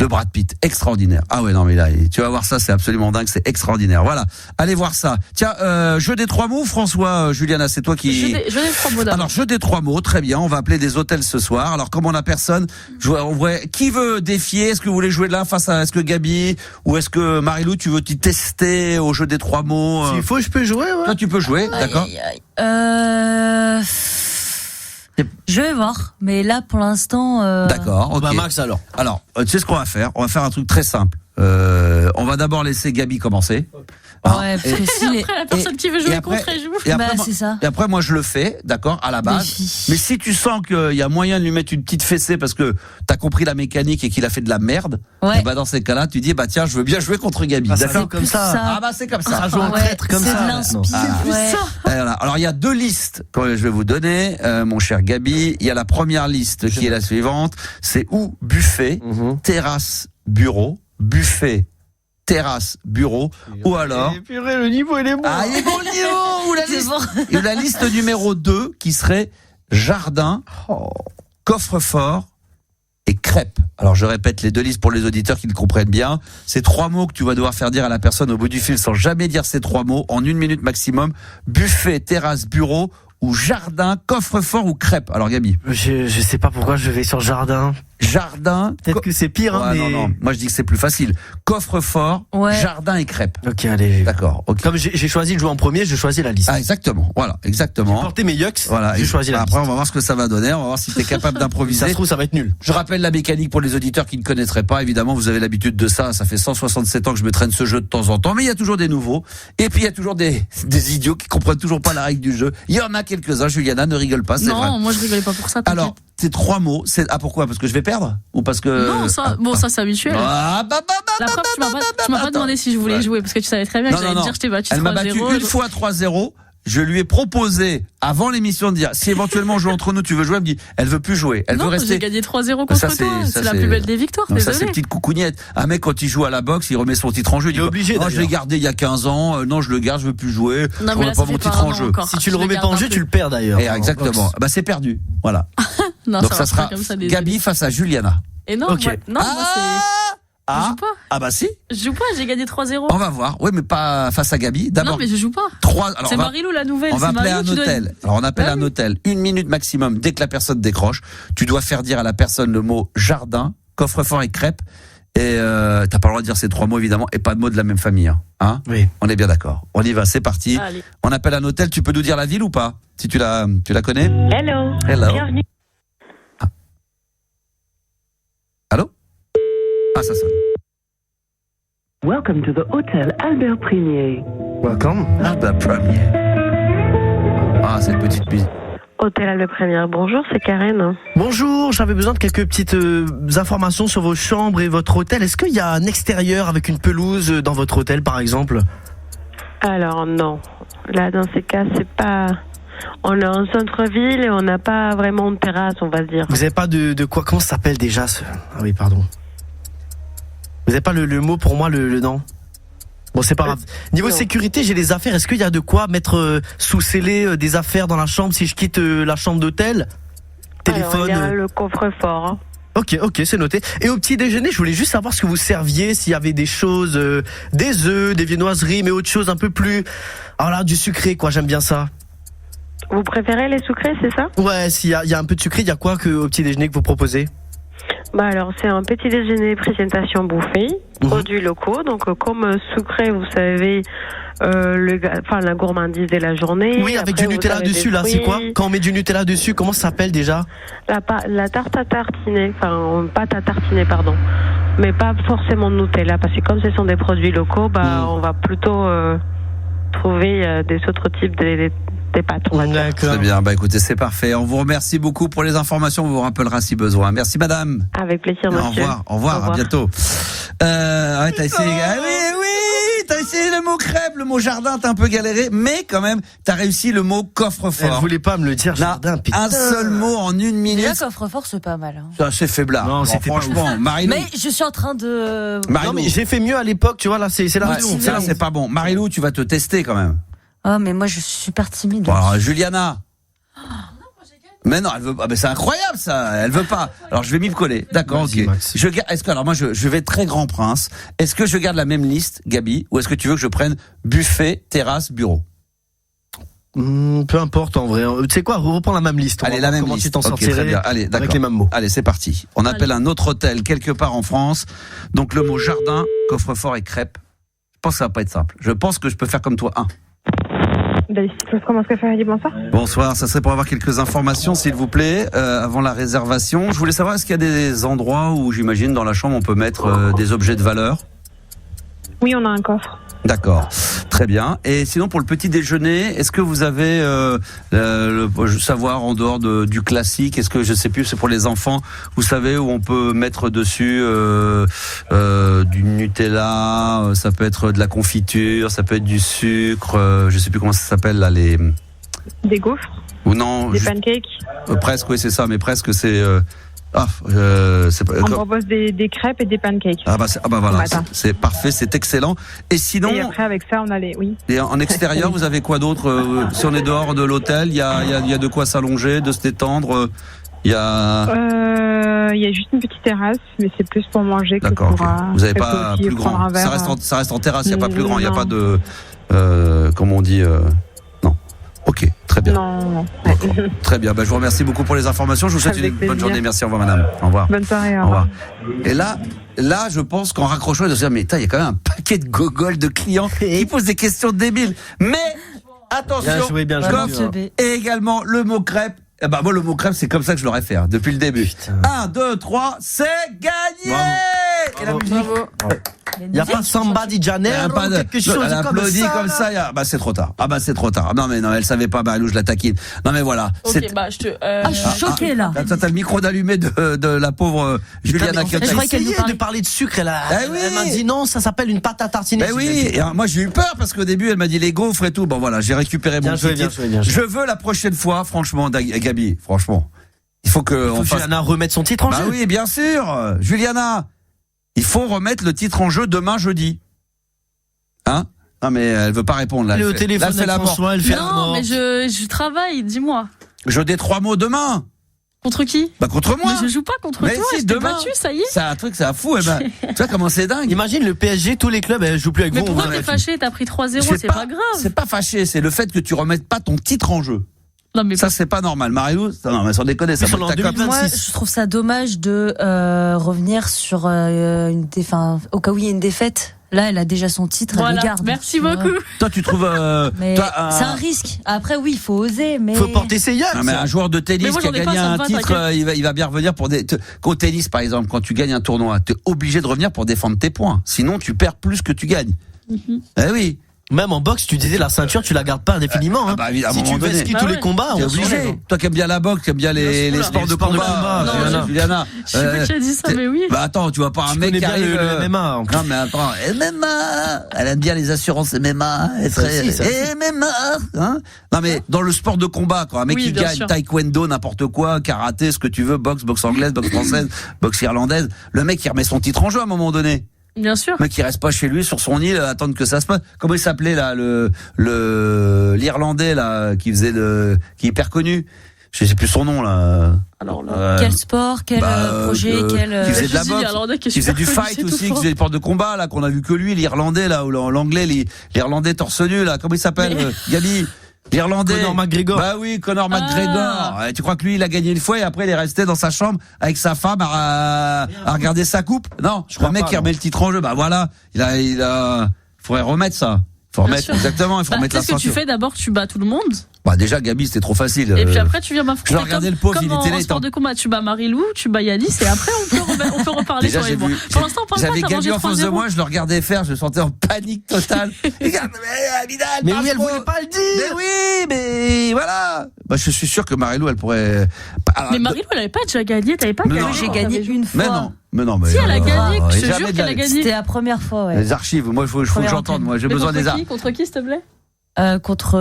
Brad Pitt. Extraordinaire. Ah ouais non mais là tu vas voir ça, c'est absolument dingue, c'est extraordinaire. Voilà, allez voir ça. Tiens, jeu des 3 mots, François, Juliana, c'est toi qui.
Jeu des 3 mots d'abord.
Alors jeu des 3 mots, très bien. On va appeler des hôtels ce soir. Alors comme on a personne, qui veut défier? Est-ce que vous voulez jouer là face à est-ce que Gabi ou est-ce que Marilou, tu veux t'y tester au jeu des 3 mots?
S'il faut, je peux jouer. Ouais.
Toi, tu peux jouer, d'accord.
Je vais voir, mais là pour l'instant.
D'accord. Ok.
Bah Max alors.
Alors, tu sais ce qu'on va faire? On va faire un truc très simple. On va d'abord laisser Gabi commencer.
Ouais, parce que si
après la personne qui veut jouer contre elle joue.
C'est ça.
Et après moi je le fais, d'accord, à la base. Mais si tu sens qu'il y a moyen de lui mettre une petite fessée parce que t'as compris la mécanique et qu'il a fait de la merde, et bah dans ces cas-là tu dis bah tiens je veux bien jouer contre Gabi.
D'accord, comme ça.
Ah bah c'est comme ça.
Ça joue en traître comme ça.
C'est de l'inspire.
Voilà. Alors il y a 2 listes que je vais vous donner, mon cher Gabi. Il y a la première liste qui est la suivante. C'est ou buffet, terrasse, bureau, buffet, terrasse, bureau, ou alors.
Et purée, le niveau il est bon.
Ah, il est bon le niveau. Ou la liste numéro 2 qui serait jardin, coffre-fort et crêpes. Alors je répète les 2 listes pour les auditeurs qui le comprennent bien. C'est 3 mots que tu vas devoir faire dire à la personne au bout du fil sans jamais dire ces 3 mots en 1 minute maximum. Buffet, terrasse, bureau ou jardin, coffre-fort ou crêpes. Alors Gabi.
Je sais pas pourquoi je vais sur jardin.
Jardin.
Peut-être que c'est pire, mais.
Non. Moi, je dis que c'est plus facile. Coffre-fort, jardin et crêpes.
Ok, allez.
D'accord. Okay.
Comme j'ai choisi de jouer en premier, je choisis la liste.
Ah, exactement. Voilà, exactement.
J'ai porté mes yucks.
Voilà.
J'ai choisi la liste.
Après, on va voir ce que ça va donner. On va voir si t'es capable d'improviser.
Ça se trouve, ça va être nul.
Je rappelle la mécanique pour les auditeurs qui ne connaîtraient pas. Évidemment, vous avez l'habitude de ça. Ça fait 167 ans que je me traîne ce jeu de temps en temps. Mais il y a toujours des nouveaux. Et puis, il y a toujours des idiots qui comprennent toujours pas la règle du jeu. Il y en a quelques-uns. Juliana, ne rigole pas. C'est vrai.
Non, moi, je rigolais pas pour ça.
Alors, ces 3 mots, pourquoi? Parce que je vais perdre? Ou parce que.
Non, ça, ça c'est habituel. La preuve, tu m'as pas demandé si je voulais jouer parce que tu savais très bien que j'allais dire je t'ai battu 3-0.
Elle m'a battu une fois 3-0. Je lui ai proposé avant l'émission de dire si éventuellement on joue entre nous, tu veux jouer. Elle me dit elle veut plus jouer, elle veut rester.
J'ai gagné 3-0 contre toi. C'est la plus belle des victoires.
Non, ça c'est petite coucougnette. Un mec quand il joue à la boxe, il remet son titre en jeu. Il est obligé. Non, je l'ai gardé il y a 15 ans. Non, je le garde, je veux plus jouer.
Non,
je remets pas mon titre en jeu.
Si tu le remets pas en jeu, tu le perds d'ailleurs.
Exactement. Bah c'est perdu. Voilà. Donc ça sera Gabi face à Juliana.
Et non, moi c'est. Je joue pas.
Ah bah si.
Je joue pas, j'ai gagné 3-0.
On va voir. Oui, mais pas face à Gabi. D'abord.
Non, mais je joue pas. C'est Marilou la nouvelle.
On va appeler un hôtel. Alors on appelle un hôtel. 1 minute maximum. Dès que la personne décroche, tu dois faire dire à la personne le mot jardin, coffre-fort et crêpes. Et t'as pas le droit de dire ces 3 mots évidemment et pas de mots de la même famille. Hein,
oui.
On est bien d'accord. On y va. C'est parti.
Allez.
On appelle un hôtel. Tu peux nous dire la ville ou pas? Si tu la connais.
Hello. Bienvenue.
Allô? Ah, ça sonne.
Welcome to the Hotel Albert Premier.
Welcome, Albert Premier. Ah, cette petite musique.
Hôtel Albert Premier, bonjour, c'est Karen.
Bonjour, j'avais besoin de quelques petites informations sur vos chambres et votre hôtel. Est-ce qu'il y a un extérieur avec une pelouse dans votre hôtel, par exemple?
Alors, non. Là, dans ces cas, c'est pas... On est en centre-ville et on n'a pas vraiment de terrasse, on va dire.
Vous n'avez pas de quoi? Comment ça s'appelle déjà Ah oui, pardon. Vous n'avez pas le mot pour moi, le nom? Bon, c'est pas grave. Niveau sécurité, j'ai des affaires. Est-ce qu'il y a de quoi mettre sous scellé des affaires dans la chambre si je quitte la chambre d'hôtel? Téléphone.
Alors, il y a le coffre-fort. Hein.
Ok, c'est noté. Et au petit déjeuner, je voulais juste savoir ce que vous serviez, s'il y avait des choses, des œufs, des viennoiseries, mais autre chose un peu plus... Alors là, du sucré, quoi, j'aime bien ça.
Vous préférez les sucrés, c'est ça?
Ouais, s'il y a un peu de sucré, il y a quoi au petit déjeuner que vous proposez?
Bah alors, c'est un petit déjeuner, présentation buffet, produits locaux. Donc, comme sucré, vous savez, la gourmandise de la journée.
Oui, avec du Nutella dessus, là, c'est quoi? Quand on met du Nutella dessus, comment ça s'appelle déjà?
La tarte à tartiner, pâte à tartiner, pardon. Mais pas forcément de Nutella, parce que comme ce sont des produits locaux, on va plutôt trouver des autres types des pâtes.
D'accord. Très bien, écoutez, c'est parfait. On vous remercie beaucoup pour les informations. On vous rappellera si besoin. Merci madame.
Avec plaisir, monsieur.
Au revoir, à bientôt. T'as essayé. Oui, t'as essayé le mot crêpe, le mot jardin, t'as un peu galéré, mais quand même, t'as réussi le mot coffre-fort.
Elle voulait pas me le dire, jardin, putain.
Un seul mot en 1 minute.
Déjà, coffre-fort, c'est pas mal.
C'est assez faiblard.
Non, c'était
franchement, Marilou.
Mais je suis en train de.
Non, mais j'ai fait mieux à l'époque, tu vois, là, c'est la
là, c'est pas bon. Marilou, tu vas te tester quand même.
Oh, mais moi, je suis super timide.
Bon, alors, Juliana. Mais non, elle veut pas. Mais c'est incroyable ça. Elle veut pas. Alors je vais m'y coller. D'accord, ok. Est-ce que alors moi je vais très grand prince. Est-ce que je garde la même liste, Gabi, ou est-ce que tu veux que je prenne buffet, terrasse, bureau?
Peu importe en vrai. Tu sais quoi, reprends la même liste.
Allez, la même liste.
Tu t'en sortirais
bien. Allez, d'accord.
Avec les mêmes mots.
Allez, c'est parti. On appelle un autre hôtel quelque part en France. Donc le mot jardin, coffre-fort et crêpes. Je pense que ça va pas être simple. Je pense que je peux faire comme toi. Bonsoir, ça serait pour avoir quelques informations s'il vous plaît avant la réservation. Je voulais savoir, est-ce qu'il y a des endroits où j'imagine dans la chambre on peut mettre des objets de valeur?
Oui, on a un coffre.
D'accord, très bien. Et sinon pour le petit déjeuner, est-ce que vous avez savoir en dehors du classique, est-ce que je sais plus, c'est pour les enfants, vous savez où on peut mettre dessus du Nutella, ça peut être de la confiture, ça peut être du sucre, je sais plus comment ça s'appelle là,
des gaufres
ou non,
des pancakes.
Presque, oui c'est ça, mais presque c'est
c'est pas, on propose des crêpes et des pancakes.
Voilà, c'est parfait, c'est excellent. Et sinon.
Et après avec ça on a
Et en extérieur vous avez quoi d'autre si on est dehors de l'hôtel, il y a de quoi s'allonger, de se détendre. Il y a
juste une petite terrasse, mais c'est plus pour manger que pour.
Okay. Vous n'avez pas plus grand. Ça reste en terrasse, il n'y a pas plus grand, il n'y a pas de comment on dit. Ok, très bien.
Non.
Très bien, je vous remercie beaucoup pour les informations. Je vous souhaite une bonne journée. Merci, au revoir madame. Au revoir.
Bonne soirée,
au revoir. Et là, je pense qu'en raccrochant, il doit se dire, mais il y a quand même un paquet de gogoles de clients qui posent des questions débiles. Mais attention,
bien joué.
Et également le mot crêpe. Moi, le mot crêpe, c'est comme ça que je l'aurais fait, depuis le début. 1, 2, 3, c'est gagné!
Bravo. Et la musique? Il n'y a pas Samba di Janeiro, quelque chose
elle applaudit comme ça. C'est trop tard. C'est trop tard. Non, elle savait pas, Marilou, je la taquine. Non, mais voilà.
Ok, je te.
je suis choquée, là.
T'as le micro d'allumé de la pauvre Juliana Kiotta.
Je croyais qu'elle nous parlait de parler de sucre. Elle m'a dit non, ça s'appelle une pâte à tartiner.
Oui, et moi j'ai eu peur parce qu'au début, elle m'a dit les gaufres et tout. Bon, voilà, j'ai récupéré mon titre. Je veux la prochaine fois, franchement, Gabi, franchement. Il faut que
Juliana remette son titre en jeu.
Oui, bien sûr. Juliana, il faut remettre le titre en jeu demain jeudi. Hein? Non, mais elle veut pas répondre là.
Elle est au téléphone avec François, elle fait la mort.
Non, mais je travaille, dis-moi.
Je dis 3 mots demain.
Contre qui?
Contre moi.
Mais je joue pas contre toi.
Si, demain.
Battu, ça y est.
C'est un truc, c'est un fou. Tu vois comment c'est dingue.
Imagine le PSG, tous les clubs, jouent plus avec vous.
Mais pourquoi t'es fâché? T'as pris 3-0, c'est pas grave.
C'est pas fâché, c'est le fait que tu remettes pas ton titre en jeu.
Non, mais
ça c'est pas normal, Marilou. Non, mais sans déconner, ça.
Moi, je trouve ça dommage de revenir sur au cas où il y a une défaite. Là, elle a déjà son titre, elle le garde.
Merci beaucoup.
Toi, tu trouves
c'est un risque. Après, oui, il faut oser, mais
faut porter ses yeux.
Non, mais un joueur de tennis qui a gagné un titre, il va bien revenir pour qu'au tennis, par exemple, quand tu gagnes un tournoi, t'es obligé de revenir pour défendre tes points. Sinon, tu perds plus que tu gagnes. Eh oui.
Même en boxe, tu disais la ceinture, tu la gardes pas indéfiniment. Si tu veux skier tous les combats,
t'es obligé. Toi qui aimes bien la boxe, qui aimes bien les sports de combat.
Non,
Juliana.
Je sais pas que tu as dit ça, mais oui.
Attends, tu vois pas un mec qui arrive.
Le MMA.
Non, mais attends, MMA. Elle aime bien les assurances MMA. MMA. Non, mais dans le sport de combat, quoi. Un mec qui gagne taekwondo, n'importe quoi, karaté, ce que tu veux, boxe anglaise, boxe française, boxe irlandaise. Le mec, il remet son titre en jeu à un moment donné.
Bien sûr.
Mais qui reste pas chez lui sur son île à attendre que ça se passe. Comment il s'appelait là l'Irlandais là qui faisait qui est hyper connu. Je sais plus son nom là.
Alors là,
quel sport, quel projet,
qui faisait de la boxe, qui faisait du fight aussi, qui faisait des sports de combat là qu'on a vu que lui, l'Irlandais là ou l'Anglais, l'Irlandais torse nu là. Comment il s'appelle Gabi? L'Irlandais.
Conor McGregor.
Conor McGregor. Tu crois que lui, il a gagné une fois et après il est resté dans sa chambre avec sa femme à regarder sa coupe? Non, je crois le mec qui remet le titre en jeu. Voilà, il faudrait remettre ça. Faut remettre exactement, il faut remettre la ceinture.
Qu'est-ce que tu fais d'abord? Tu bats tout le monde
Bah déjà Gabi c'était trop facile.
Et puis après tu viens m'affronter.
Je regardais le pauvre, il était là.
En sport de combat, tu bats Marie-Lou, tu bats Yanis et après on peut reparler
déjà,
sur les voix. Pour l'instant on parle pas.
J'avais Gabi en face de moi, je le regardais faire, je me sentais en panique totale. Regarde,
mais oui, elle voulait pas le dire.
Mais oui, mais voilà. Bah je suis sûr que Marie-Lou elle pourrait.
Mais Marie-Lou elle avait pas déjà gagné, t'avais pas gagné.
J'ai gagné une fois.
Mais non.
Si elle a gagné, je te jure qu'elle a gagné.
C'était la première fois, ouais.
Les archives, moi il faut que j'entende, moi j'ai besoin des archives.
Contre qui s'il te plaît?
Contre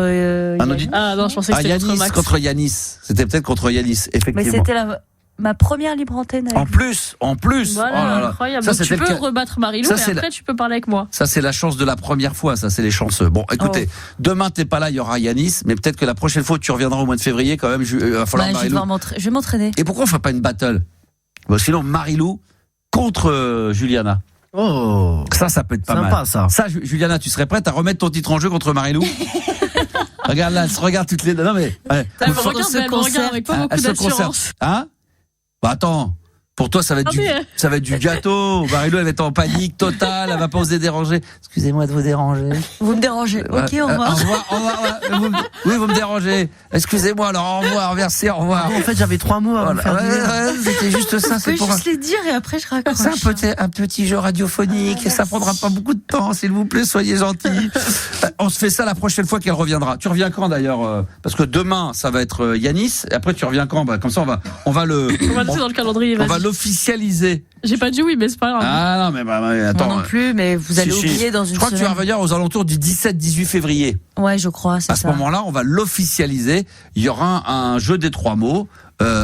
Yanis.
Ah non, je pensais que c'était
Yanis,
contre Max.
contre Yanis. C'était peut-être contre Yanis, effectivement.
Mais c'était ma première libre antenne.
En plus.
Voilà,
oh là là.
incroyable.
Ça,
donc tu peux rebattre Marie-Lou et après tu peux parler avec moi.
Ça c'est la chance de la première fois, ça c'est les chanceux. Bon, écoutez, demain t'es pas là, il y aura Yanis, mais peut-être que la prochaine fois tu reviendras au mois de février quand même. Il va falloir Marie-Lou.
Je vais m'entraîner.
Et pourquoi on fait pas une battle? Bon, sinon Marie-Lou contre Juliana.
Oh,
ça peut être pas
sympa,
mal.
Ça,
Juliana, tu serais prête à remettre ton titre en jeu contre Marie-Lou? Regarde là, elle se regarde toutes les deux. Non mais.
Elle me regarde avec pas beaucoup d'assurance.
Hein? Bah attends. Pour toi, ça va être du gâteau. Marie-Lou, elle va être en panique totale. Elle va pas oser déranger. Excusez-moi de vous déranger.
Vous me dérangez. Ok, au revoir.
Au revoir. Oui, vous me dérangez. Excusez-moi. Alors, au revoir. Merci, au revoir.
En fait, j'avais 3 mots à vous faire dire.
C'était juste ça.
Vous pouvez juste les dire et après je raccroche.
C'est un petit jeu radiophonique. Et ça prendra pas beaucoup de temps. S'il vous plaît, soyez gentils. On se fait ça la prochaine fois qu'elle reviendra. Tu reviens quand d'ailleurs? Parce que demain, ça va être Yanis. Et après, tu reviens quand? Bah, comme ça, on va le
dans le calendrier.
On va l'officialiser.
J'ai pas dit oui, mais c'est pas grave.
Ah non, mais attends.
Moi non plus, mais vous allez oublier dans une semaine.
Je crois que tu vas revenir aux alentours du 17-18 février.
Ouais, je crois, c'est ça.
À ce moment-là, on va l'officialiser. Il y aura un jeu des 3 mots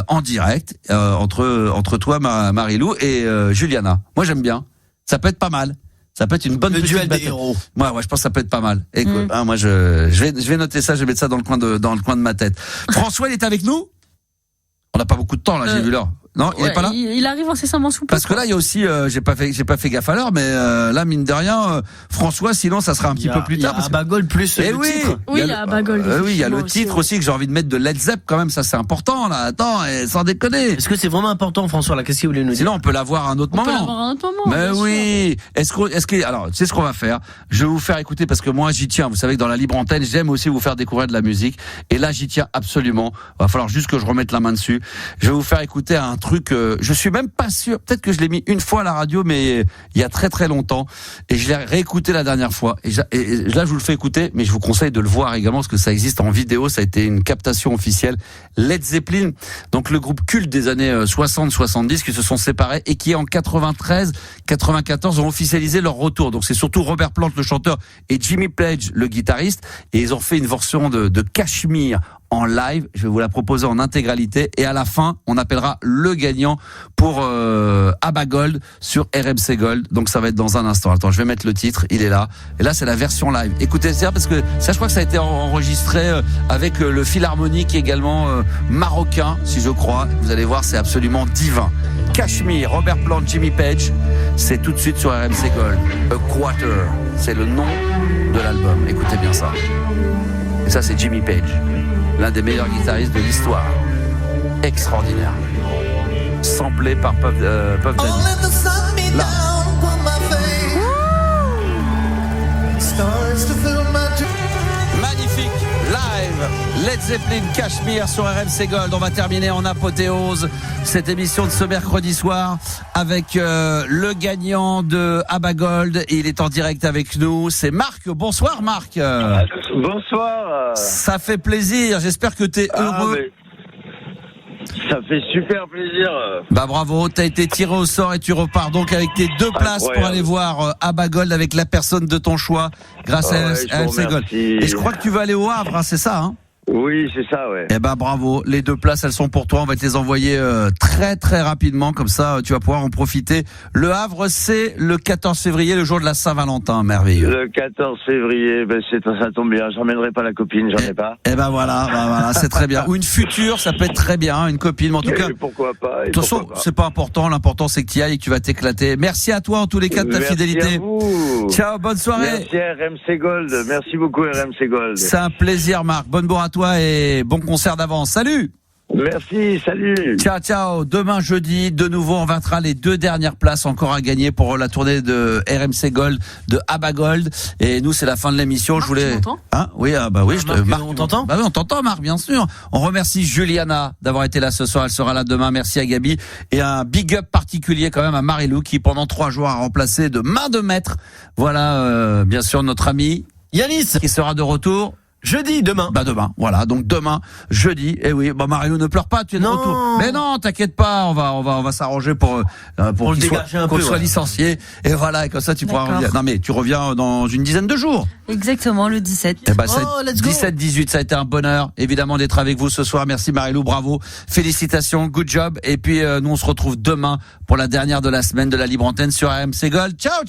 en direct entre toi, Marie-Lou, et Juliana. Moi, j'aime bien. Ça peut être pas mal. Ça peut être une bonne
le duel des héros.
Ouais, je pense que ça peut être pas mal. Écoute, moi, je vais noter ça. Je vais mettre ça dans le coin de ma tête. François, il est avec nous. On n'a pas beaucoup de temps là, j'ai vu l'heure. Non, il est pas là.
Il arrive incessamment sous peu.
Parce que là, il y a aussi, j'ai pas fait gaffe à l'heure, mais là, mine de rien, François, sinon, ça sera un petit peu plus tard.
Il y a Abagold plus le titre.
Oui, il y a Abagold.
Oui, il y a le titre aussi que j'ai envie de mettre de Led Zepp quand même, ça c'est important là. Attends, sans déconner.
Est-ce que c'est vraiment important, François? Là, qu'est-ce que vous voulez nous dire?
Sinon, on peut l'avoir à un autre moment.
On peut l'avoir à un autre moment.
Mais oui. Alors, c'est ce qu'on va faire. Je vais vous faire écouter parce que moi, j'y tiens. Vous savez que dans la libre antenne, j'aime aussi vous faire découvrir de la musique. Et là, j'y tiens absolument. Il va falloir juste que je remette la main dessus. Je vais vous faire écouter un truc. Je suis même pas sûr. Peut-être que je l'ai mis une fois à la radio, mais il y a très très longtemps. Et je l'ai réécouté la dernière fois. Et là, je vous le fais écouter, mais je vous conseille de le voir également parce que ça existe en vidéo. Ça a été une captation officielle. Led Zeppelin, donc le groupe culte des années 60-70 qui se sont séparés et qui en 93-94 ont officialisé leur retour. Donc c'est surtout Robert Plant, le chanteur, et Jimmy Page, le guitariste. Et ils ont fait une version de Cashmere en live. Je vais vous la proposer en intégralité et à la fin on appellera le gagnant pour Abagold sur RMC Gold. Donc ça va être dans un instant. Attends, je vais mettre le titre, il est là. Et là c'est la version live. Écoutez ça parce que ça, je crois que ça a été enregistré avec le Philharmonique également marocain, si je crois. Vous allez voir, c'est absolument divin. Cashmere, Robert Plant, Jimmy Page, c'est tout de suite sur RMC Gold. A Quarter, c'est le nom de l'album. Écoutez bien ça. Et ça c'est Jimmy Page, l'un des meilleurs guitaristes de l'histoire. Extraordinaire. Samplé par Puff Daddy. Là. Magnifique. Live. Led Zeppelin, Cashmere sur RMC Gold. On va terminer en apothéose cette émission de ce mercredi soir avec le gagnant de Abagold. Il est en direct avec nous. C'est Marc. Bonsoir Marc.
Bonsoir.
Ça fait plaisir. J'espère que tu es heureux.
Ça fait super plaisir.
Bah bravo, t'as été tiré au sort et tu repars donc avec tes 2 places pour aller voir Abagold avec la personne de ton choix grâce à RMC Gold. Et je crois que tu vas aller au Havre, hein, c'est ça hein?
Oui, c'est ça, ouais.
Eh ben bravo, les 2 places elles sont pour toi, on va te les envoyer très très rapidement, comme ça tu vas pouvoir en profiter. Le Havre, c'est le 14 février, le jour de la Saint-Valentin, merveilleux.
Le 14 février, ça tombe bien, j'emmènerai pas la copine, j'en ai pas.
Eh ben voilà, c'est très bien. Ou une future, ça peut être très bien, une copine, mais en tout cas.
Pourquoi pas.
De toute façon, c'est pas important, l'important c'est que tu y ailles et que tu vas t'éclater. Merci à toi en tous les cas de ta fidélité.
À vous.
Ciao, bonne soirée.
Merci RMC Gold, merci beaucoup RMC Gold.
C'est un plaisir Marc, bonne bourre à toi et bon concert d'avance. Salut.
Merci, salut.
Ciao. Demain jeudi, de nouveau, on vaincra les 2 dernières places encore à gagner pour la tournée de RMC Gold, de Abba Gold. Et nous, c'est la fin de l'émission.
Marc, tu m'entends ?
Oui, Marc,
on t'entend ?
Bah oui, on t'entend, Marc, bien sûr. On remercie Juliana d'avoir été là ce soir. Elle sera là demain. Merci à Gabi. Et un big up particulier quand même à Marilou qui, pendant 3 jours, a remplacé de main de maître. Voilà, bien sûr, notre ami
Yanis
qui sera de retour.
Jeudi, demain.
Demain, voilà. Donc demain, jeudi. Et oui, Marilou, ne pleure pas, tu es de retour. Mais non, t'inquiète pas, on va s'arranger pour qu'il soit licencié. Et voilà, et comme ça tu pourras revenir. Non mais tu reviens dans une dizaine de jours.
Exactement, le 17.
17-18, ça a été un bonheur, évidemment, d'être avec vous ce soir. Merci Marilou, bravo. Félicitations, good job. Et puis nous on se retrouve demain pour la dernière de la semaine de la Libre Antenne sur RMC Gold. Ciao.